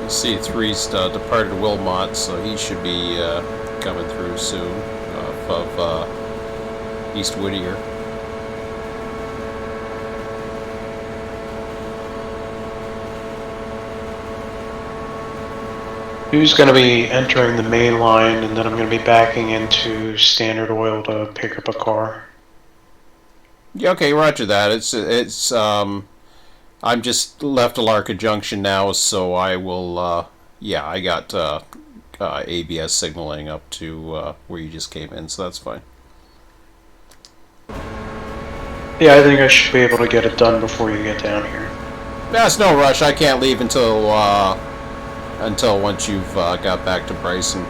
C3's departed Wilmot, so he should be coming through soon off of East Whittier. Who's going to be entering the main line, and then I'm going to be backing into Standard Oil to pick up a car. Yeah, okay, roger that. It's I'm just left Alarka Junction now, so I will. Yeah, I got ABS signaling up to where you just came in, so that's fine. Yeah, I think I should be able to get it done before you get down here. That's no rush. I can't leave until once you've got back to Bryson.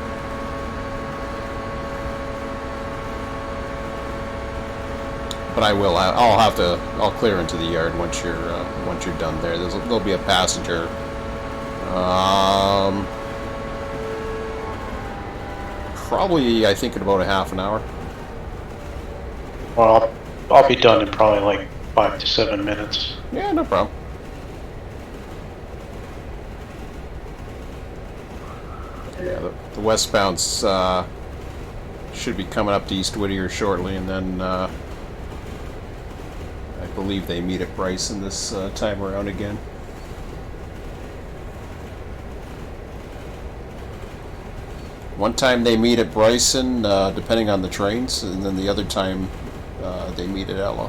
But I will. I'll clear into the yard once you're done there. There'll be a passenger. Probably, I think, in about a half an hour. Well, I'll be done in probably like 5 to 7 minutes. Yeah, no problem. Yeah, the westbounds should be coming up to East Whittier shortly, and then I believe they meet at Bryson this time around again. One time they meet at Bryson, depending on the trains, and then the other time they meet at Ella.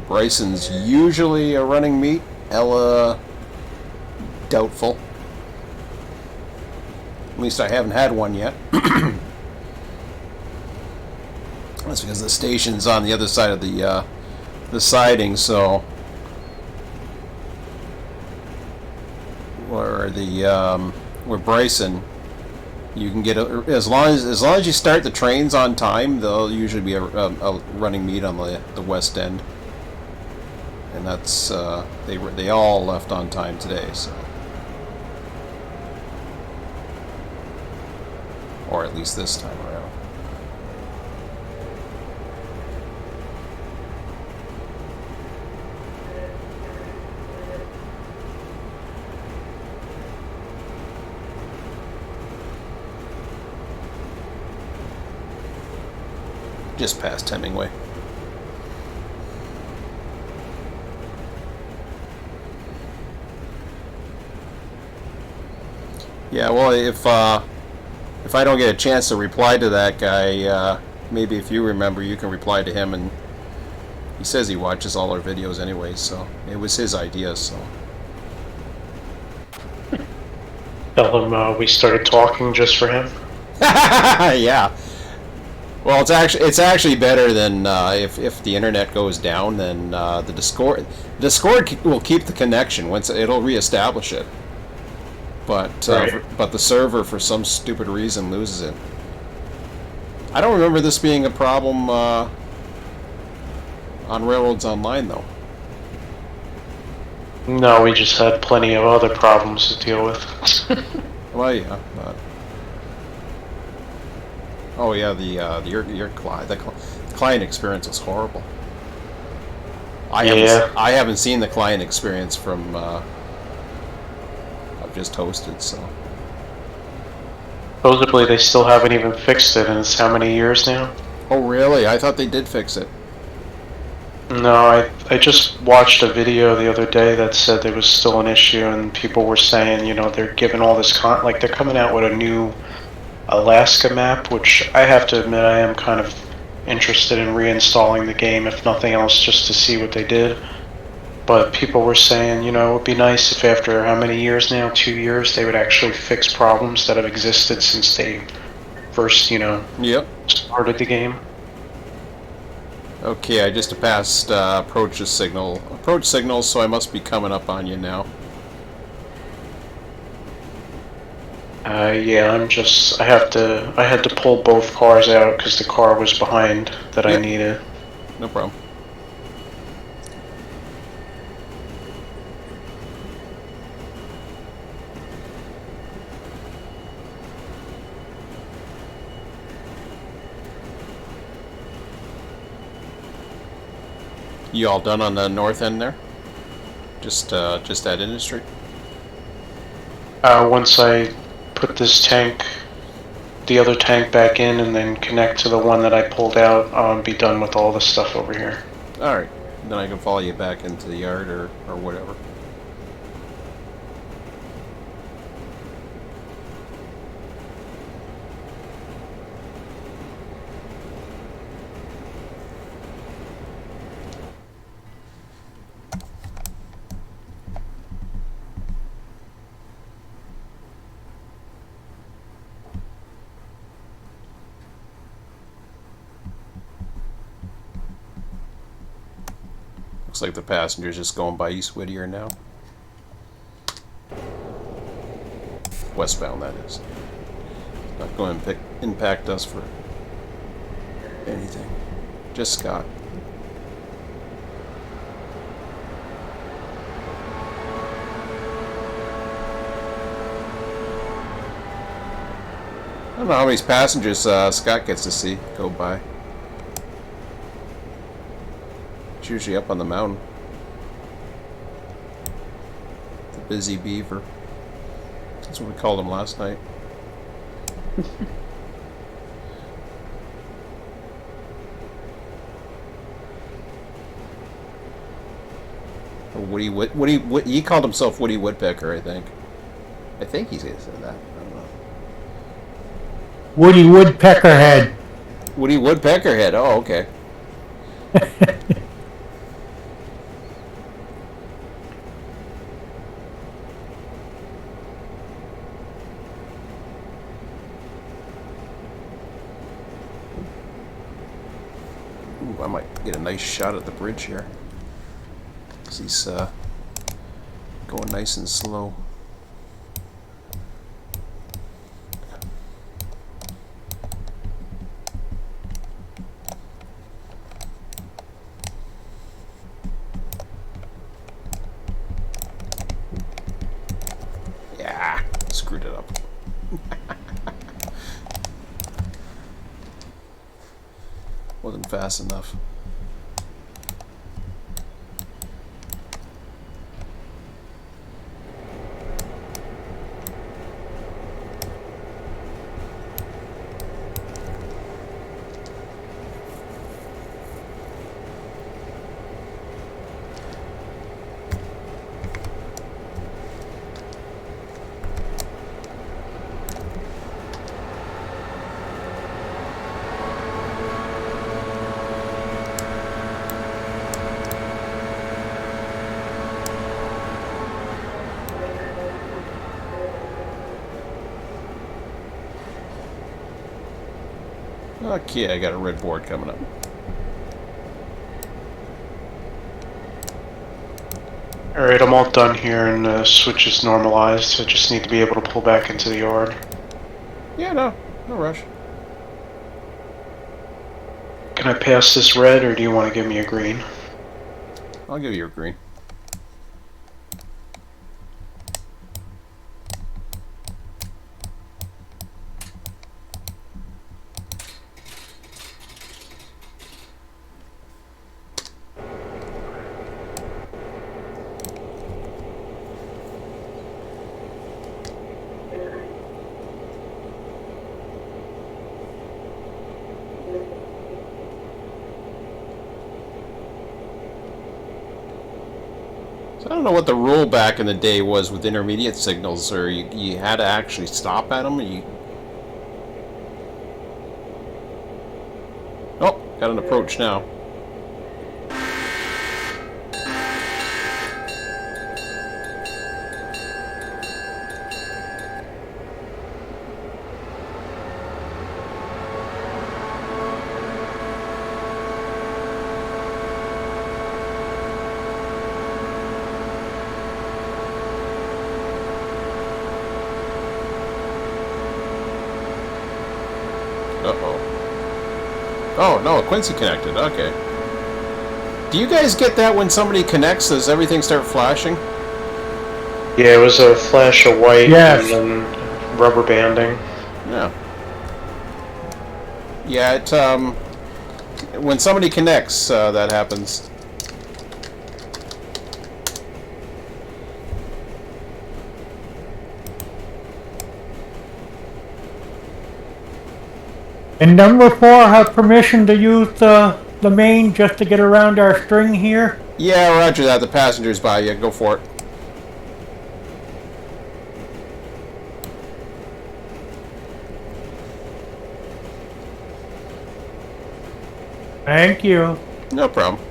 Bryson's usually a running meet. Ella, doubtful. At least I haven't had one yet. That's because the station's on the other side of the siding, so where Bryson, you can get as long as you start the trains on time, there'll usually be a running meet on the west end, and that's they all left on time today, so, or at least this time around. Just past Hemingway. Yeah, well, if I don't get a chance to reply to that guy, maybe if you remember, you can reply to him, and he says he watches all our videos anyway, so it was his idea, so. Tell him we started talking just for him. Yeah. Well, it's actually better than if the internet goes down, then the Discord will keep the connection once it'll reestablish it. But Right. but the server, for some stupid reason, loses it. I don't remember this being a problem on Railroads Online, though. No, we just had plenty of other problems to deal with. Well, yeah. Oh yeah, the client experience is horrible. I haven't seen the client experience from I've just hosted, so. Supposedly they still haven't even fixed it, and it's how many years now? Oh really? I thought they did fix it. No, I just watched a video the other day that said there was still an issue, and people were saying, you know, they're giving all this like they're coming out with a new Alaska map, which I have to admit I am kind of interested in reinstalling the game, if nothing else, just to see what they did. But people were saying, you know, it would be nice if after how many years now, 2 years, they would actually fix problems that have existed since they first, you know, Yep. started the game. Okay, I just passed approach signal, so I must be coming up on you now. Yeah, I had to pull both cars out because the car was behind that I Yep. needed. No problem. You all done on the north end there? Just that industry? Once I put this tank, the other tank back in, and then connect to the one that I pulled out, I'll be done with all this stuff over here. Alright. Then I can follow you back into the yard or whatever. Looks like the passenger's just going by East Whittier now. Westbound, that is. Not going to impact us for anything. Just Scott. I don't know how many passengers Scott gets to see go by. It's usually up on the mountain. The busy beaver. That's what we called him last night. He called himself Woody Woodpecker, I think. I think he's gonna say that. I don't know. Woody Woodpeckerhead. Woody Woodpeckerhead. Oh, okay. Ooh, I might get a nice shot at the bridge here. He's going nice and slow. Yeah, screwed it up. Wasn't fast enough. Okay, I got a red board coming up. Alright, I'm all done here and the switch is normalized. I just need to be able to pull back into the yard. Yeah, no rush. Can I pass this red or do you want to give me a green? I'll give you a green. So I don't know what the rule back in the day was with intermediate signals, or you had to actually stop at them. Oh, got an approach now. Oh, no, Quincy connected. Okay. Do you guys get that when somebody connects, does everything start flashing? Yeah, it was a flash of white Yes. and then rubber banding. Yeah. Yeah, when somebody connects, that happens. And number 4 have permission to use the main just to get around our string here? Yeah, roger that. The passenger's by you. Go for it. Thank you. No problem.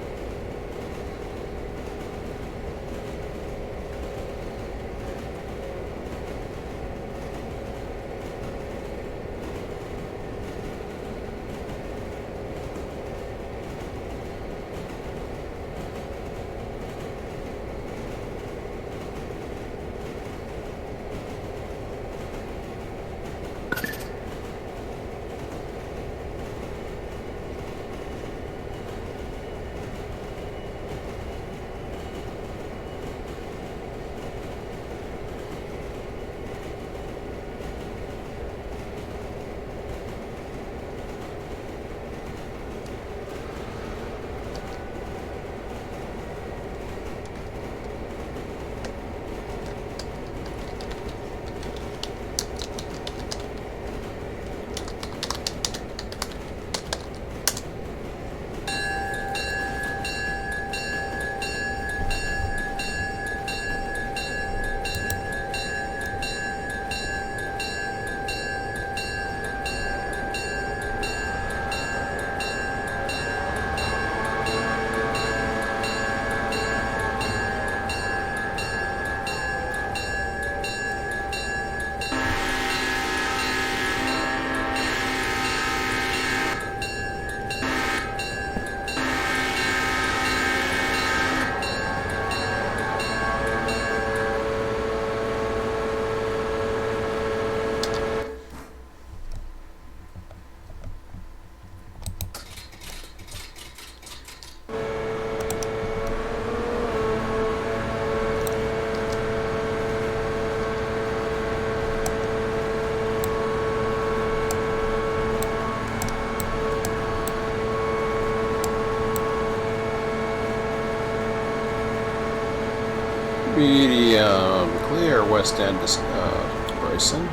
Medium. Clear west end to Bryson.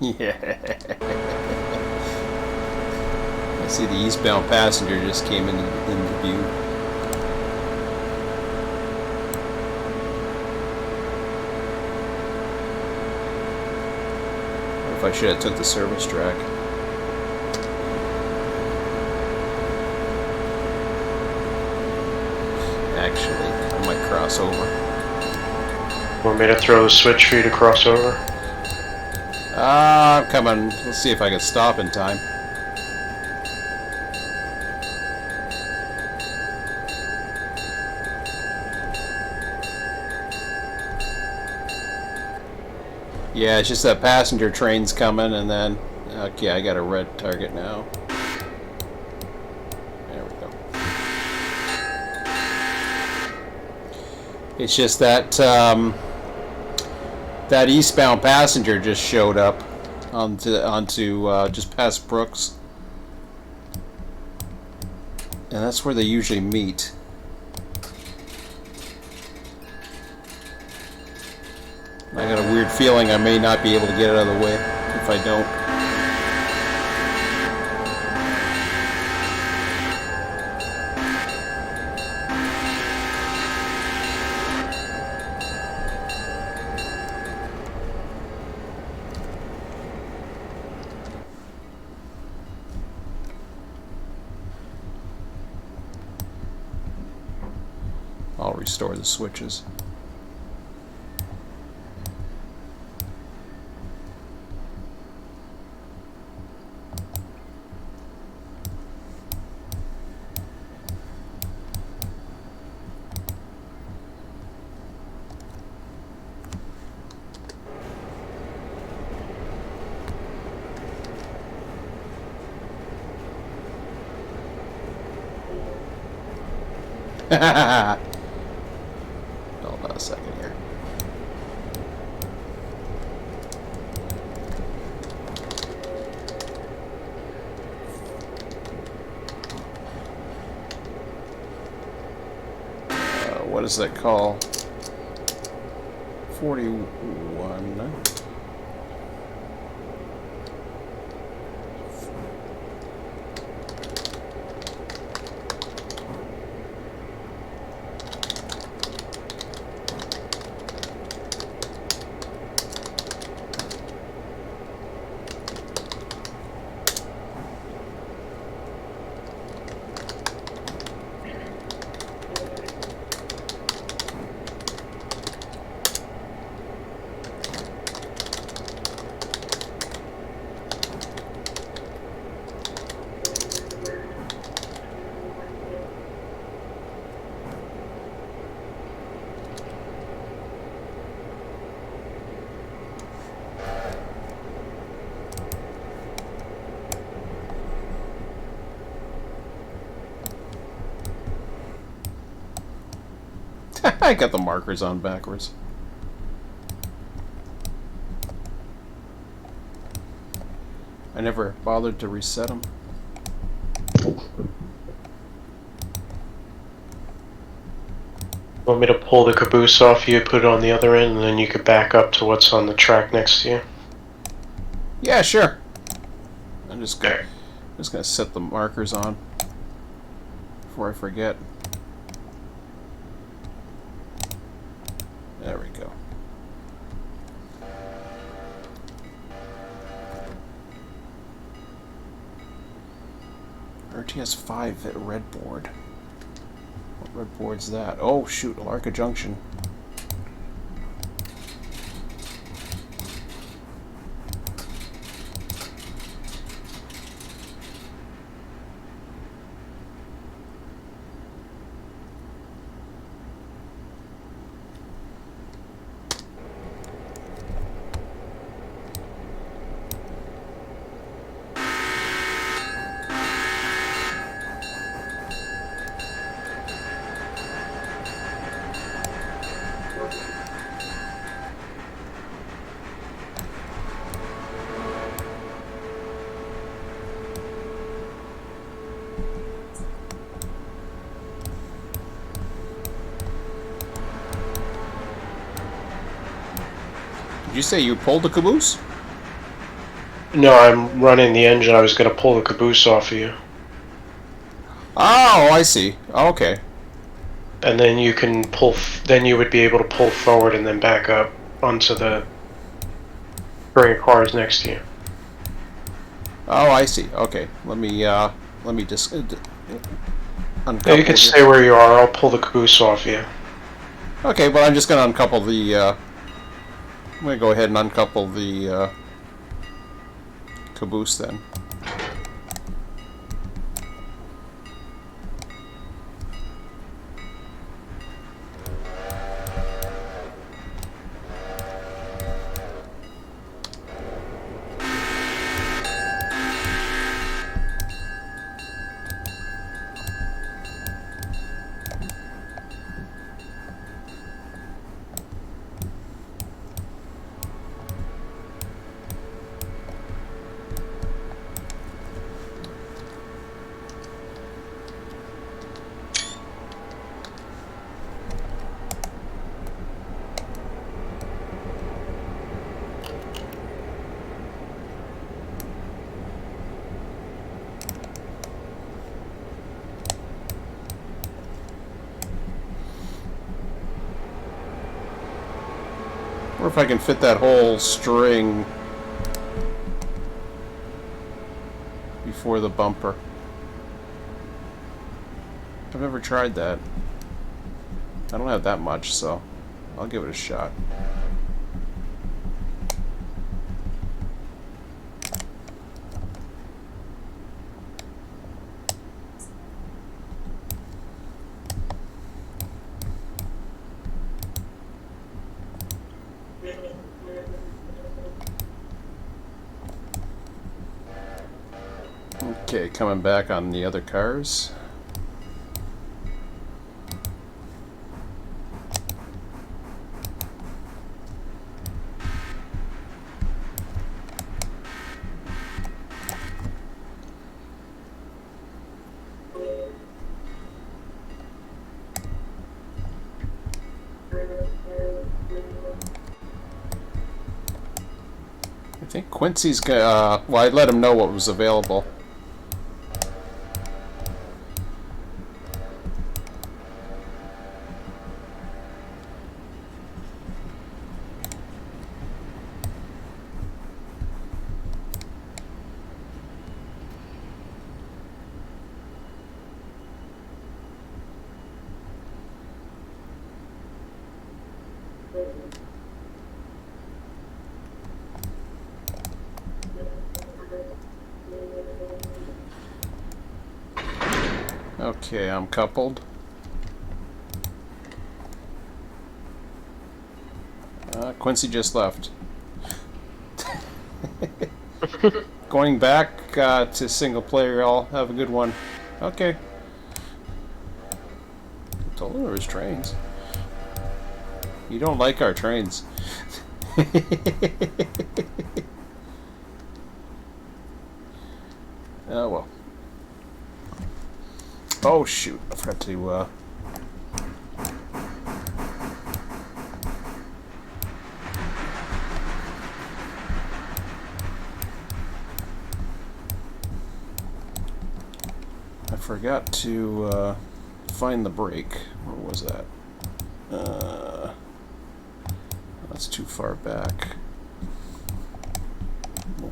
Yeah. I see the eastbound passenger just came into view. What if I should have took the service track? Actually, I might cross over. Want me to throw the switch for you to cross over? I'm coming. Let's see if I can stop in time. Yeah, it's just that passenger train's coming, and then... Okay, I got a red target now. There we go. It's just that... that eastbound passenger just showed up onto just past Brooks, and that's where they usually meet. I got a weird feeling I may not be able to get out of the way if I don't. I'll restore the switches. Hold on a second here. What does that call? 41. I got the markers on backwards. I never bothered to reset them. Want me to pull the caboose off you, put it on the other end, and then you could back up to what's on the track next to you? Yeah, sure. I'm just gonna set the markers on before I forget. There we go. RTS 5 at red board. What red board's that? Oh shoot, Alarka Junction. you say you pulled the caboose? No, I'm running the engine. I was going to pull the caboose off of you. Oh, I see. Okay. And then you can pull, then you would be able to pull forward and then back up onto the current cars next to you. Oh, I see. Okay. Let me just Yeah, you can stay where you are. I'll pull the caboose off you. Okay, well, I'm just going to uncouple the, I'm going to go ahead and uncouple the, caboose then. Or if I can fit that whole string before the bumper. I've never tried that. I don't have that much, so I'll give it a shot. Okay, coming back on the other cars. I think Quincy's well, I let him know what was available. Okay, I'm coupled. Quincy just left. Going back to single player, I'll have a good one. Okay. I told him there was trains. You don't like our trains. Oh well. Oh shoot, I forgot to find the brake. Where was that? That's too far back. More.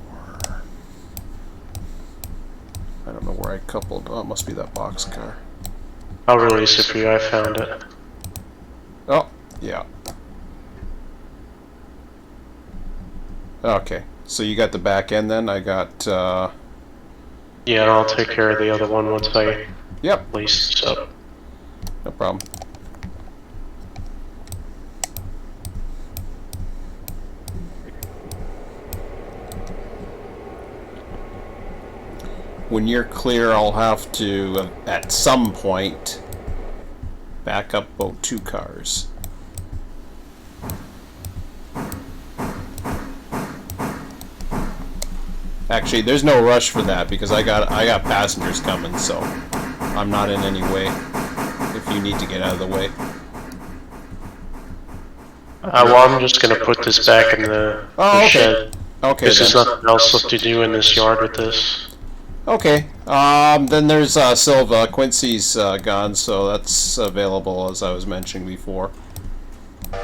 I don't know where I coupled. Oh, it must be that box car. I'll release it for you. I found it. Oh, yeah. Okay, so you got the back end then? I got, Yeah, and I'll take care of the other one once I Yep, release this up. no problem. When you're clear, I'll have to, at some point, back up both two cars. Actually, there's no rush for that because I got passengers coming, so I'm not in any way if you need to get out of the way. Well, I'm just gonna put this back in the Oh, okay. shed. Okay, There's then. nothing else left to do in this yard with this. Okay. Then there's Sylva. Quincy's gone, so that's available, as I was mentioning before. I'm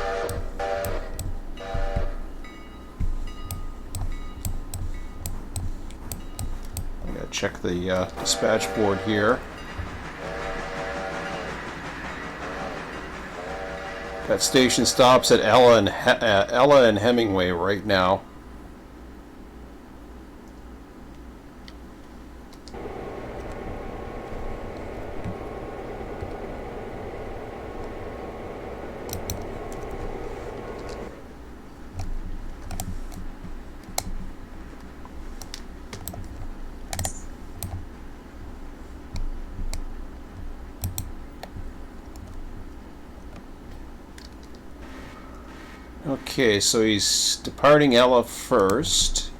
gonna check the dispatch board here. That station stops at Ella and Hemingway right now. Okay, so he's departing Ella first.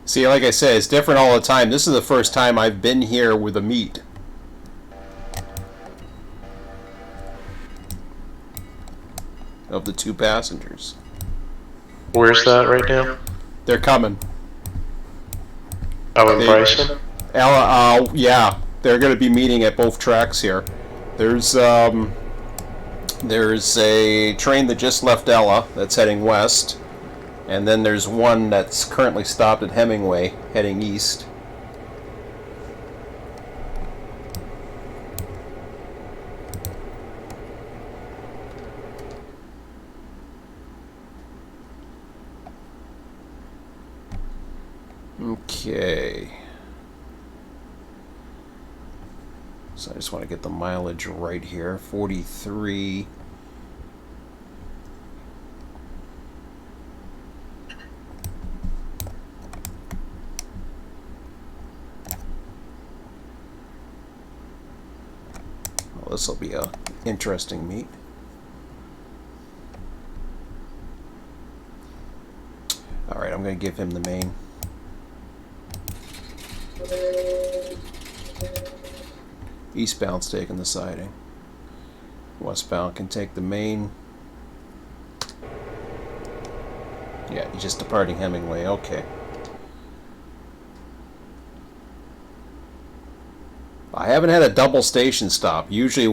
See, like I said, it's different all the time. This is the first time I've been here with a meet. Of the two passengers. Where's that right now? They're coming. Oh, in Bryson? Ella, yeah, they're going to be meeting at both tracks here. There's a train that just left Ella that's heading west, and then there's one that's currently stopped at Hemingway heading east. Okay. So I just want to get the mileage right here. 43. Well, this will be a interesting meet. All right, I'm going to give him the main. Eastbound's taking the siding. Westbound can take the main. Yeah, he's just departing Hemingway. Okay. I haven't had a double station stop. Usually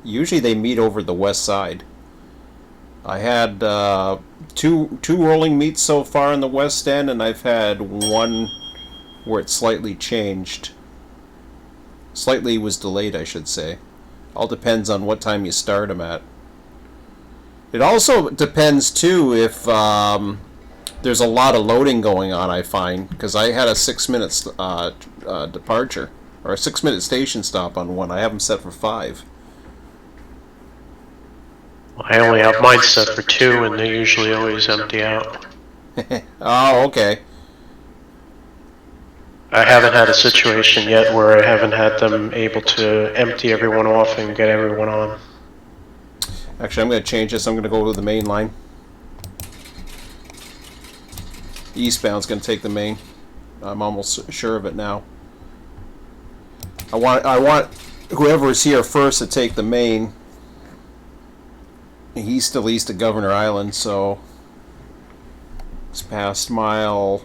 usually they meet over the west side. I had two rolling meets so far in the west end, and I've had one where it slightly changed. Slightly was delayed, I should say. All depends on what time you start them at. It also depends, too, if there's a lot of loading going on, I find. Because I had a 6-minute departure. Or a 6-minute station stop on one. I have them set for 5. I only have mine set for 2, and they usually always empty out. Oh, okay. I haven't had a situation yet where I haven't had them able to empty everyone off and get everyone on. Actually, I'm going to change this. I'm going to go with the main line. Eastbound's going to take the main. I'm almost sure of it now. I want whoever is here first to take the main. He's still east of Governor Island, so it's past mile.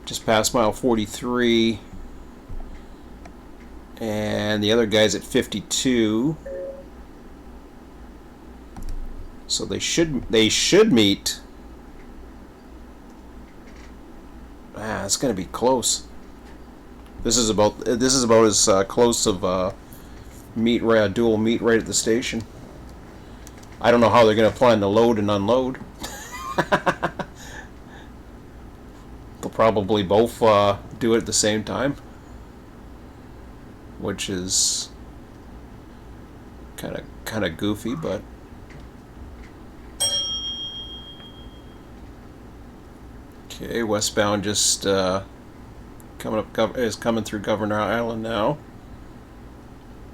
Just past mile 43, and the other guy's at 52. So they should meet. It's going to be close. This is about as close of a dual meet right at the station. I don't know how they're going to plan to load and unload. They'll probably both do it at the same time, which is kind of goofy, but okay. Westbound just is coming through Governor Island now.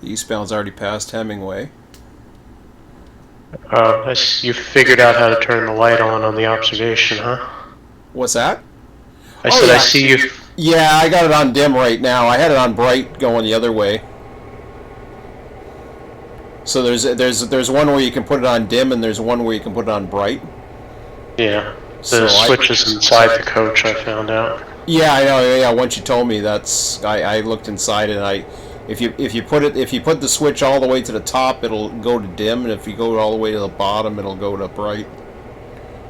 The eastbound's already past Hemingway. You figured out how to turn the light on the observation, huh? What's that? I Oh, said, I yeah. see you. Yeah, I got it on dim right now. I had it on bright going the other way. So there's one where you can put it on dim, and there's one where you can put it on bright. Yeah, So the switch is inside the coach, I found out. Yeah, I know. Yeah, once you told me, I looked inside and if you put the switch all the way to the top, it'll go to dim, and if you go all the way to the bottom, it'll go to bright.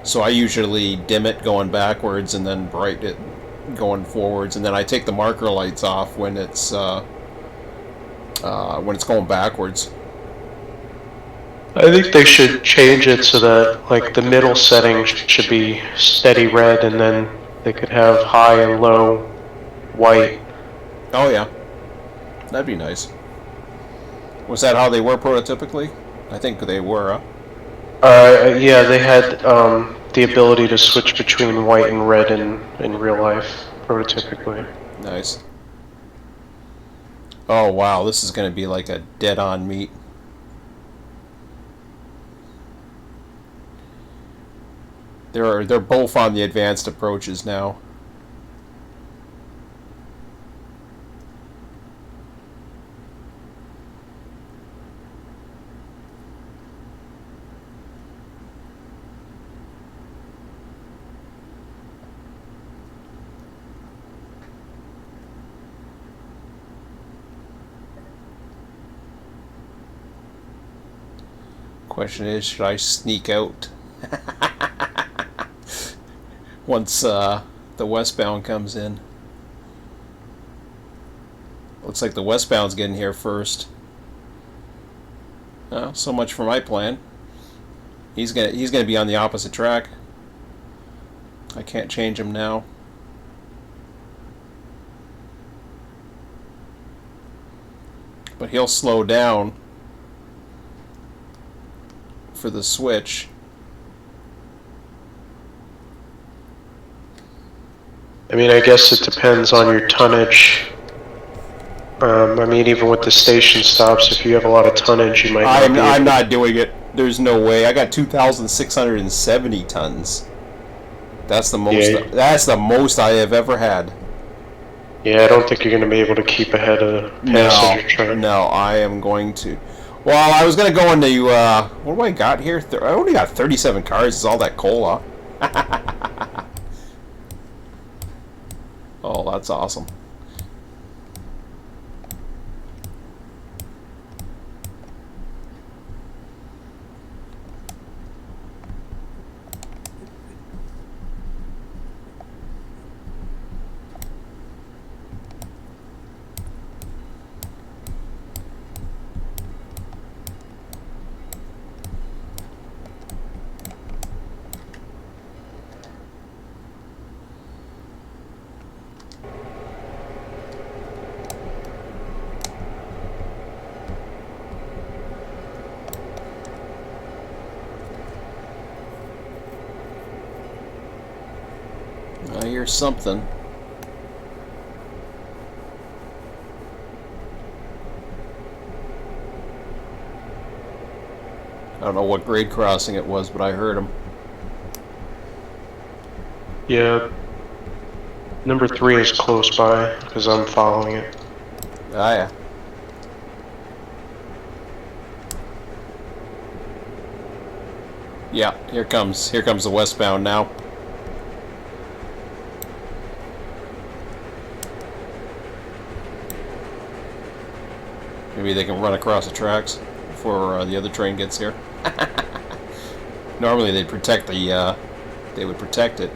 So I usually dim it going backwards and then bright it going forwards, and then I take the marker lights off when it's going backwards. I think they should change it so that, like, the middle setting should be steady red, and then they could have high and low white. Oh yeah, that'd be nice. Was that how they were prototypically? I think they were. Yeah, they had the ability to switch between white and red in real life, prototypically. Nice. Oh wow, this is going to be like a dead-on meet. They're both on the advanced approaches now. Question is, should I sneak out once the westbound comes in? Looks like the westbound's getting here first. Oh, so much for my plan. He's gonna be on the opposite track. I can't change him now. But he'll slow down for the switch. I mean, I guess it depends on your tonnage. I mean, even with the station stops, if you have a lot of tonnage, you might not be I'm not doing it. There's no way. I got 2,670 tons. That's the most. Yeah. That's the most I have ever had. Yeah, I don't think you're going to be able to keep ahead of the passenger train. No, I am going to. Well, I was going to go into, what do I got here? I only got 37 cars. Is all that coal, huh? Oh, that's awesome. I hear something. I don't know what grade crossing it was, but I heard him. Yeah. Number 3 is close by, because I'm following it. Ah, yeah. Yeah, here comes the westbound now. Maybe they can run across the tracks before the other train gets here. Normally they'd protect the, they would protect it.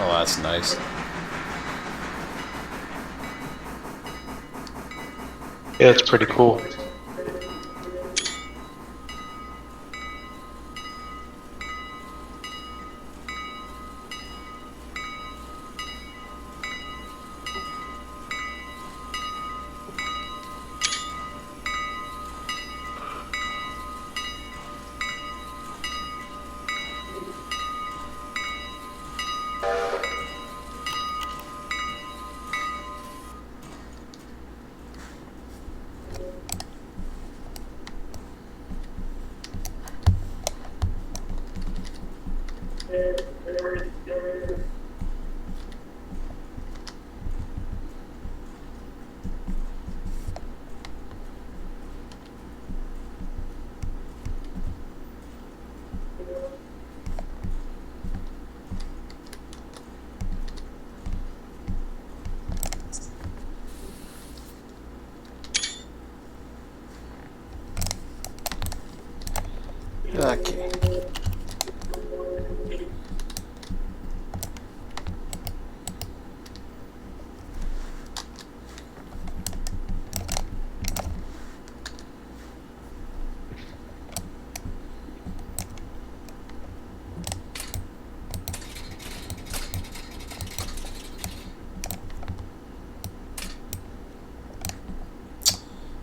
Oh, that's nice. Yeah, it's pretty cool. Okay.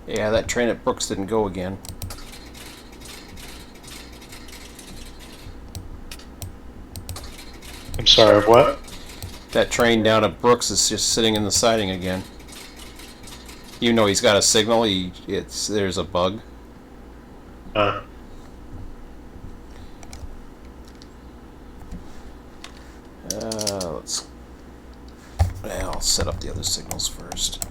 Yeah, that train at Brooks didn't go again. I'm sorry, what? That train down at Brooks is just sitting in the siding again. Even though he's got a signal, there's a bug. I'll set up the other signals first.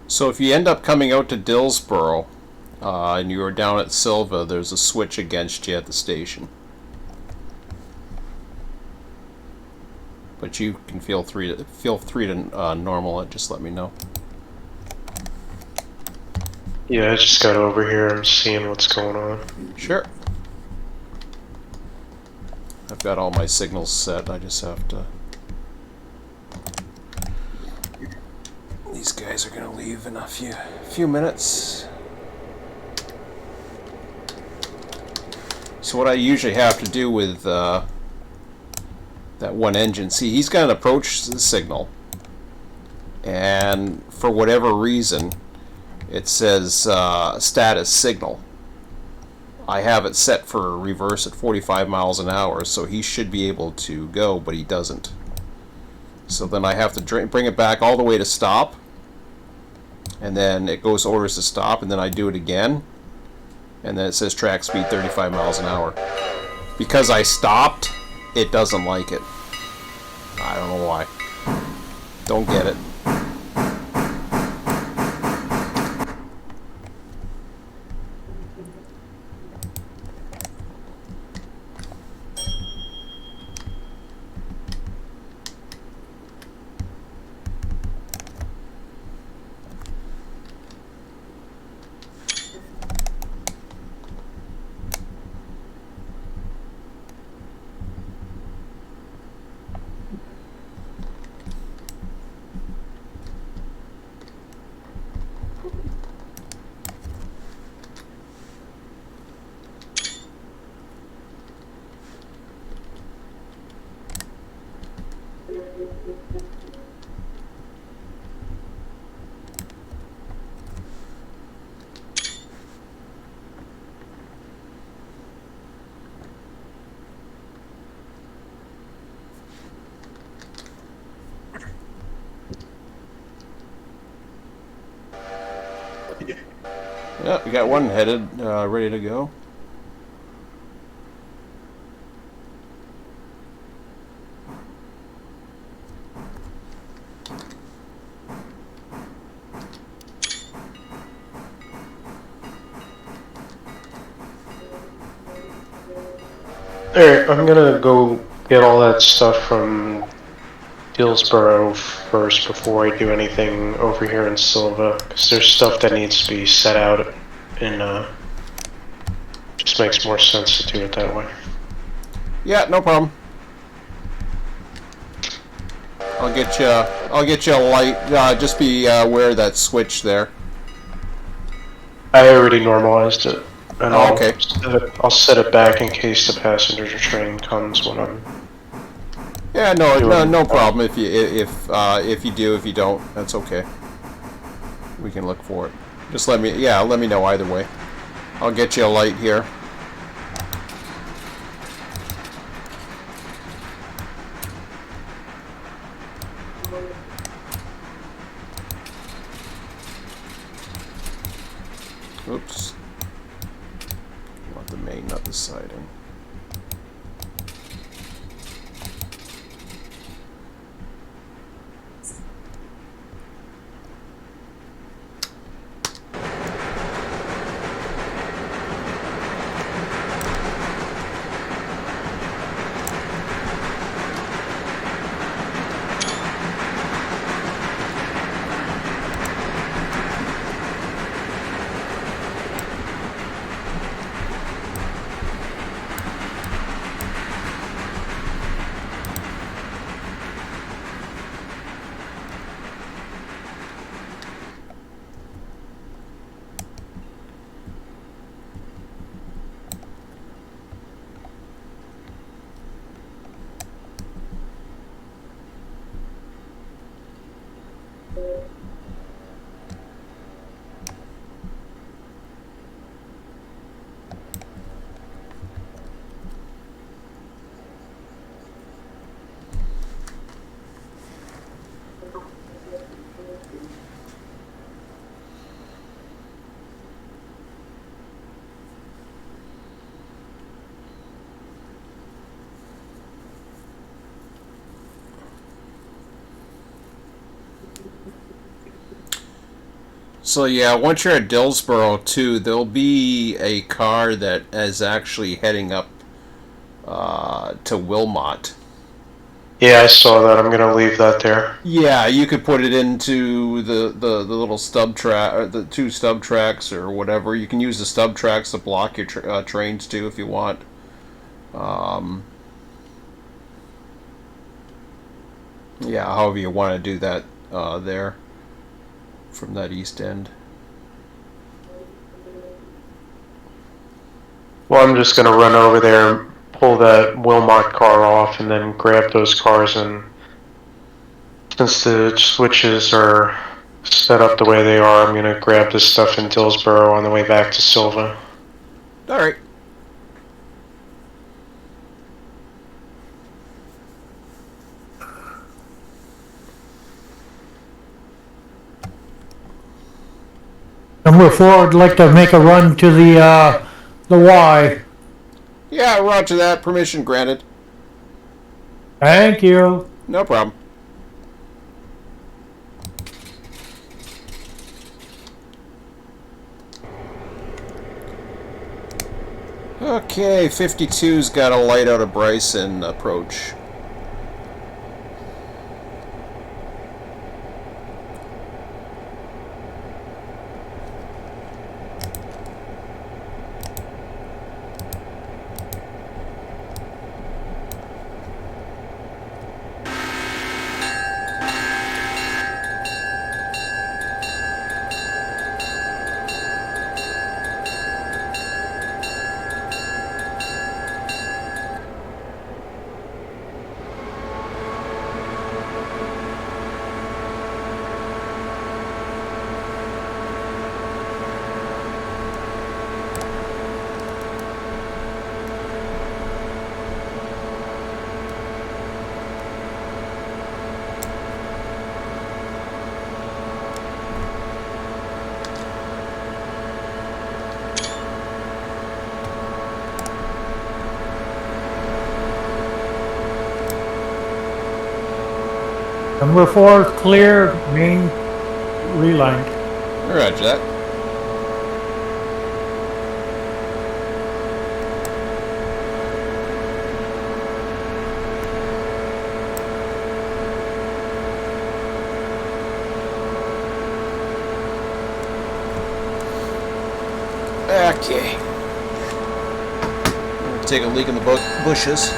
So if you end up coming out to Dillsboro, and you are down at Sylva, there's a switch against you at the station. But you can feel free to normal it. Just let me know. Yeah, I just got over here. I'm seeing what's going on. Sure. I've got all my signals set. I just have to. These guys are gonna leave in a few minutes. So what I usually have to do with that one engine, see, he's got an approach signal, and for whatever reason, it says status signal. I have it set for reverse at 45 miles an hour, so he should be able to go, but he doesn't. So then I have to bring it back all the way to stop, and then it goes orders to stop, and then I do it again, and then it says track speed 35 miles an hour. Because I stopped, it doesn't like it. I don't know why. Don't get it. Yeah, we got one headed, ready to go. Alright, I'm gonna go get all that stuff from Dillsboro first before I do anything over here in Sylva, because there's stuff that needs to be set out and just makes more sense to do it that way. Yeah, no problem. I'll get you a light. Just be aware of that switch there. I already normalized it, and Oh, okay. I'll set it back in case the passenger train comes when I'm. Yeah, no problem. If you do, if you don't, that's okay. We can look for it. Just let me know either way. I'll get you a light here. Oops. I want the main, not the siding. So yeah, once you're at Dillsboro too, there'll be a car that is actually heading up to Wilmot. Yeah, I saw that. I'm gonna leave that there. Yeah, you could put it into the little stub track, or the two stub tracks or whatever. You can use the stub tracks to block your trains too if you want. Yeah, however you want to do that there from that east end. Well, I'm just gonna run over there, pull that Wilmot car off, and then grab those cars. And since the switches are set up the way they are, I'm gonna grab this stuff in Dillsboro on the way back to Sylva. All right. Number 4, I'd like to make a run to the Y. Yeah, roger that. Permission granted. Thank you. No problem. Okay, 52's got a light out of Bryson approach. Number 4 is clear, main reline. Roger that. Okay. Take a leak in the bushes.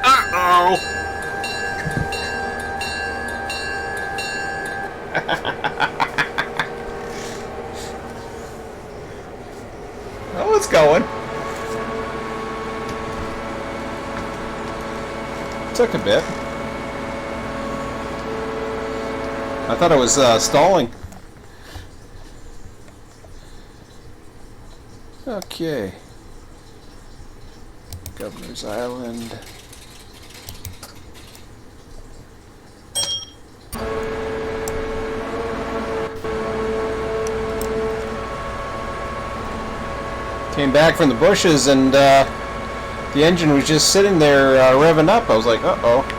Uh-oh! Oh, it's going. Took a bit. I thought it was stalling. Okay. Governor's Island. Came back from the bushes and the engine was just sitting there revving up. I was like, uh-oh.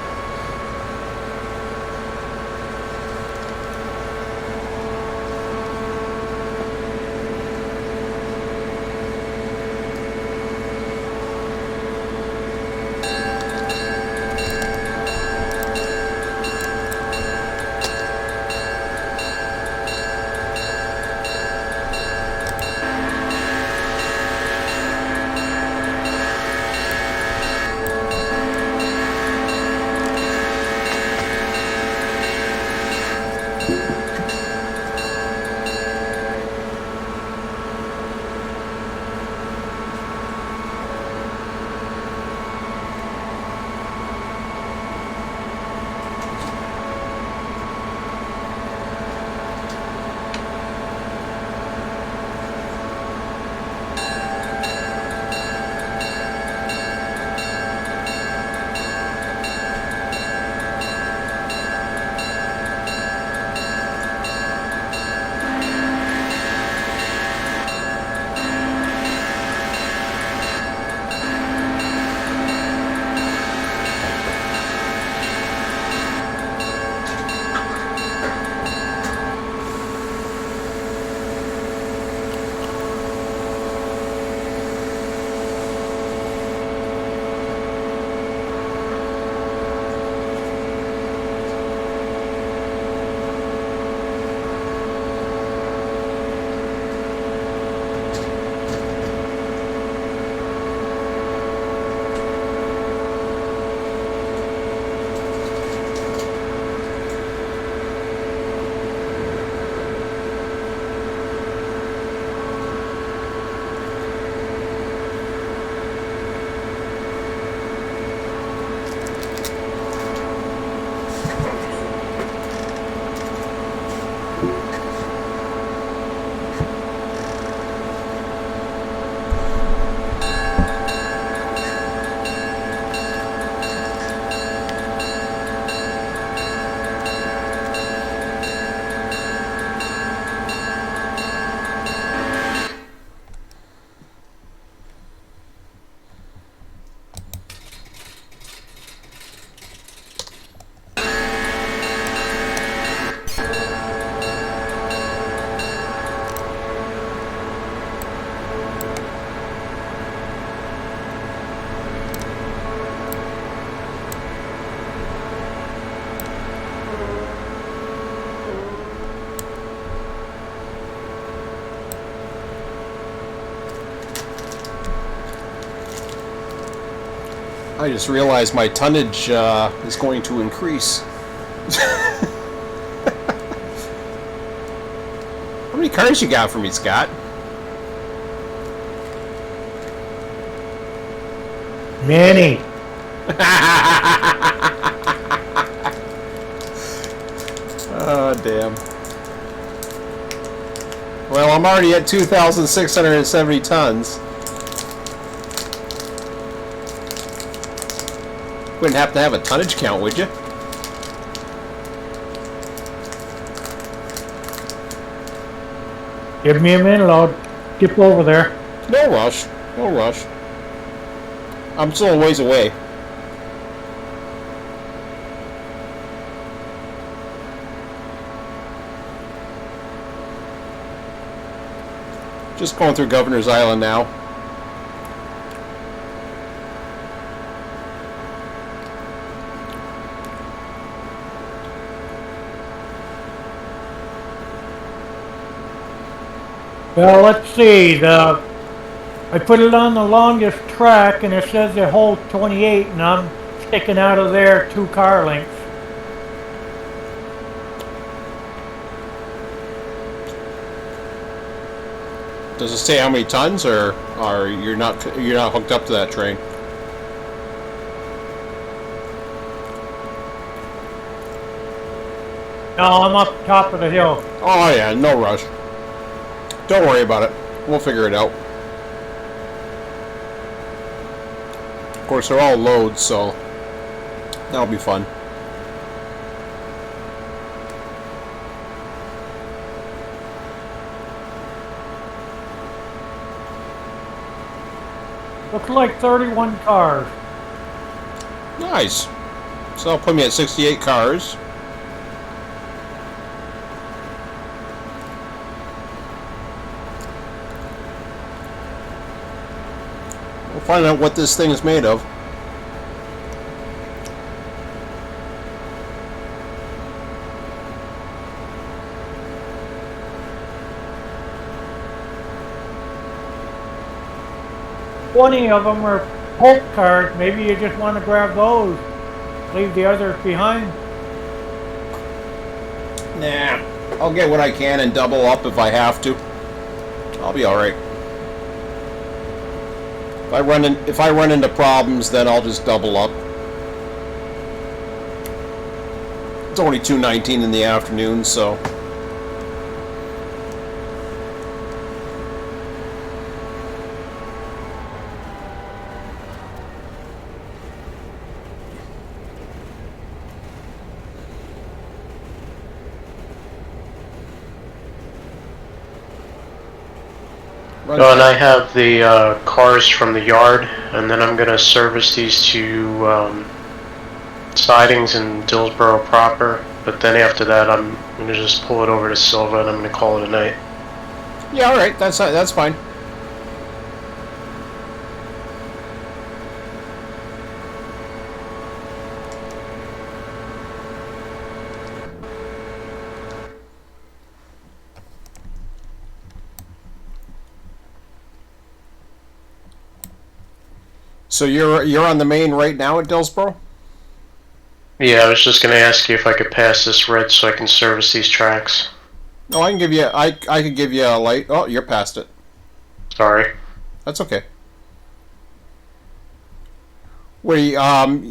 I just realized my tonnage is going to increase. How many cars you got for me, Scott? Many. Oh, damn. Well, I'm already at 2,670 tons. Wouldn't have to have a tonnage count, would you? Give me a minute, I'll skip over there. No rush. No rush. I'm still a ways away. Just going through Governor's Island now. Well, let's see. I put it on the longest track, and it says it holds 28, and I'm sticking out of there 2 car lengths. Does it say how many tons, or you're not hooked up to that train? No, I'm up top of the hill. Oh yeah, no rush. Don't worry about it. We'll figure it out. Of course, they're all loads, so that'll be fun. Looks like 31 cars. Nice. So that'll put me at 68 cars. We'll find out what this thing is made of. Twenty of them are Polk cars. Maybe you just want to grab those. Leave the others behind. Nah, I'll get what I can and double up if I have to. I'll be all right. If I run into problems, then I'll just double up. It's only 2:19 in the afternoon, so. Oh, and I have the cars from the yard, and then I'm going to service these 2 sidings in Dillsboro proper, but then after that I'm going to just pull it over to Sylva and I'm going to call it a night. Yeah, all right, that's fine. So you're on the main right now at Dillsboro? Yeah, I was just going to ask you if I could pass this red so I can service these tracks. No, I can give you. I could give you a light. Oh, you're past it. Sorry. That's okay. Wait,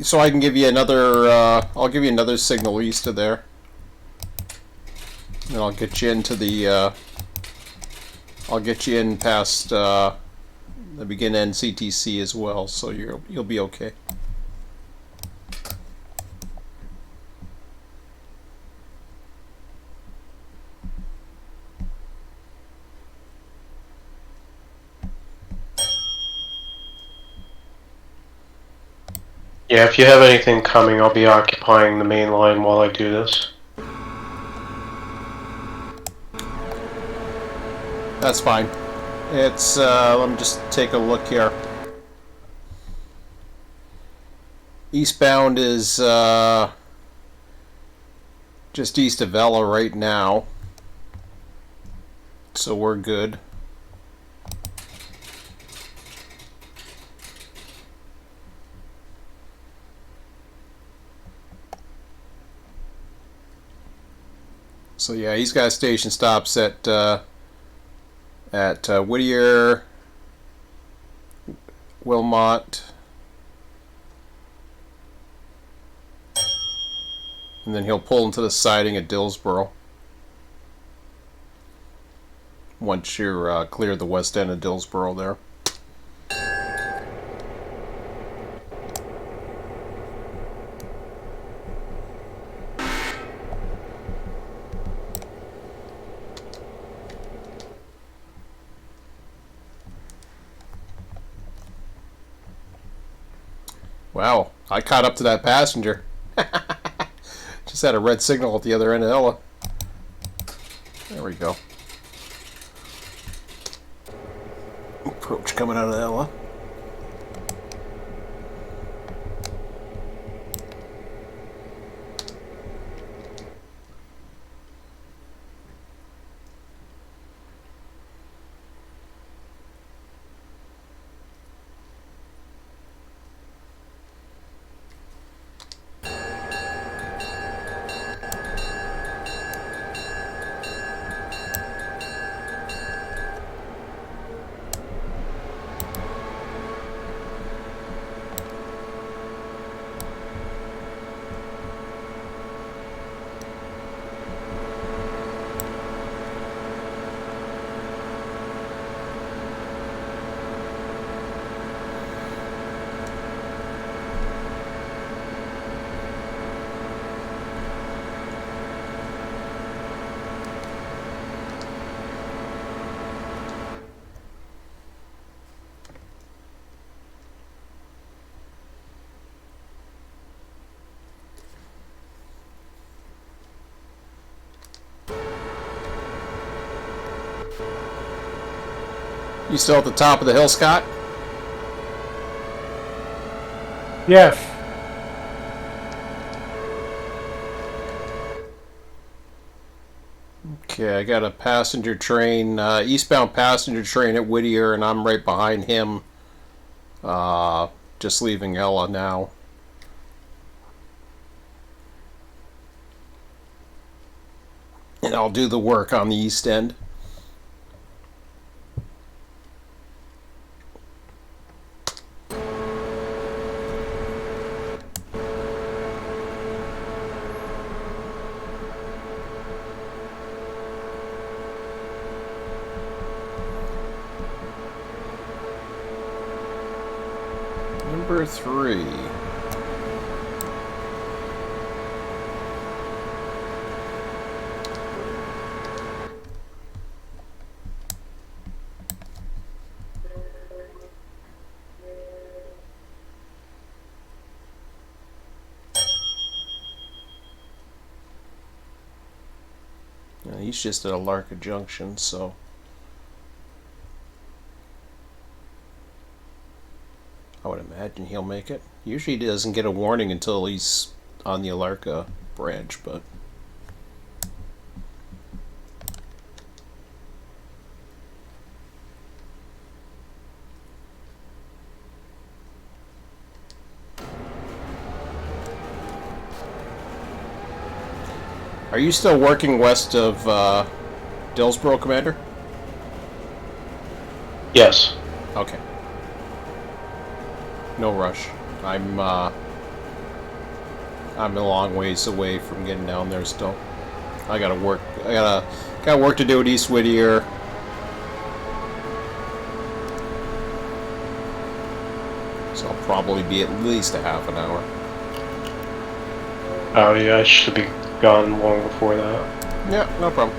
so I can give you another. I'll give you another signal east of there, and I'll get you into the. I'll get you in past the begin end CTC as well, so you'll be okay. Yeah, if you have anything coming, I'll be occupying the main line while I do this. That's fine. It's, let me just take a look here. Eastbound is, just east of Ella right now. So we're good. So yeah, he's got station stops at Whittier, Wilmot, and then he'll pull into the siding at Dillsboro. Once you're clear the west end of Dillsboro there. Wow, I caught up to that passenger. Just had a red signal at the other end of Ella. There we go. Approach coming out of Ella. You still at the top of the hill, Scott? Yes. Okay, I got a passenger train, eastbound passenger train at Whittier, and I'm right behind him. Just leaving Ella now. And I'll do the work on the east end. Number 3. He's just at Alarka Junction, so I would imagine he'll make it. Usually he doesn't get a warning until he's on the Alarka branch, but are you still working west of Dillsboro, Commander? Yes. Okay. No rush. I'm a long ways away from getting down there still. I gotta work. Got work to do at East Whittier. So I'll probably be at least a half an hour. Oh yeah, I should be gone long before that. Yeah, no problem.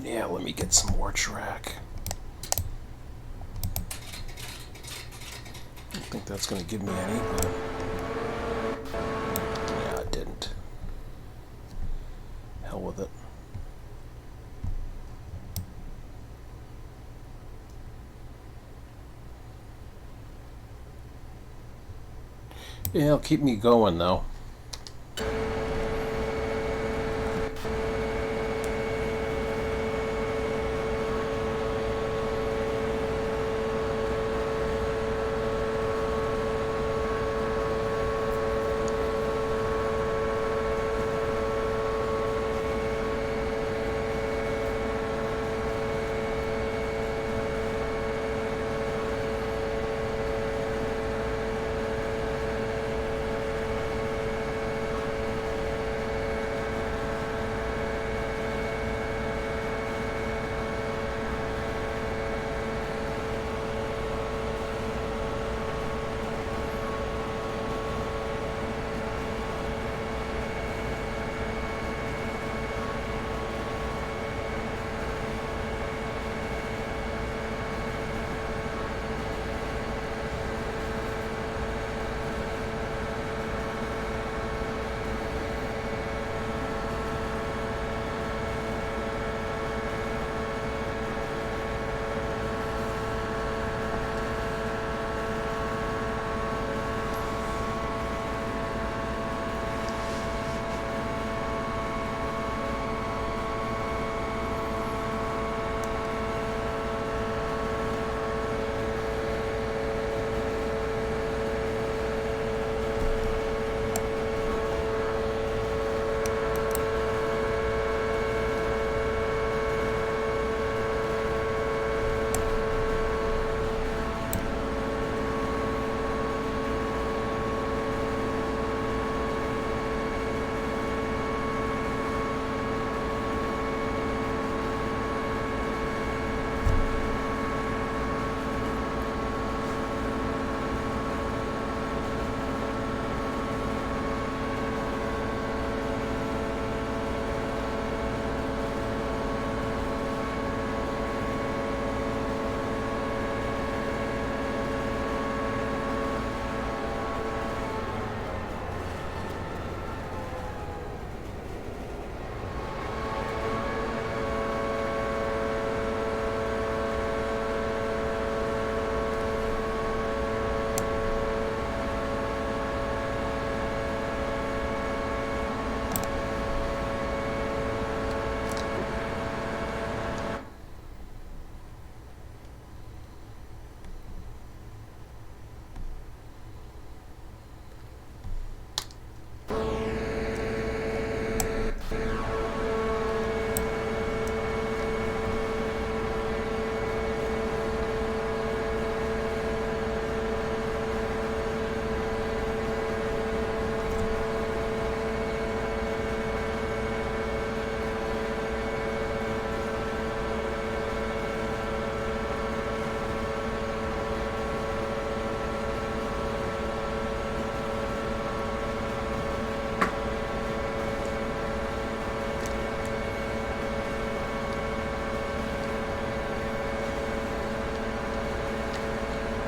Yeah, let me get some more track. I don't think that's going to give me any, but yeah, it didn't. Hell with it. Yeah, it'll keep me going though.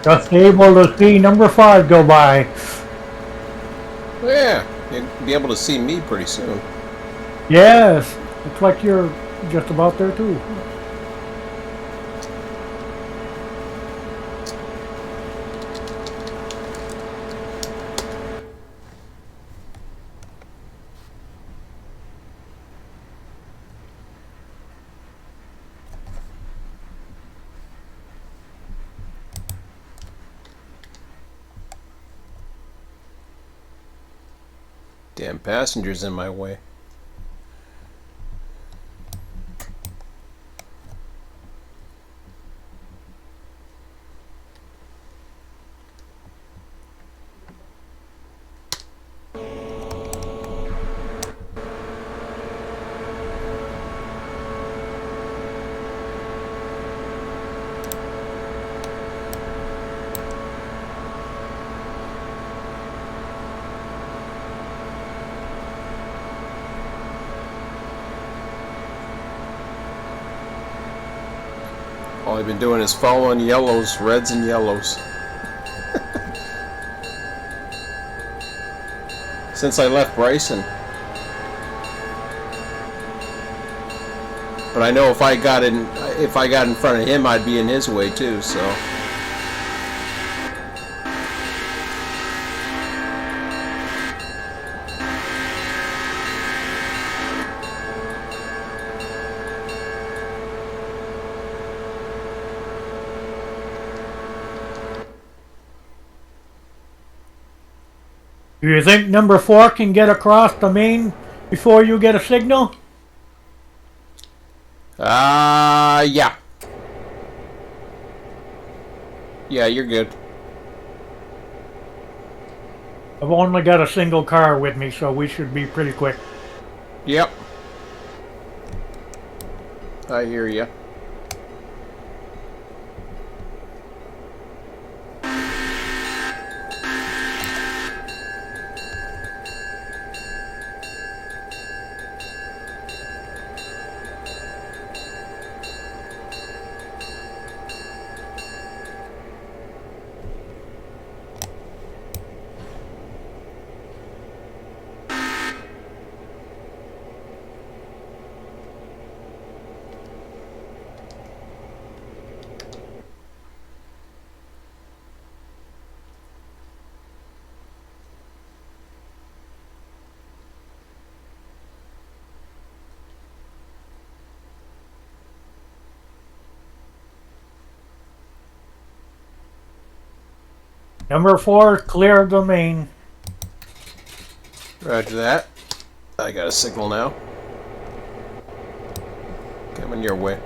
Just able to see number 5 go by. Yeah, you'll be able to see me pretty soon. Yes, looks like you're just about there too. Damn passengers in my way. All I've been doing is following yellows, reds and yellows. Since I left Bryson. But I know if I got in front of him, I'd be in his way too, so. Do you think number 4 can get across the main before you get a signal? Yeah. Yeah, you're good. I've only got a single car with me, so we should be pretty quick. Yep. I hear ya. Number 4, clear the main. Roger that. I got a signal now. Coming your way.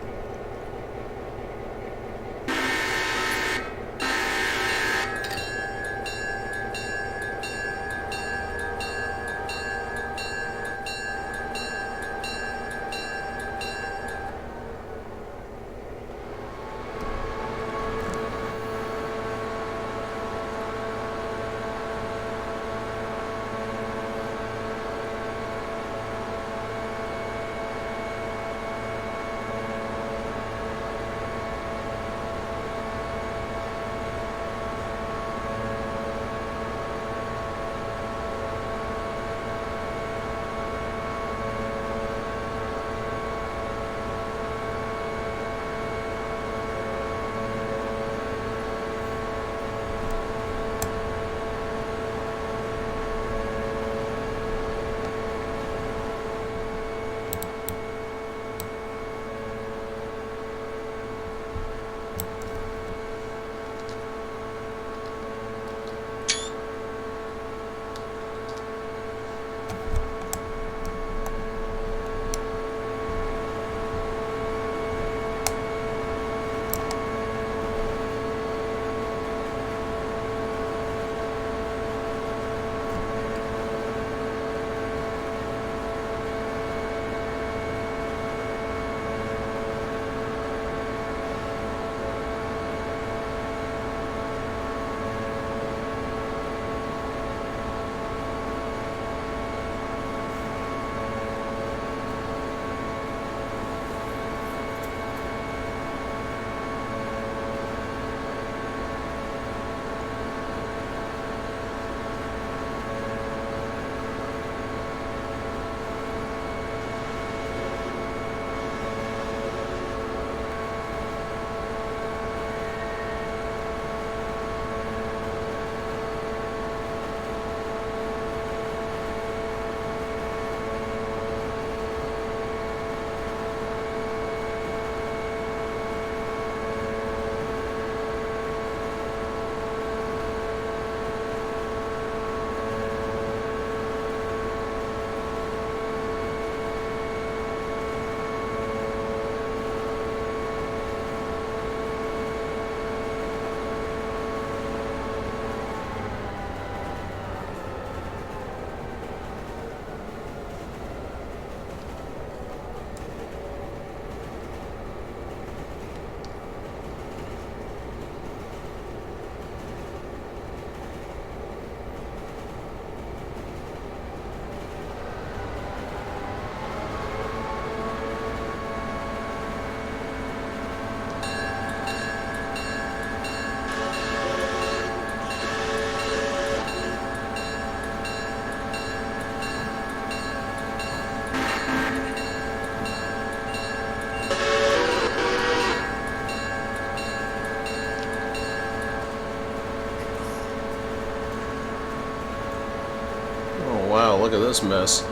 look at this mess.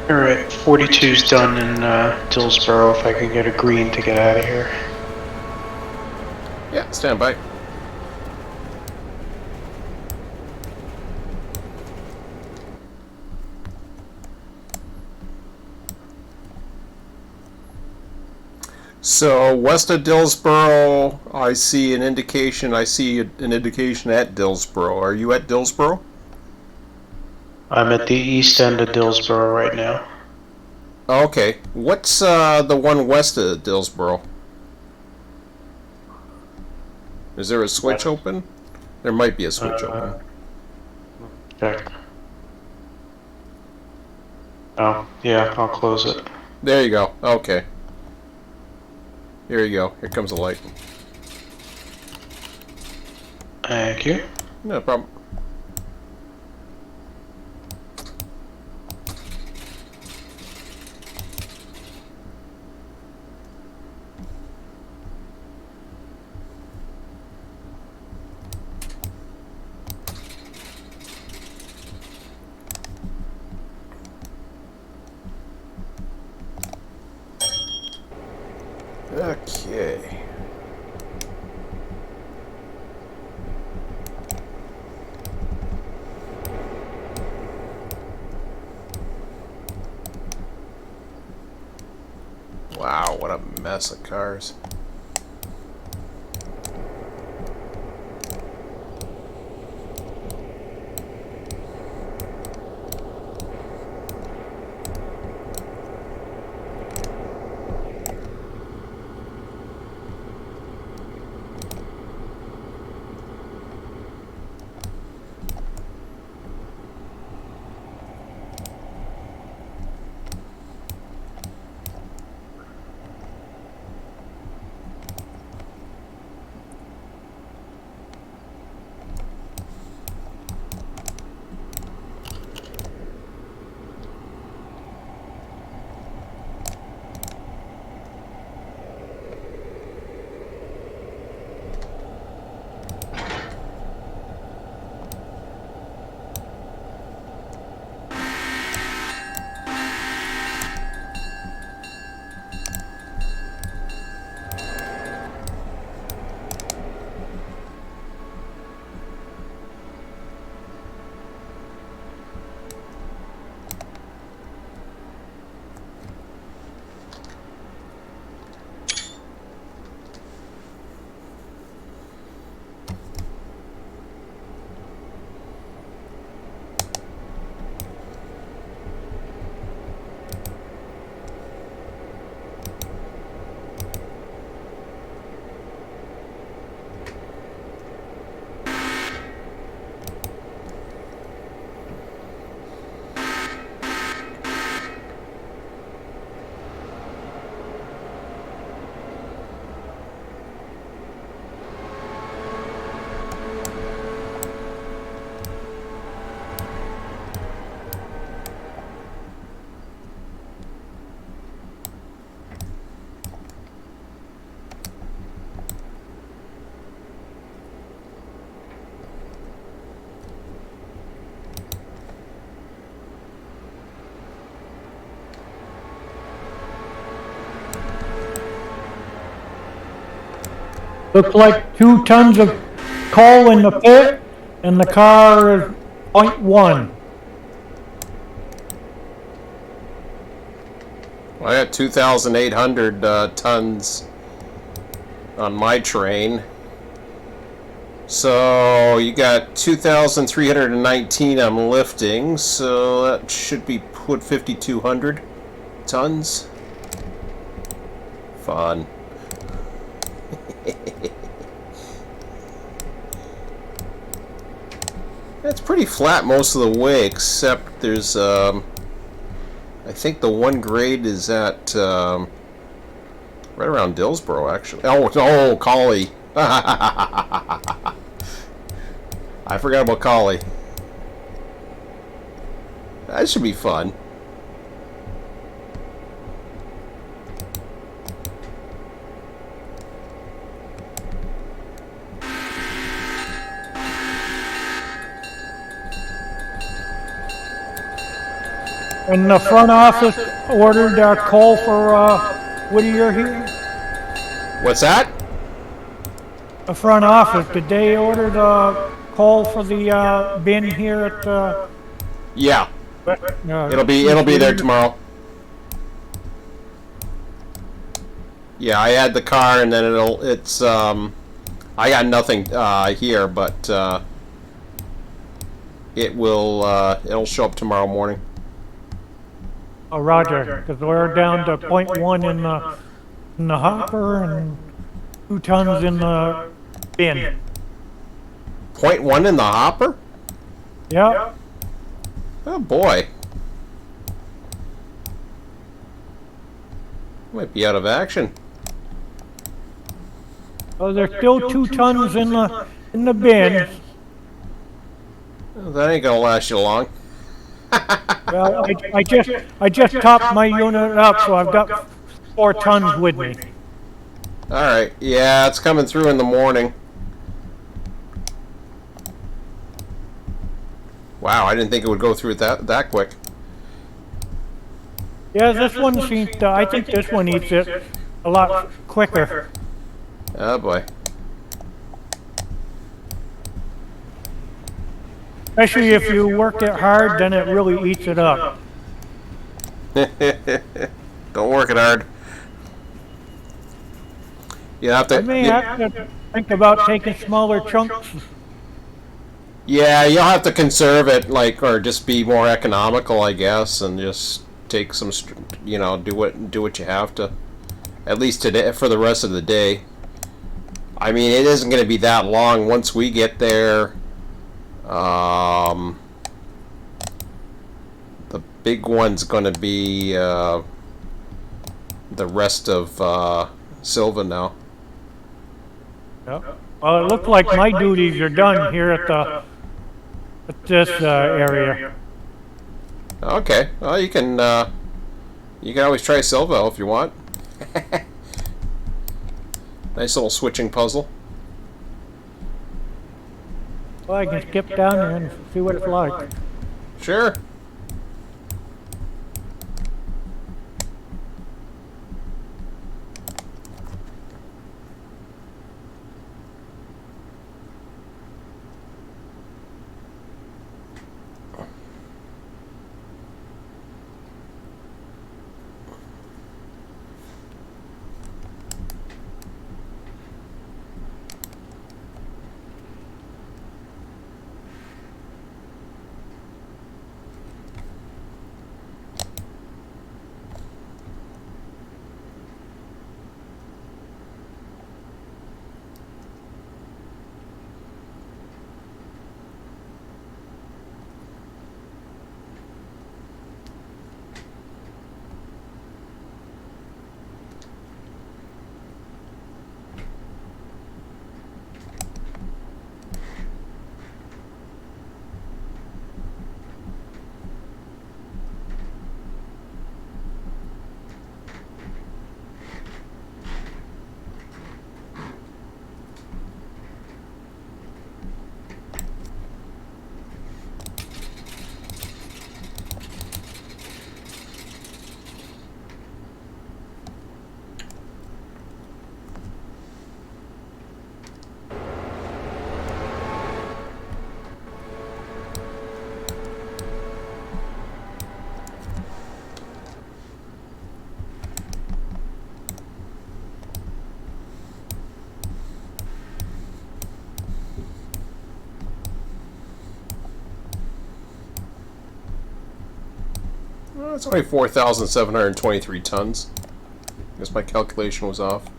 Alright, 42's done in Dillsboro, if I can get a green to get out of here. Yeah, stand by. So west of Dillsboro, I see an indication. I see an indication at Dillsboro. Are you at Dillsboro? I'm at the east end of Dillsboro right now. Okay. What's the one west of Dillsboro? Is there a switch open? There might be a switch open. Check. Oh, yeah, I'll close it. There you go. Okay. Here you go. Here comes the light. Thank you. No problem. Okay. Wow, what a mess of cars. Looks like 2 tons of coal in the pit, and the car is .1. Well, I got 2,800 tons on my train. So you got 2,319 I'm lifting, so that should be put 5,200 tons. Fun. It's pretty flat most of the way, except there's I think the one grade is at Right around Dillsboro, actually. Oh, Collie. I forgot about Collie. That should be fun. And the front office ordered coal for Whittier here? What's that? The front office, did they order the coal for the bin here at Yeah. It'll be there tomorrow. Yeah, I had the car, and then it's I got nothing here, but it'll show up tomorrow morning. Oh, Roger, because we're down to .1 in the hopper and 2 tons in the bin. .1 in the hopper? Yep. Oh boy. Might be out of action. Oh, there's still 2 tons in the bin. Well, that ain't gonna last you long. Well, I just topped my unit up, so I've got 4 tons with me. Alright, yeah, it's coming through in the morning. Wow, I didn't think it would go through that quick. Yeah, this one seems to, I think this one eats it a lot quicker. Oh boy. Especially if you work it hard, then it really eats it up. Don't work it hard. You have to. I may have to think about taking smaller chunks. Yeah, you'll have to conserve it, or just be more economical, I guess, and just take some, do what you have to, at least today for the rest of the day. I mean, it isn't going to be that long once we get there. The big one's going to be the rest of Sylva now. Yep. Well, it looks like my duties are done here at this area. Okay. Well, you can always try Sylva if you want. Nice little switching puzzle. Well, I can skip down there and see what it's like. Sure. Well, it's only 4,723 tons. I guess my calculation was off.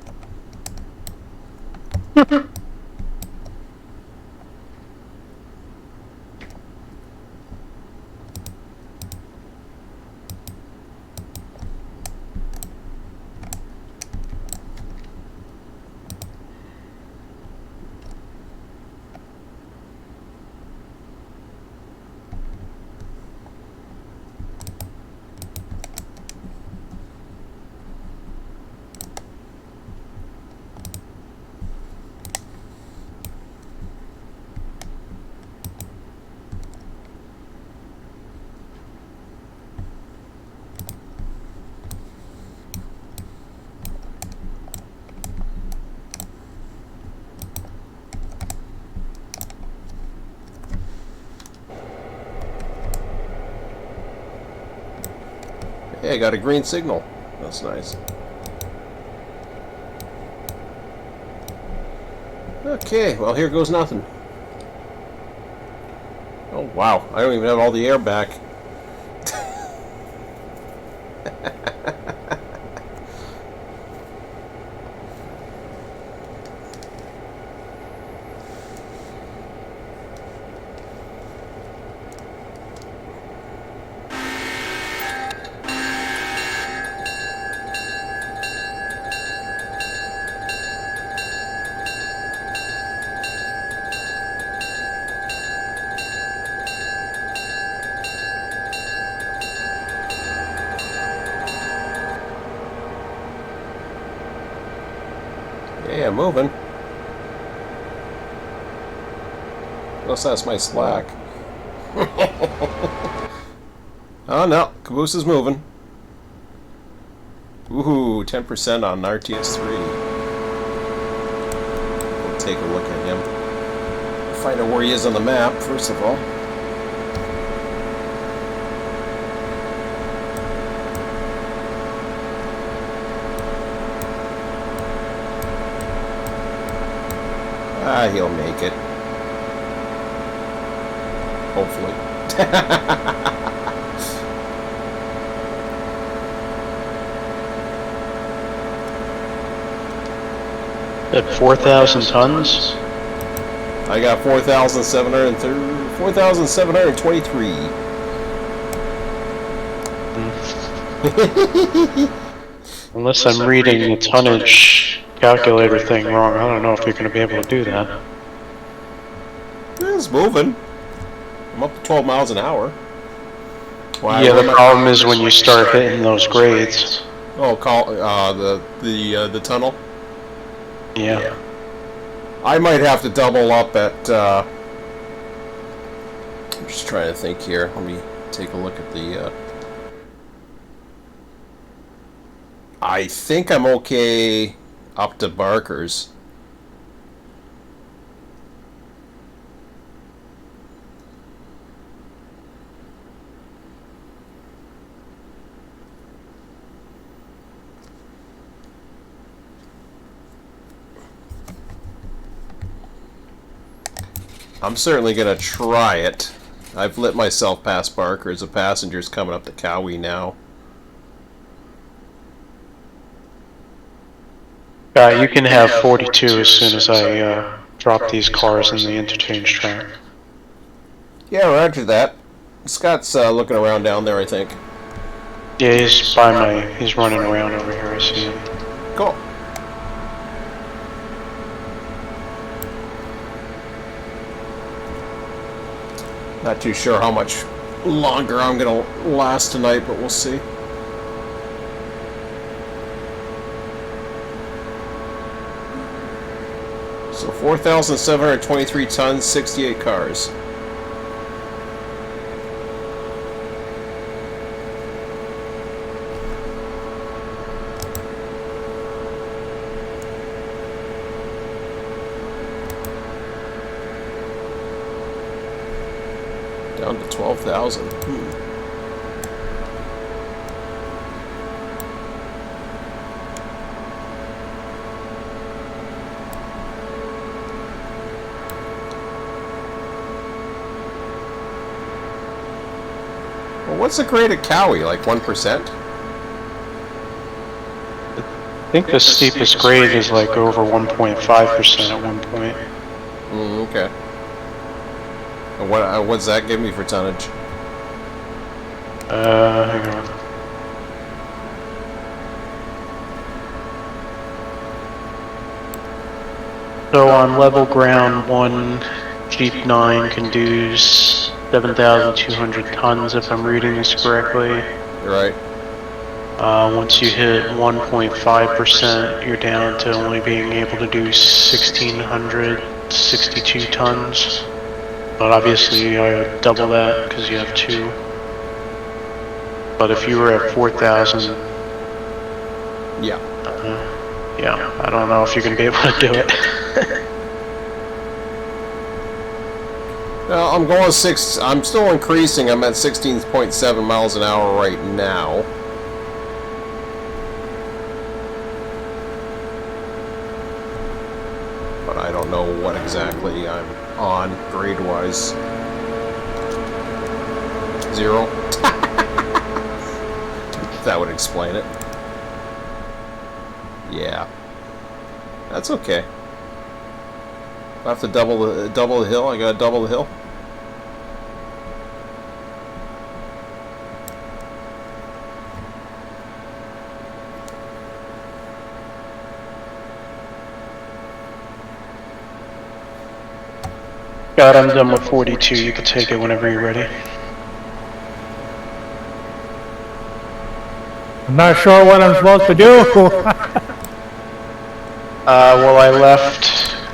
Hey, I got a green signal. That's nice. Okay, well, here goes nothing. Oh, wow. I don't even have all the air back. Yeah, moving. Unless that's my slack. Oh no, Caboose is moving. Woohoo, 10% on RTS 3. We'll take a look at him. Find out where he is on the map, first of all. Ah, he'll make it. Hopefully. At 4,000 tons? I got 4,730, 4,723. Unless I'm reading the tonnage calculator thing wrong, I don't know if you're going to be able to do that. It's moving. I'm up to 12 miles an hour. Why, Yeah, the problem is when you start hitting those grades. Oh, the tunnel? Yeah. I might have to double up at, I'm just trying to think here. Let me take a look at the, I think I'm okay up to Barker's. I'm certainly going to try it. I've lit myself past Barker's. A passenger's coming up to Cowie now. You can have 42 as soon as I drop these cars in the interchange track. Yeah, roger that. Scott's looking around down there, I think. Yeah, he's running around over here, I see him. Cool. Not too sure how much longer I'm going to last tonight, but we'll see. So 4,723 tons, 68 cars. Down to 12,000. Well, what's the grade at Cowie? Like 1%? I think the steepest grade is like over 1.5% at one point. Okay. And what's that give me for tonnage? Hang on. So on level ground, one Jeep 9 can do 7,200 tons if I'm reading this correctly. Right. Once you hit 1.5%, you're down to only being able to do 1,662 tons. But obviously I double that because you have 2. But if you were at 4,000... Yeah. Yeah, I don't know if you're going to be able to do it. Well, I'm going I'm still increasing. I'm at 16.7 miles an hour right now. don't know what exactly I'm on grade-wise. 0. That would explain it. Yeah. That's okay. I have to double the hill. I gotta double the hill. God, I'm done with 42. You can take it whenever you're ready. I'm not sure what I'm supposed to do. Well, I left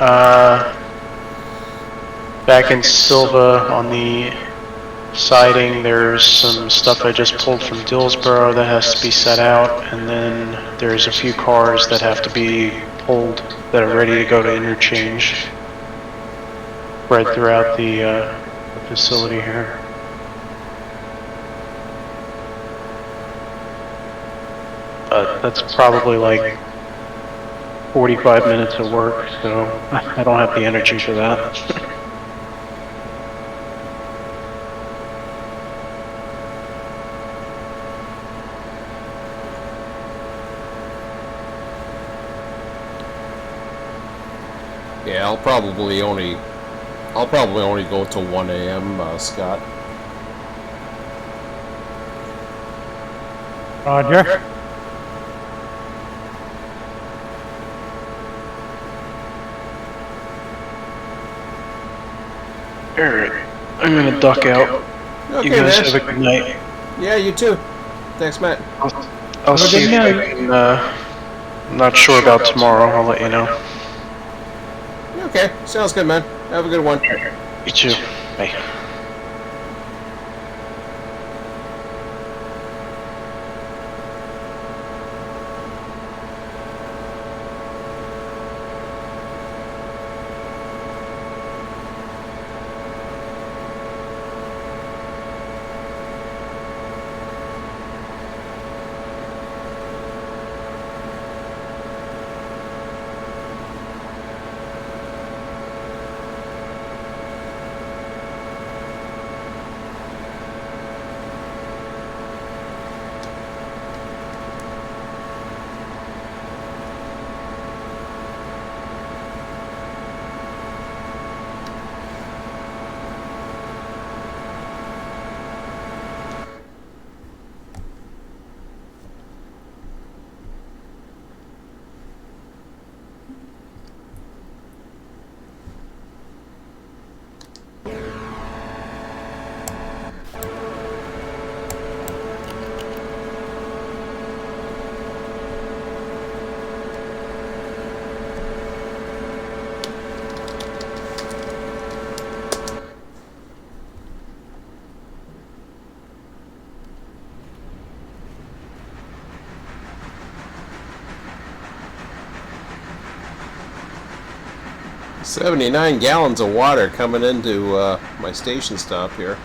back in Sylva on the siding. There's some stuff I just pulled from Dillsboro that has to be set out, and then there's a few cars that have to be pulled that are ready to go to interchange spread throughout the facility here. That's probably like 45 minutes of work, so I don't have the energy for that. Yeah, I'll probably only go till 1 a.m. Scott. Roger. Alright, I'm gonna duck out. Okay, You guys man. have a good night. Yeah, you too. Thanks, Matt. I'll see if I can, I'm not sure about tomorrow, I'll let you know. Okay, sounds good, man. Have a good one. You too. Bye. $79 gallons of water coming into my station stop here.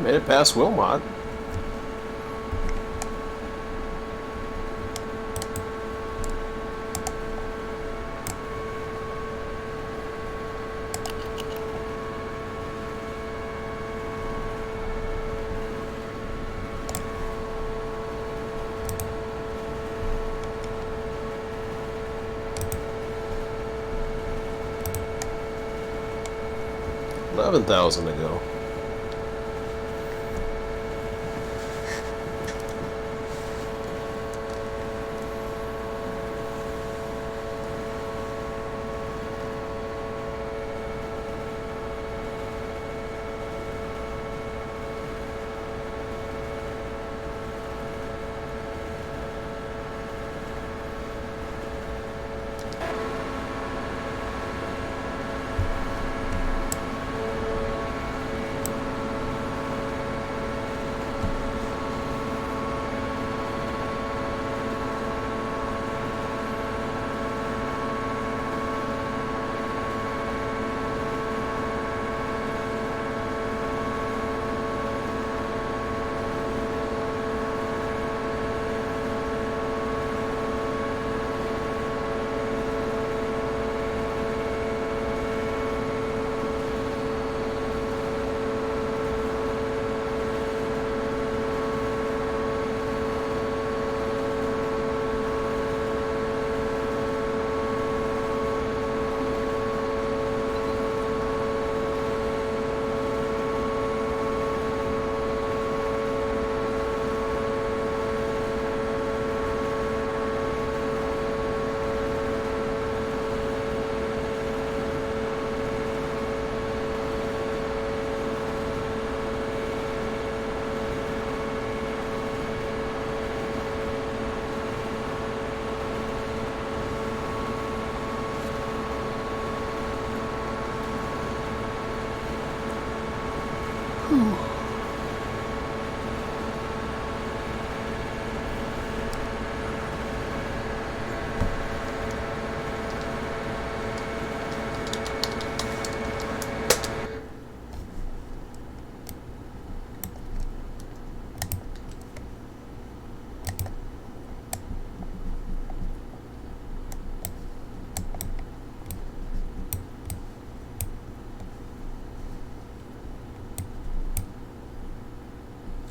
Made it past Wilmot. $11,000 to go.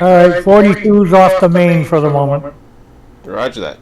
All right, 42's off the main for the moment. Roger that.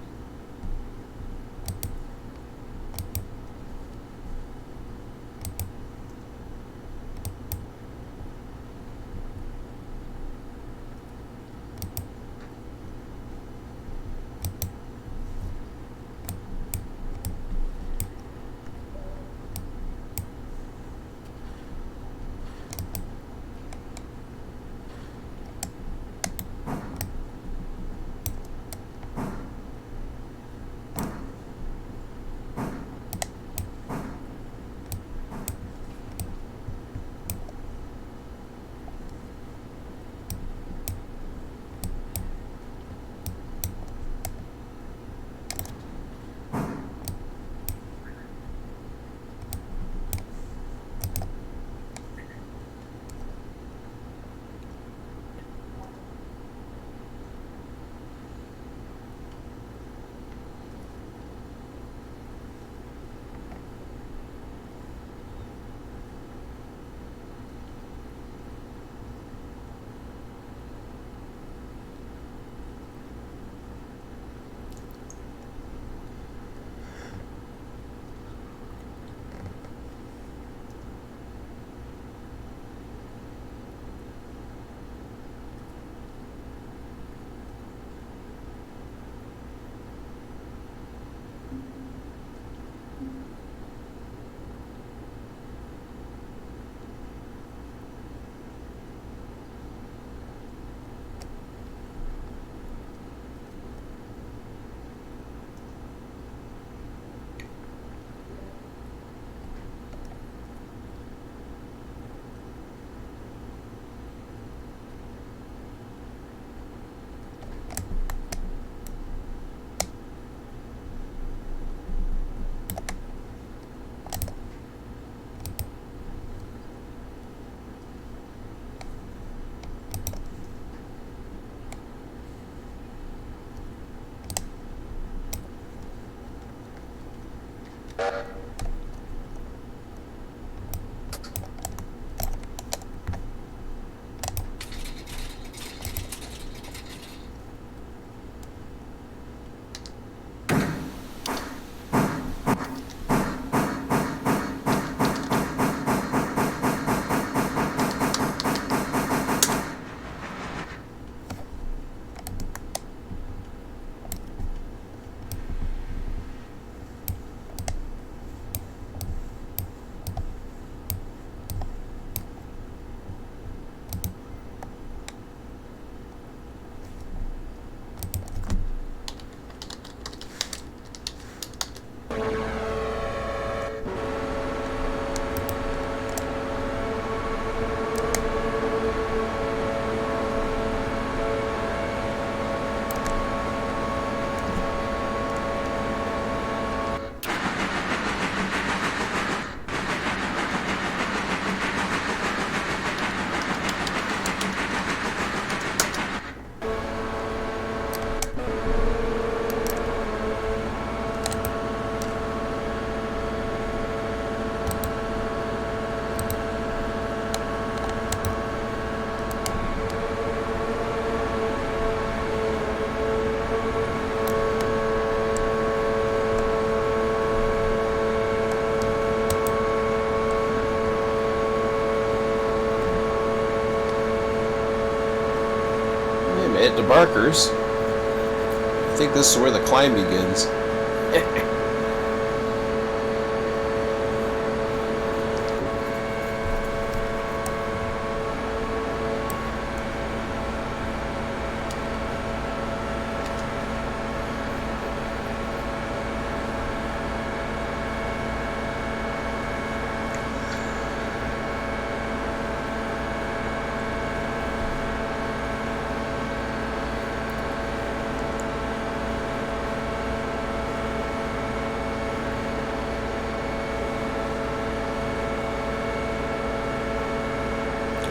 At DeBarker's. I think this is where the climb begins.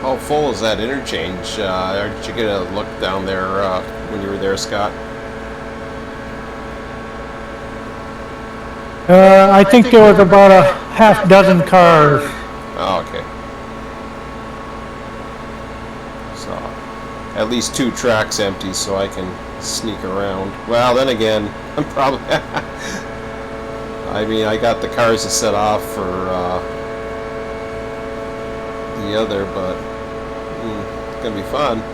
How full is that interchange? Did you get a look down there when you were there, Scott? I think there was about a half dozen cars. Oh, okay. So, at least 2 tracks empty so I can sneak around. Well, then again, I'm probably... I mean, I got the cars to set off for the other, but it's gonna be fun. Mm.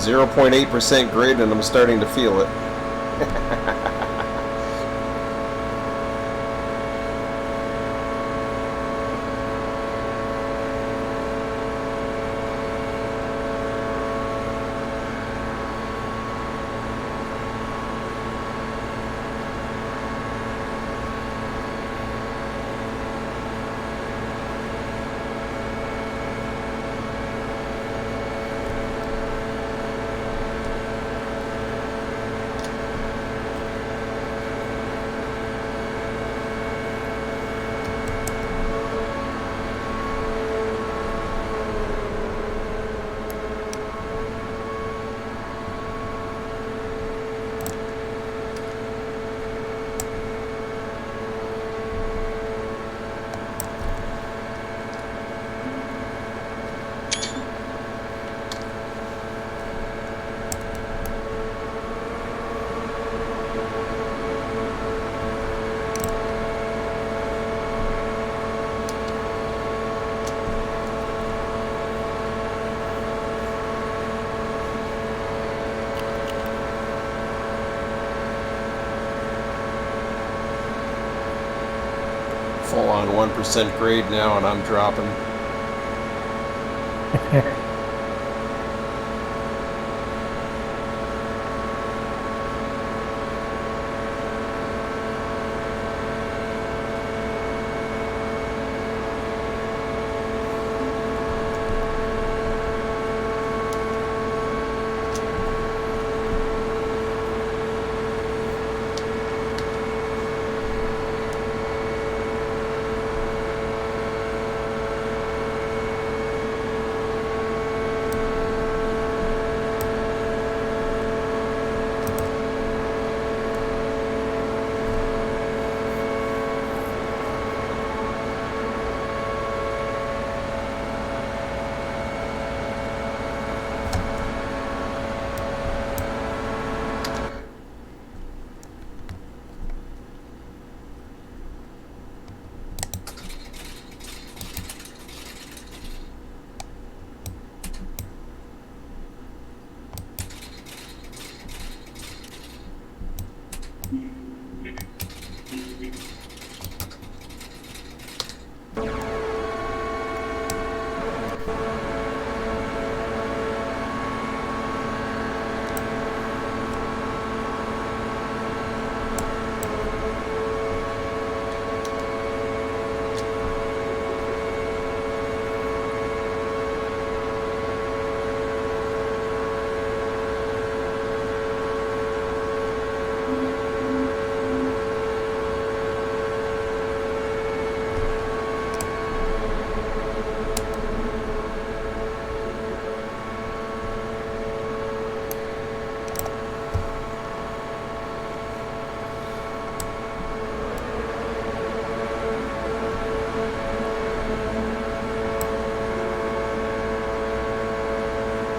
0.8% grade, and I'm starting to feel it. Full on 1% grade now, and I'm dropping.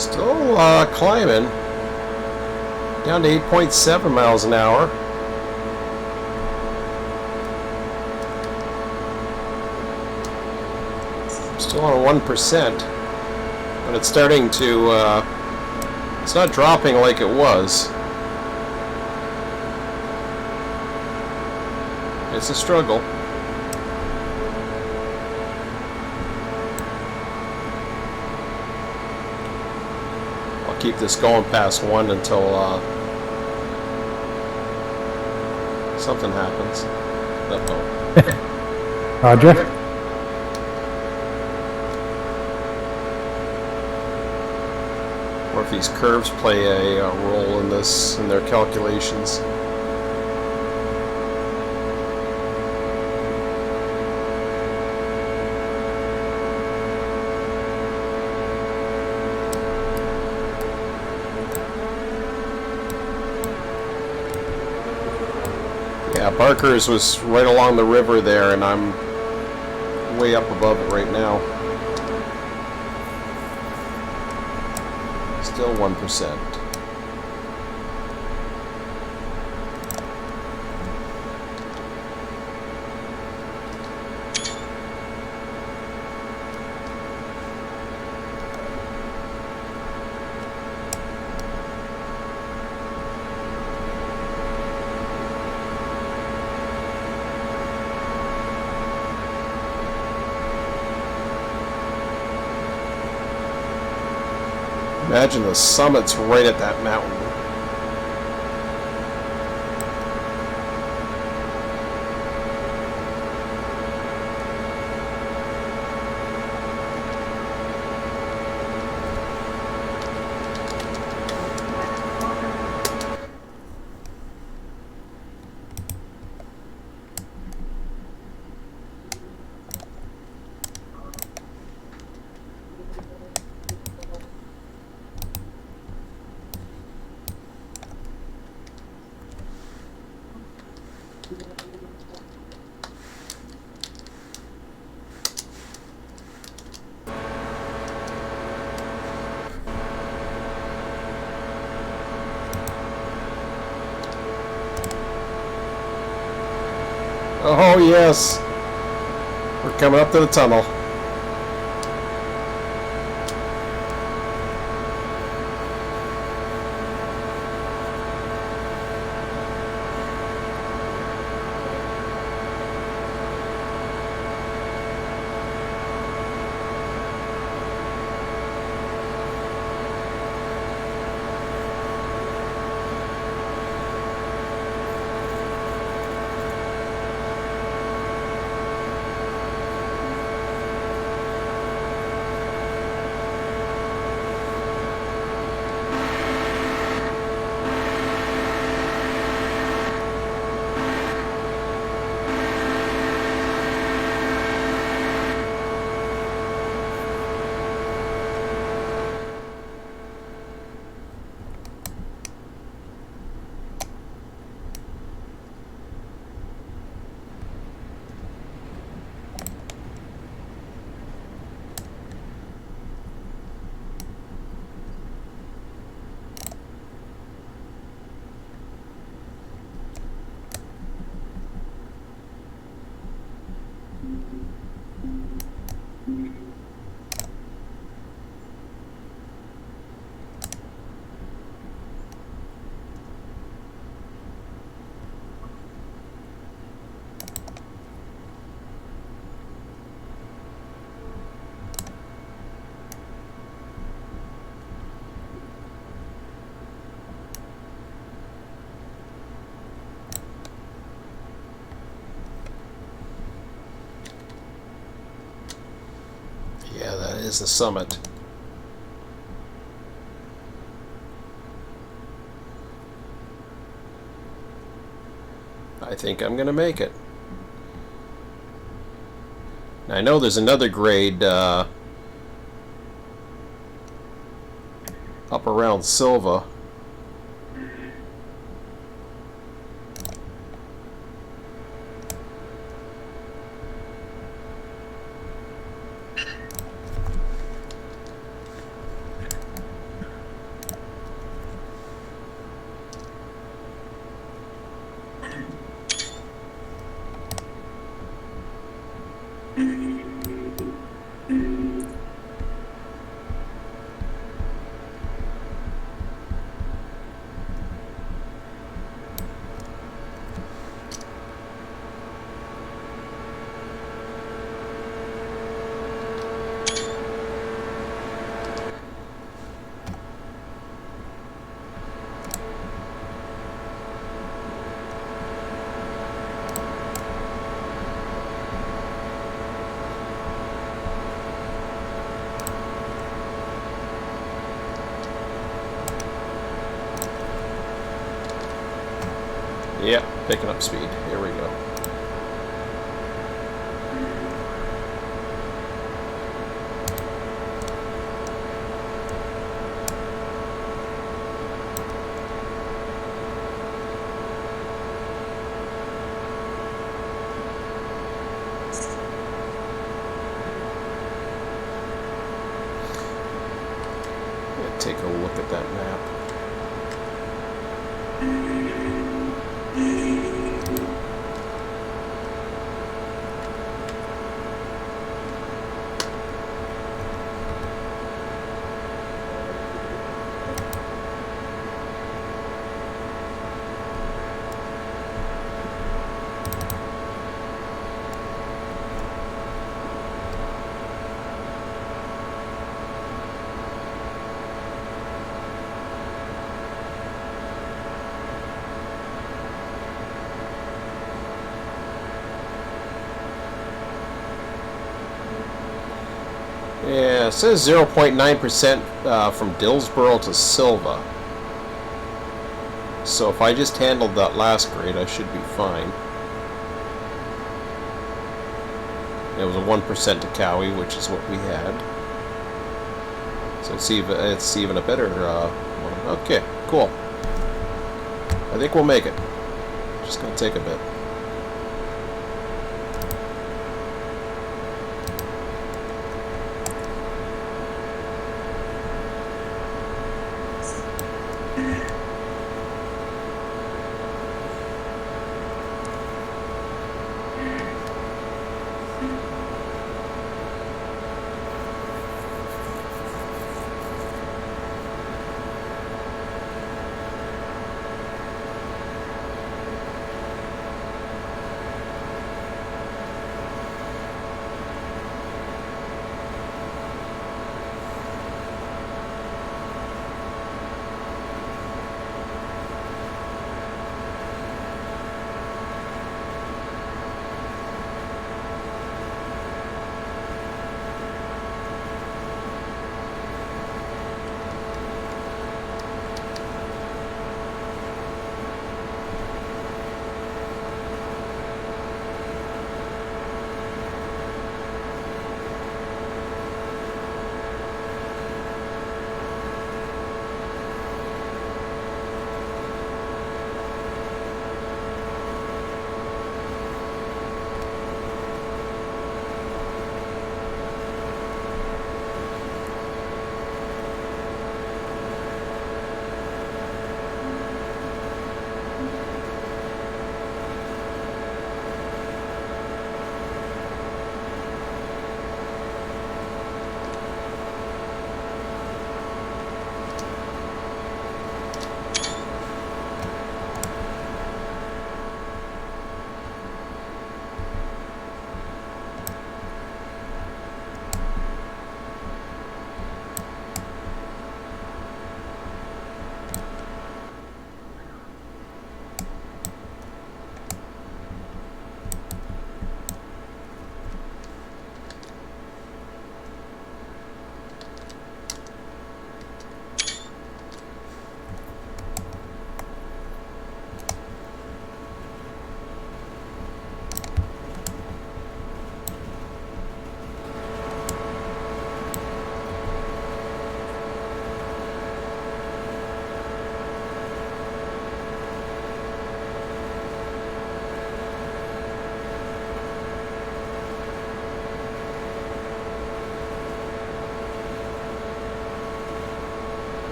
Still climbing. Down to 8.7 miles an hour. Still on 1%. But it's starting to... it's not dropping like it was. It's a struggle. Keep this going past 1 until something happens. Uh-oh. Roger. Or if these curves play a role in this, in their calculations. Yeah, Barker's was right along the river there, and I'm way up above it right now. Still 1%. Imagine the summit's right at that mountain. Oh yes, we're coming up to the tunnel. Yeah, that is the summit. I think I'm gonna make it. Now, I know there's another grade up around Sylva. Yep, picking up speed. Here we go. Take a look at that map. Yeah, it says 0.9% from Dillsboro to Sylva. So if I just handled that last grade, I should be fine. It was a 1% to Cowie, which is what we had. So it's even a better one. Okay, cool. I think we'll make it. Just gonna take a bit.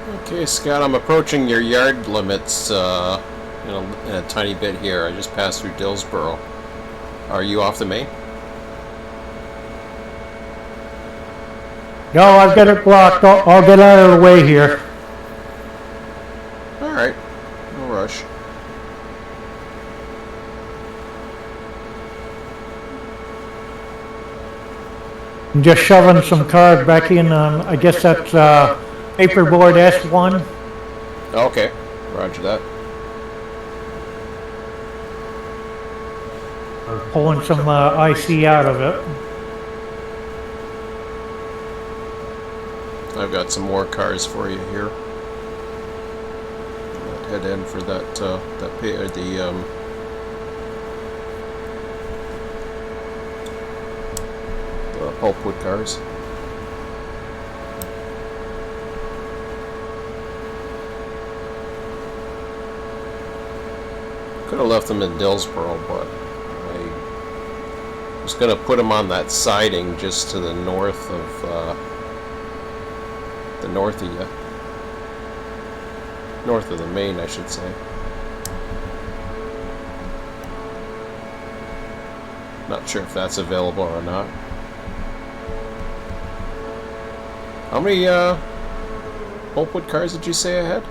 Okay, Scott, I'm approaching your yard limits in a tiny bit here. I just passed through Dillsboro. Are you off the main? No, I've got it blocked. I'll get out of the way here. Alright, no rush. I'm just shoving some cars back in on, I guess that's paperboard S1. Okay, roger that. Pulling some IC out of it. I've got some more cars for you here. Head end for the pulpwood cars. Could have left them in Dillsboro, but I was going to put them on that siding just to the north of you. North of the main, I should say. Not sure if that's available or not. How many pulpwood cars did you say I had?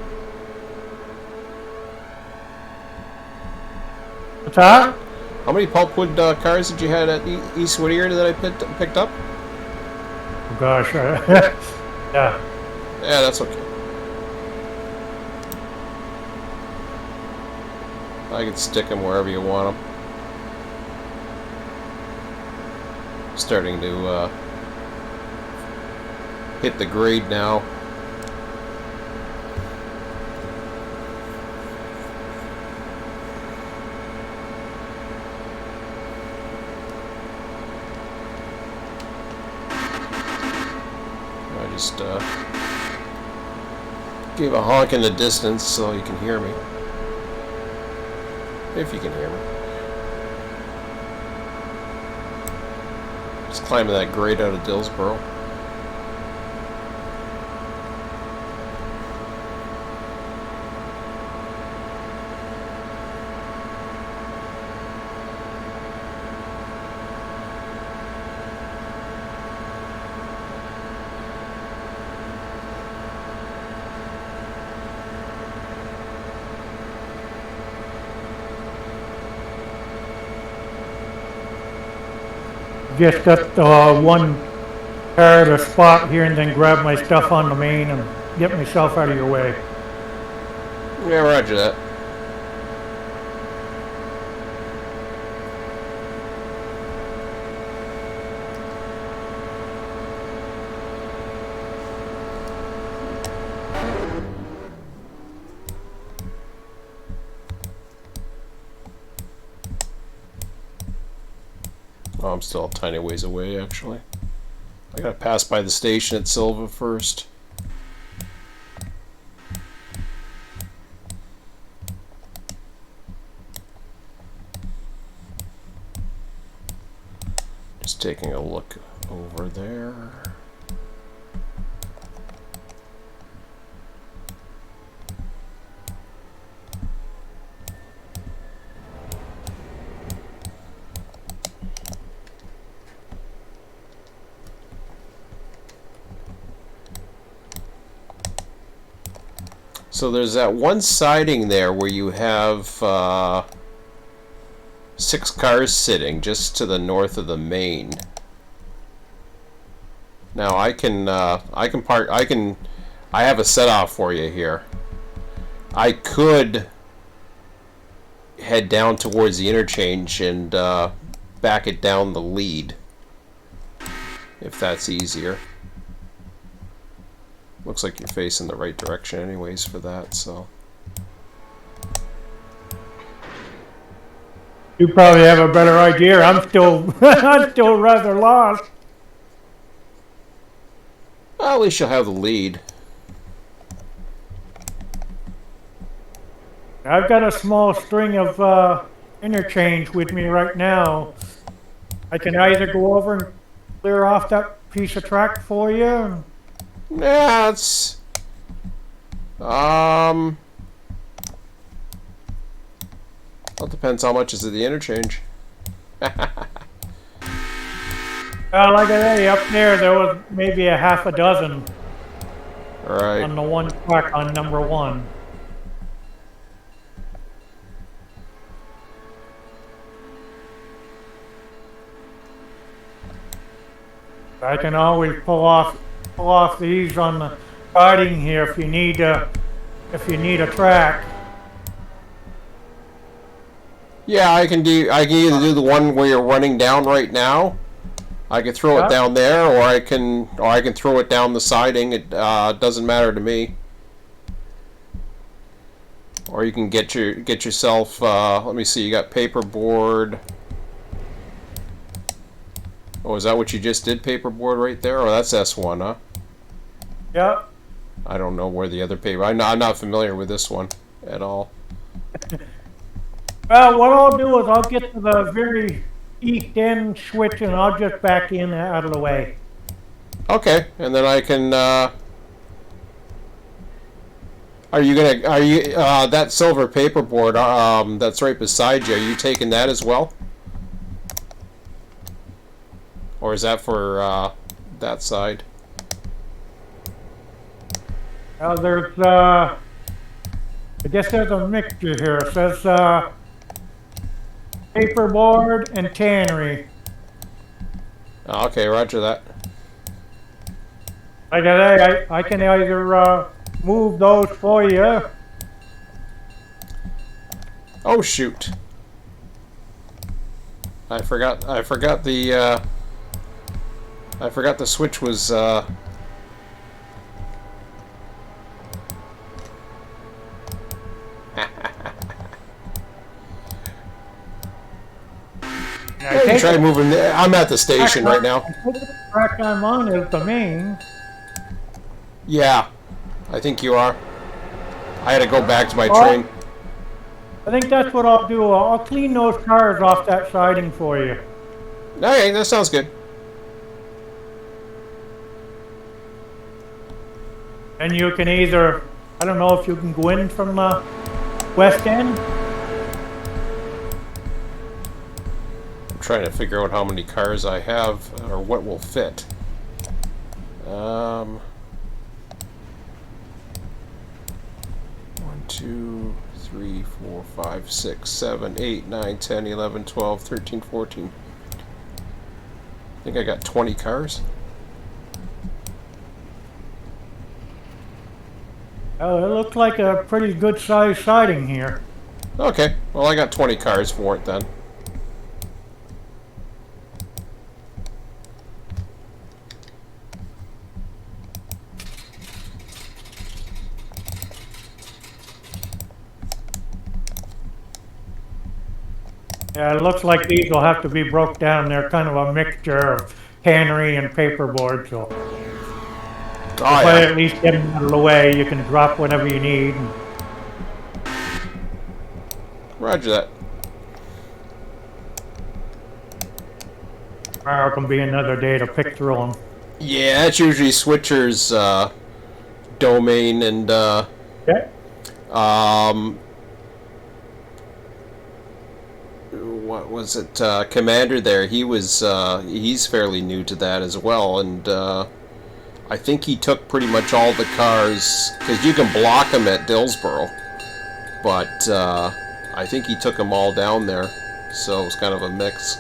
What's that? How many pulpwood cars did you have at East Whittier that I picked up? Oh, gosh. Yeah. Yeah, that's okay. I can stick them wherever you want them. Starting to hit the grade now. I just gave a honk in the distance so you can hear me. If you can hear me. Just climbing that grade out of Dillsboro. Just got one car at a spot here and then grab my stuff on the main and get myself out of your way. Yeah, roger that. Oh, I'm still a tiny ways away, actually. I gotta pass by the station at Sylva first. Just taking a look over there. So there's that one siding there where you have 6 cars sitting just to the north of the main. Now I have a set off for you here. I could head down towards the interchange and back it down the lead, if that's easier. Looks like you're facing the right direction anyways for that, so. You probably have a better idea. I'm still, I'm still rather lost. Well, at least you'll have the lead. I've got a small string of interchange with me right now. I can either go over and clear off that piece of track for you. Yeah, it's Well, it depends how much is at the interchange. Like I say, up there was maybe a half a dozen All right. on the one track on number 1. I can always pull off these on the siding here if you need a track. Yeah, I can either do the one where you're running down right now. I can throw it down there, or I can throw it down the siding. It doesn't matter to me. Or you can get yourself. Let me see. You got paperboard. Oh, is that what you just did? Paperboard right there? Oh, that's S1, huh? Yep. I don't know where the other paper. I'm not familiar with this one at all. Well, what I'll do is I'll get to the very east end switch and I'll just back in out of the way. Okay, and then I can. Are you that silver paperboard? That's right beside you. Are you taking that as well? Or is that for that side? There's I guess there's a mixture here. It says paperboard and tannery. Oh, okay, roger that. I can either move those for you. Oh shoot! I forgot the switch was. You can try moving. I'm at the station right now. The track I'm on is the main. Yeah, I think you are. I had to go back to my train. I think that's what I'll do. I'll clean those cars off that siding for you. Okay, that sounds good. And you can either, I don't know if you can go in from the west end. I'm trying to figure out how many cars I have or what will fit. 1, 2, 3, 4, 5, 6, 7, 8, 9, 10, 11, 12, 13, 14. I think I got 20 cars. Oh, it looks like a pretty good sized siding here. Okay, well I got 20 cars for it then. Yeah, it looks like these will have to be broke down. They're kind of a mixture of tannery and paperboard, so. Oh, But yeah. at least get them out of the way. You can drop whatever you need. Roger that. Tomorrow can be another day to pick through them. Yeah, that's usually Switcher's domain, and Okay. what was it? Commander there. He's fairly new to that as well, and I think he took pretty much all the cars, because you can block them at Dillsboro, but I think he took them all down there, so it was kind of a mix.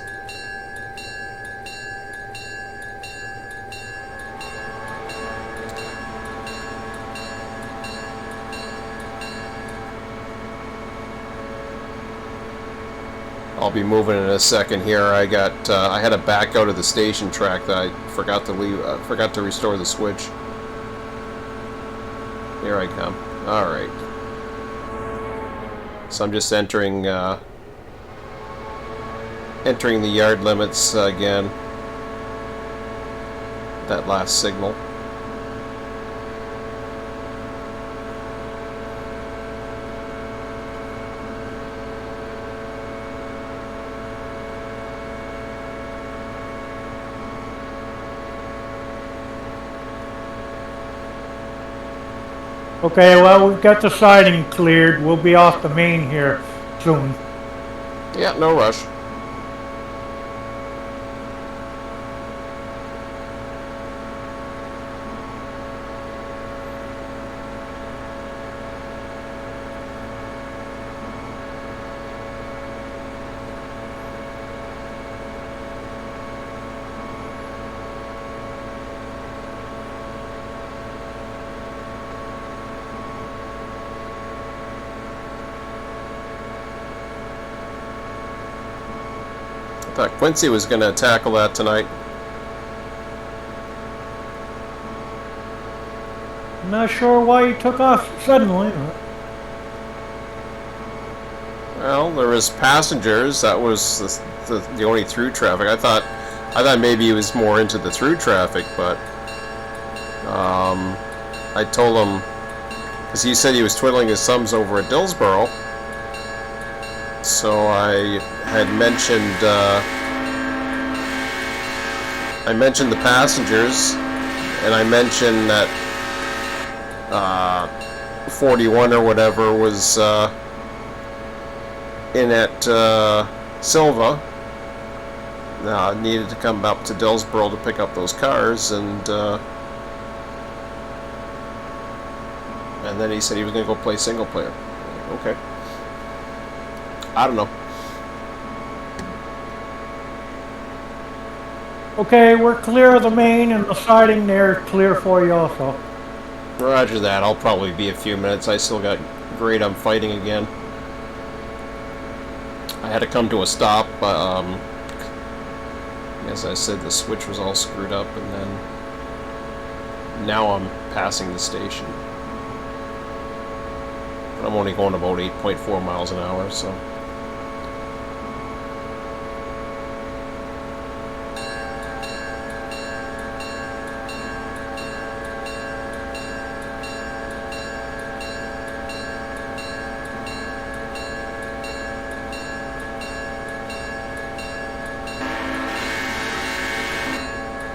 I'll be moving in a second here. I had to back out of the station track that I forgot to leave. Forgot to restore the switch. Here I come. All right. So I'm just entering the yard limits again. That last signal. Okay, well, we've got the siding cleared. We'll be off the main here soon. Yeah, no rush. I thought Quincy was going to tackle that tonight. I'm not sure why he took off suddenly. Well, there was passengers. That was the only through traffic. I thought maybe he was more into the through traffic, but I told him, because he said he was twiddling his thumbs over at Dillsboro. So I had mentioned the passengers, and I mentioned that 41 or whatever was in at Sylva. Needed to come up to Dillsboro to pick up those cars, and then he said he was going to go play single player. Okay. I don't know. Okay, we're clear of the main, and the siding there is clear for you also. Roger that. I'll probably be a few minutes. I still got grade I'm fighting again. I had to come to a stop. As I said, the switch was all screwed up, and then now I'm passing the station. But I'm only going about 8.4 miles an hour, so...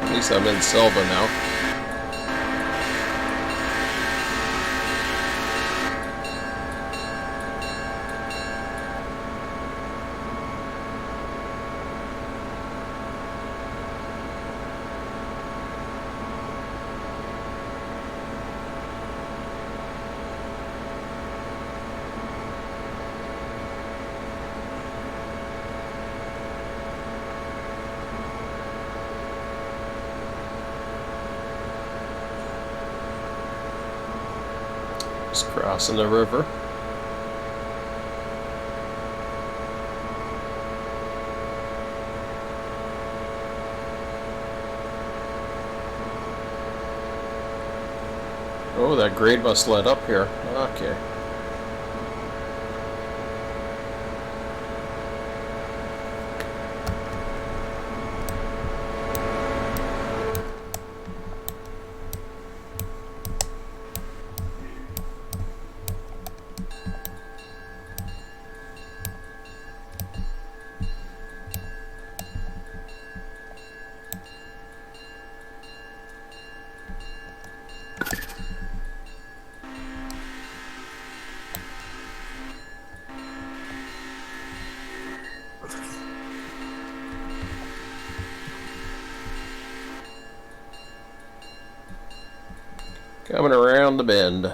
At least I'm in Sylva now. Just crossing the river. Oh, that grade must let up here. Okay. Coming around the bend.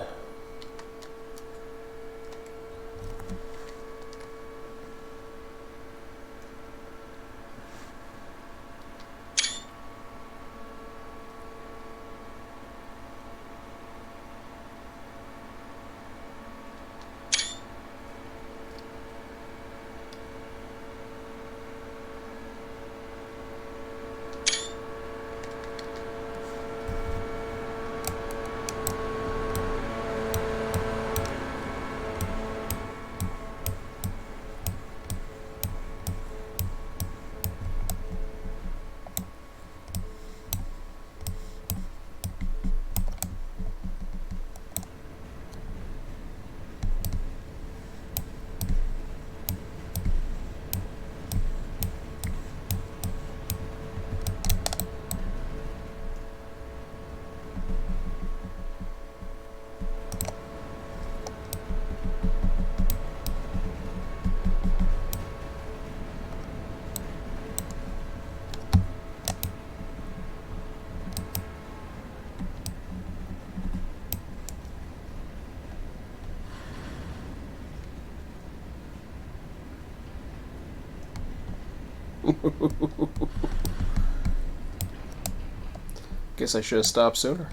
Guess I should have stopped sooner.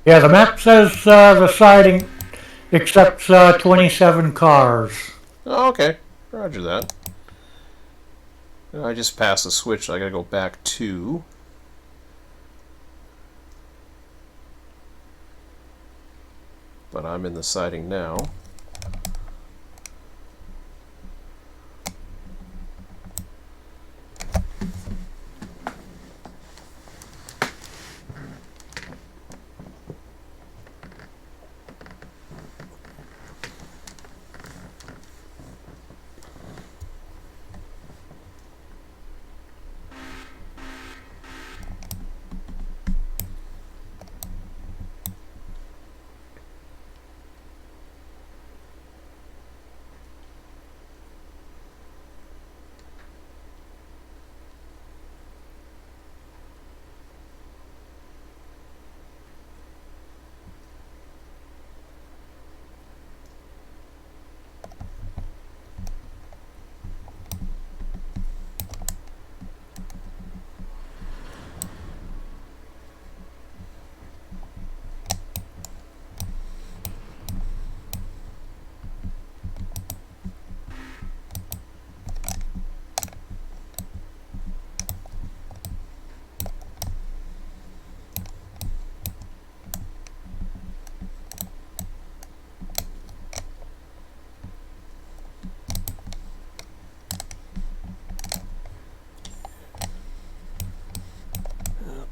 Yeah, the map says the siding accepts 27 cars. Oh, okay. Roger that. I just passed the switch, so I gotta go back to... But I'm in the siding now.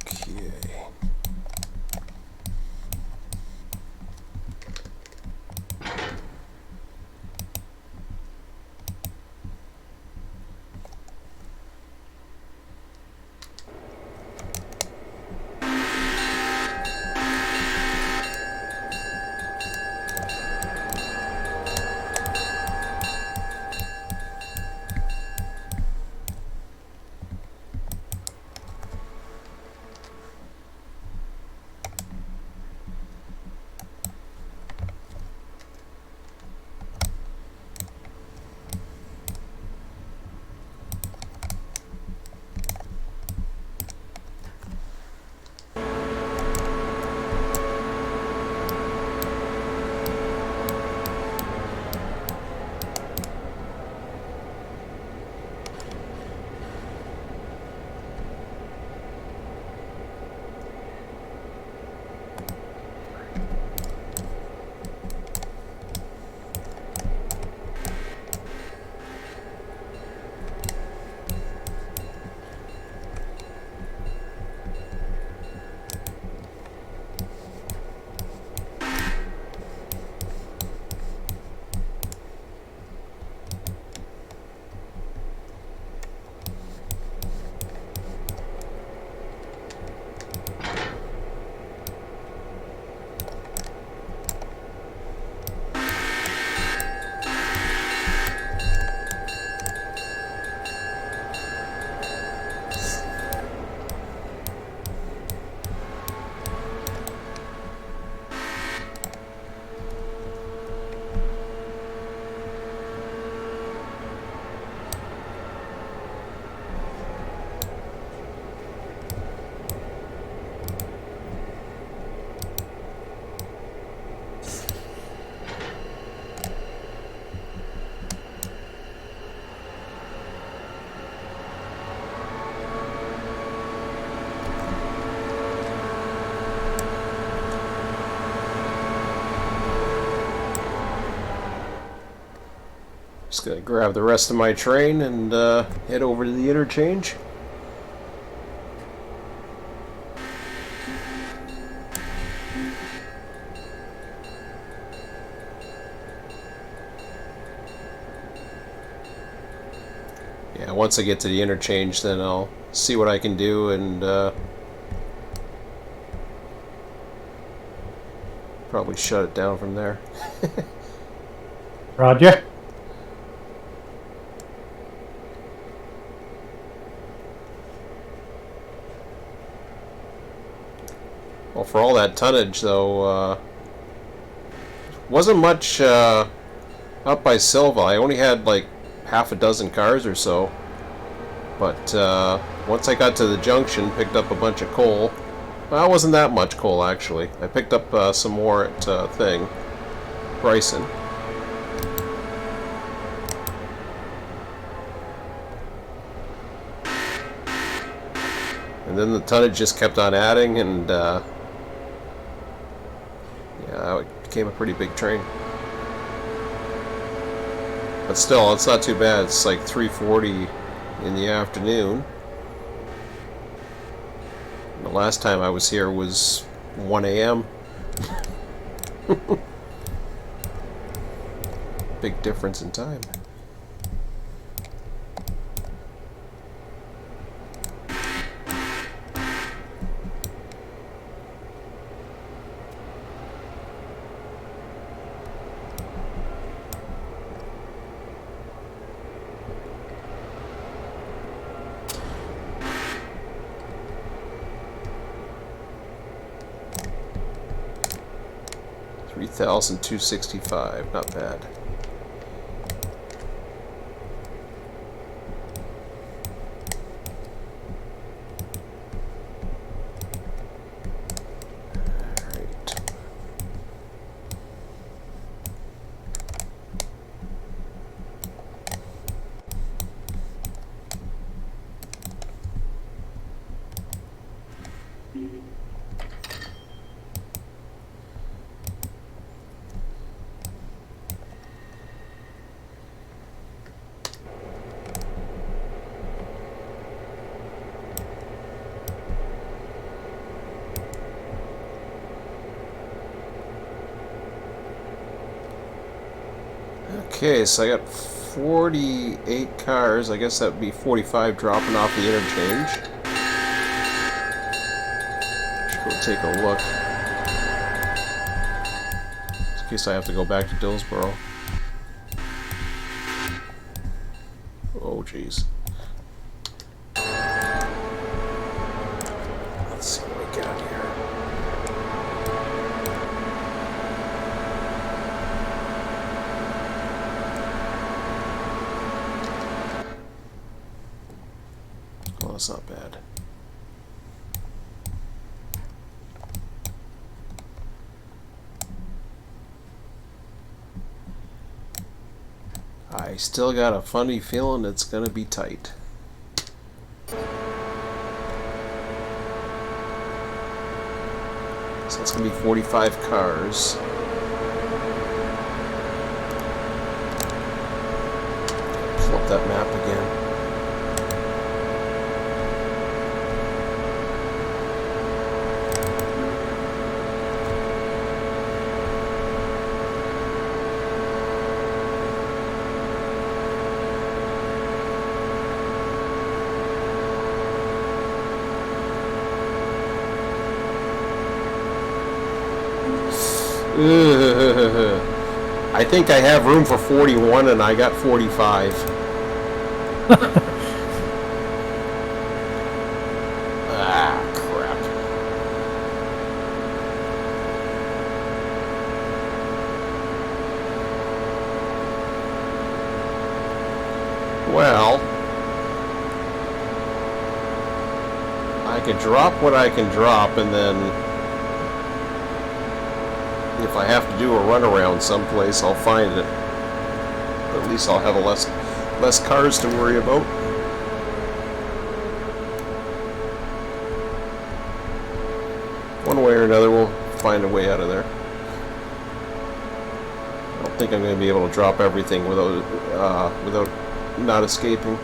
Okay. Just gonna grab the rest of my train and head over to the interchange. Yeah, once I get to the interchange, then I'll see what I can do and probably shut it down from there. Roger. Well, for all that tonnage, though, wasn't much up by Sylva. I only had like half a dozen cars or so. But once I got to the junction, picked up a bunch of coal. Well, it wasn't that much coal, actually. I picked up some more at Bryson. And then the tonnage just kept on adding, and yeah, it became a pretty big train. But still, it's not too bad. It's like 3:40 in the afternoon. The last time I was here was 1 a.m. Big difference in time. $3,265, not bad. Alright. Okay, so I got 48 cars. I guess that would be 45 dropping off the interchange. Should go take a look. In case I have to go back to Dillsboro. Oh, jeez. Let's see what we got here. Well, that's not bad. I still got a funny feeling it's gonna be tight. So it's gonna be 45 cars. Pull up that map again. I think I have room for 41 and I got 45. Ah, crap. Well, I could drop what I can drop, and then if I have to do a runaround someplace, I'll find it. But at least I'll have less cars to worry about. One way or another, we'll find a way out of there. I don't think I'm going to be able to drop everything without not escaping.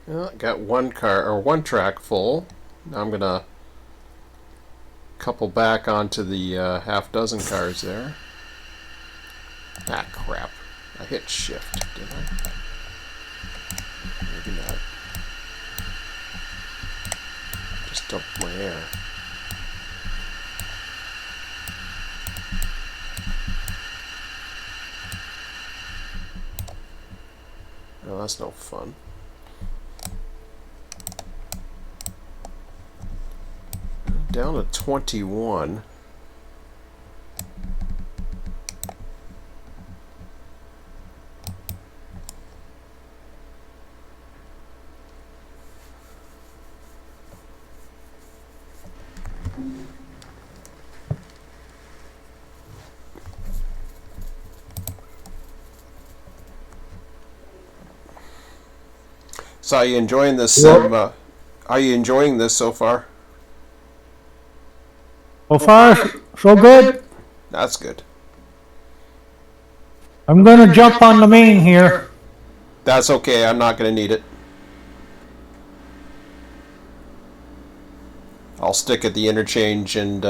Well, got one car or one track full. Now I'm gonna couple back onto the half dozen cars there. Ah, crap! I hit shift, did I? Maybe not. Just dumped my air. Oh, that's no fun. Down to 21. So are you enjoying this? Are you enjoying this so far? So far, so good. That's good. I'm gonna jump on the main here. That's okay. I'm not going to need it. I'll stick at the interchange and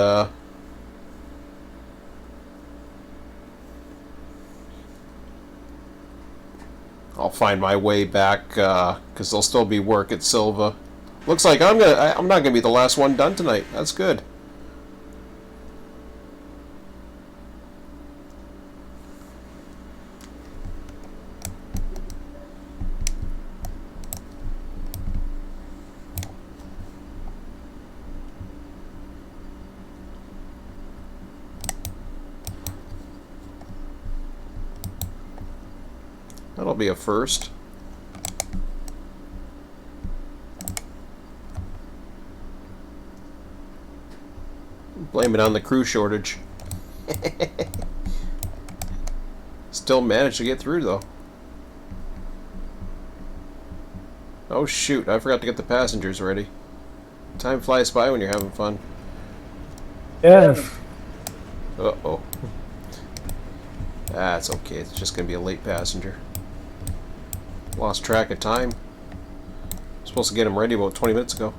I'll find my way back because there'll still be work at Sylva. Looks like I'm not gonna be the last one done tonight. That's good. That'll be a first. Blame it on the crew shortage. Still managed to get through though. Oh shoot, I forgot to get the passengers ready. Time flies by when you're having fun. Yes. Uh-oh. That's okay, it's just gonna be a late passenger. Lost track of time. Supposed to get him ready about 20 minutes ago.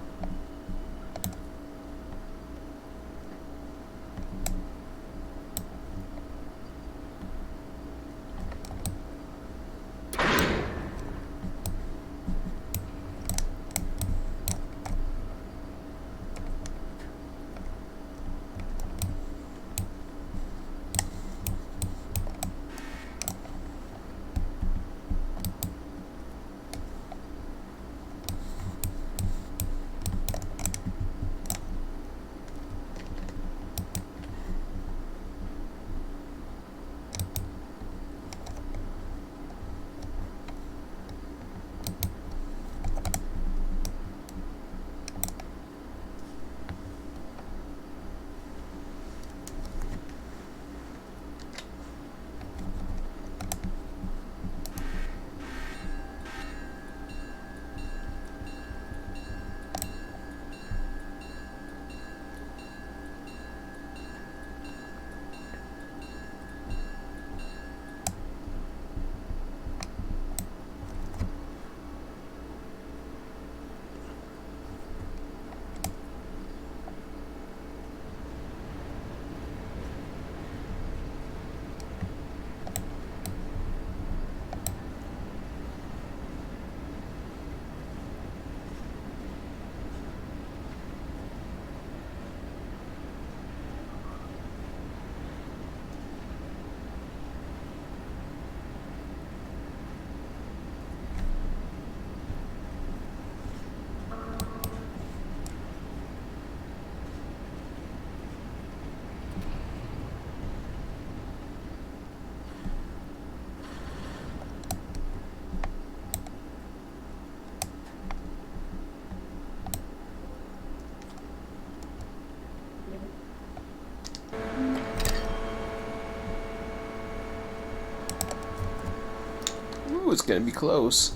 Ooh, it's gonna be close.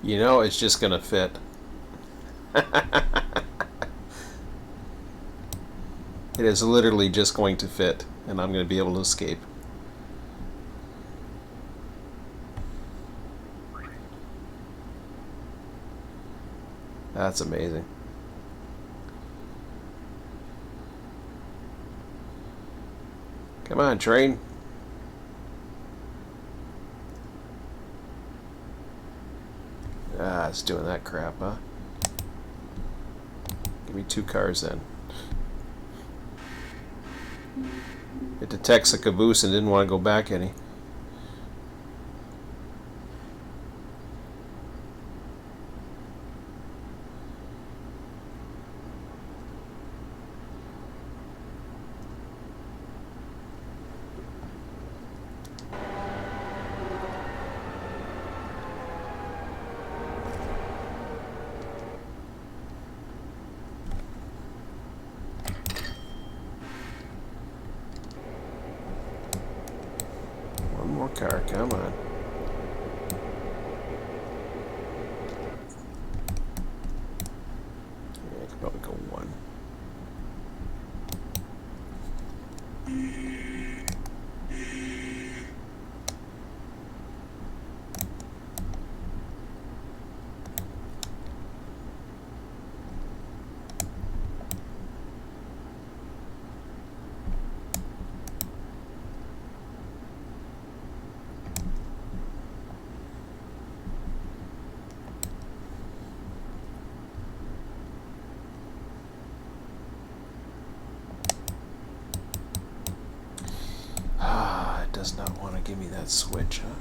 You know, it's just gonna fit. It is literally just going to fit, and I'm going to be able to escape. That's amazing. Come on, train. Ah, it's doing that crap, huh? Give me 2 cars then. It detects a caboose and didn't want to go back any. car, come on. Yeah, I could probably go one. It does not want to give me that switch, huh?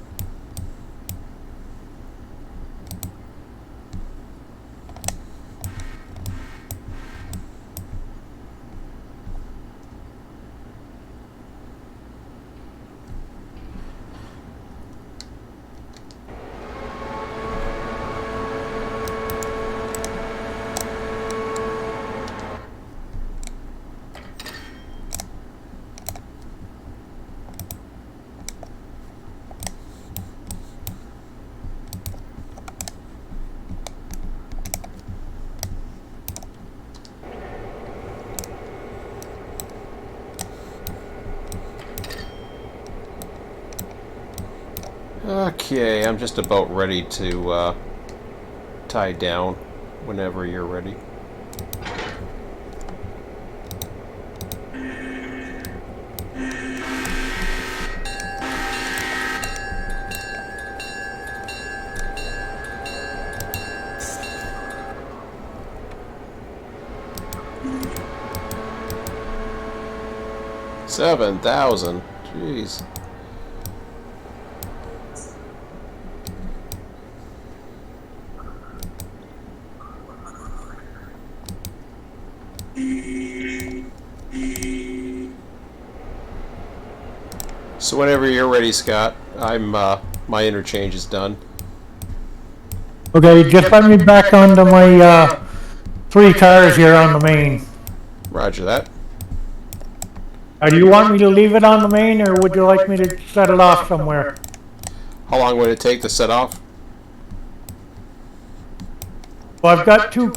Okay, I'm just about ready to tie down whenever you're ready. $7,000. Jeez. So whenever you're ready, Scott, I'm my interchange is done. Okay, just let me back onto my 3 cars here on the main. Roger that. Do you want me to leave it on the main, or would you like me to set it off somewhere? How long would it take to set off? Well, I've got two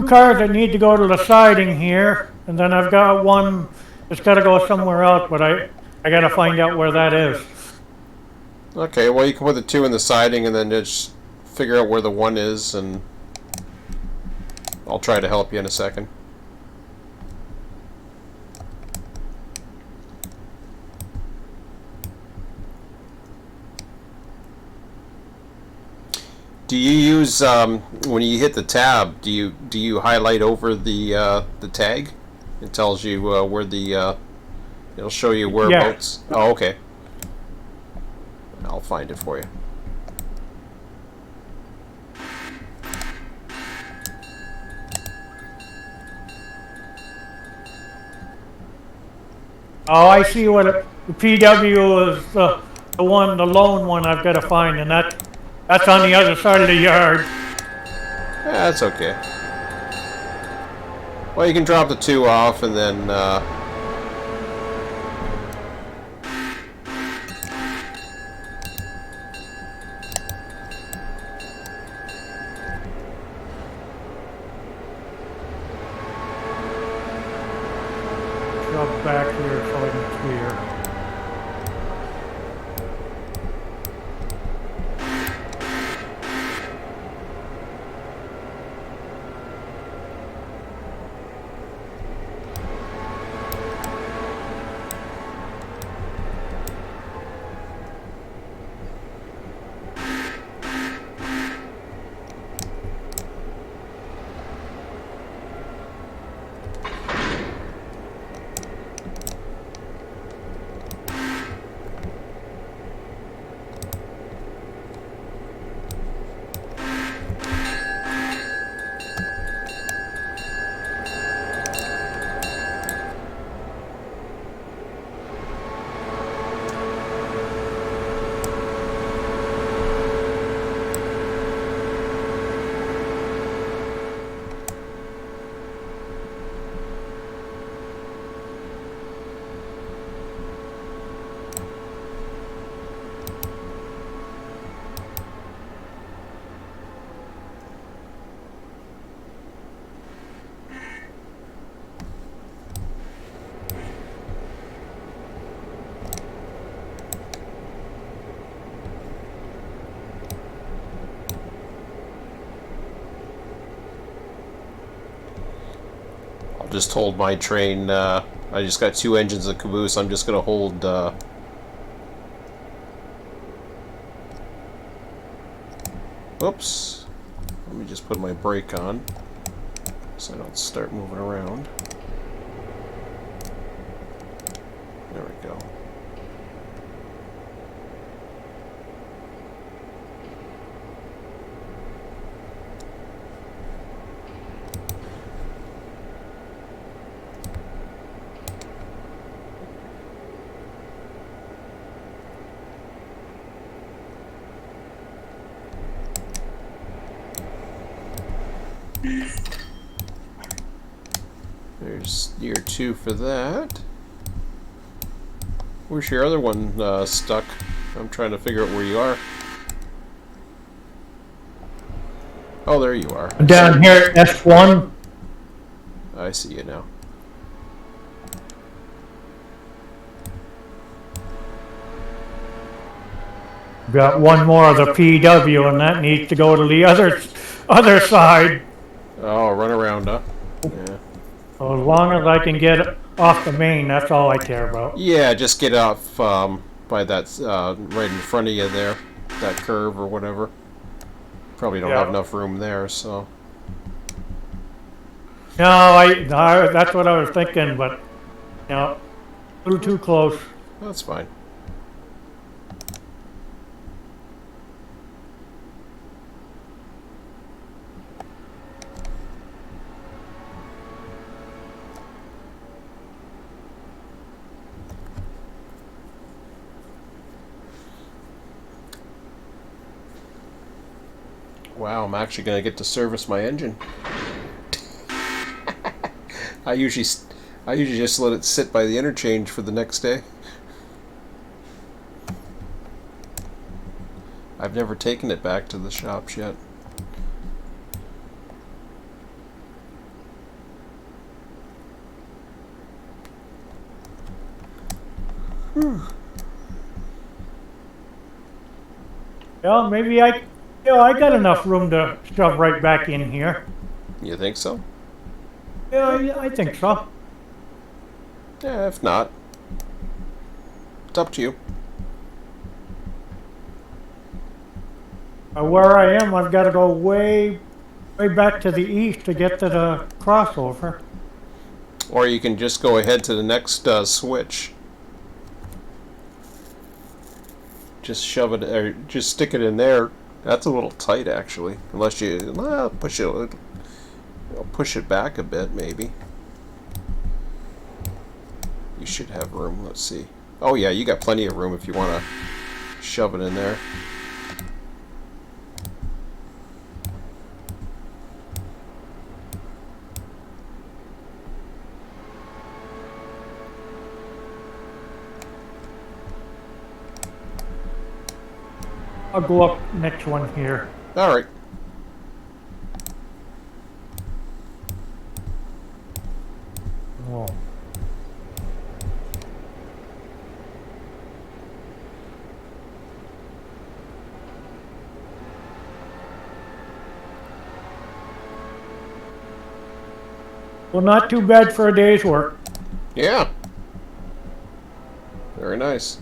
cars that need to go to the siding here, and then I've got one that's got to go somewhere else, but I got to find out where that is. Okay, well you can put the 2 in the siding and then just figure out where the 1 is, and I'll try to help you in a second. Do you use when you hit the tab? Do you highlight over the tag? It tells you where the it'll show you whereabouts. Yeah. Oh, okay. I'll find it for you. Oh, I see what the PW is the lone one I've got to find, and that's on the other side of the yard. Yeah, that's okay. Well, you can drop the 2 off and then jump back here so I can clear. just hold my train. I just got 2 engines and caboose. I'm just gonna hold. Oops. Let me just put my brake on so I don't start moving around. There we go. There's year 2 for that. Where's your other one stuck? I'm trying to figure out where you are. Oh, there you are. Down here at S1. I see you now. Got one more of the PW, and that needs to go to the other side. Oh, run around, huh? Yeah. So as long as I can get off the main, that's all I care about. Yeah, just get off by that right in front of you there, that curve or whatever. Probably don't have enough room there, so. No, that's what I was thinking, but you know, a little too close. That's fine. Wow, I'm actually going to get to service my engine. I usually just let it sit by the interchange for the next day. I've never taken it back to the shops yet. Well, maybe I got enough room to shove right back in here. You think so? Yeah, I think so. Yeah, if not, it's up to you. Where I am, I've got to go way back to the east to get to the crossover. Or you can just go ahead to the next switch. Just shove it, or just stick it in there. That's a little tight, actually. Unless you push it back a bit, maybe. You should have room. Let's see. Oh yeah, you got plenty of room if you want to shove it in there. I'll go up next one here. All right. Oh. Well, not too bad for a day's work. Yeah. Very nice.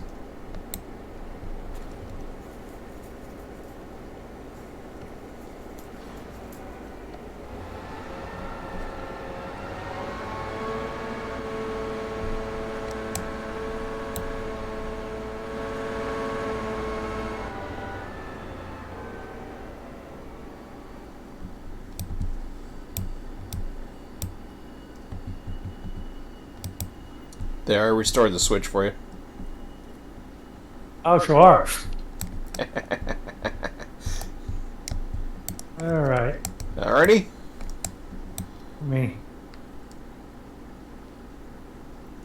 There, I restored the switch for you. Oh, sure. All right. Alrighty. Me.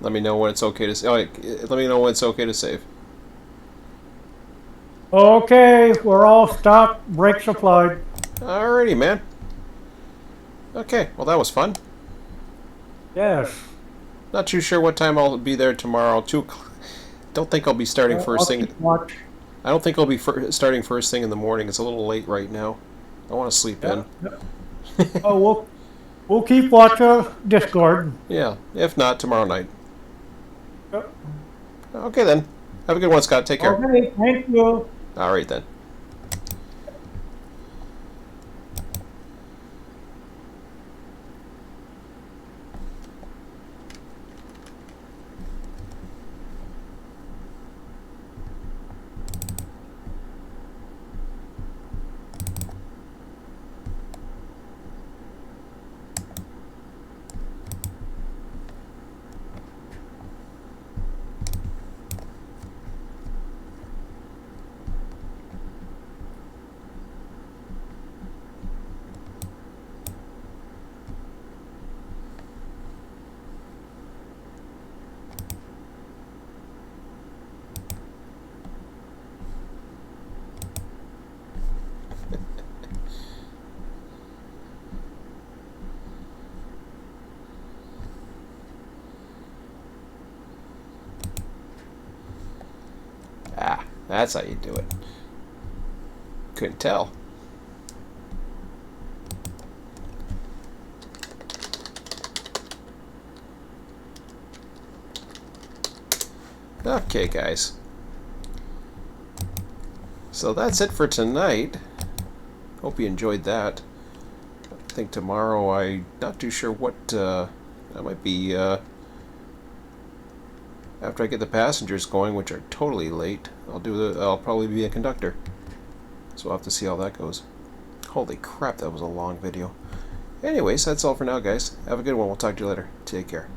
Let me know when it's okay to. Let me know when it's okay to save. Okay, we're all stopped. Brakes applied. Alrighty, man. Okay, well that was fun. Yes. Not too sure what time I'll be there tomorrow. Don't think I'll be starting first thing. Watch. I don't think I'll be starting first thing in the morning. It's a little late right now. I want to sleep in. Oh, We'll keep watch of Discord. Yeah, if not, tomorrow night. Yep. Okay then. Have a good one, Scott. Take care. Okay, thank you. All right then. Ah, that's how you do it. Couldn't tell. Okay, guys. So that's it for tonight. Hope you enjoyed that. I think tomorrow I'm not too sure what I might be after I get the passengers going, which are totally late. I'll probably be a conductor. So I'll have to see how that goes. Holy crap, that was a long video. Anyways, that's all for now, guys. Have a good one. We'll talk to you later. Take care.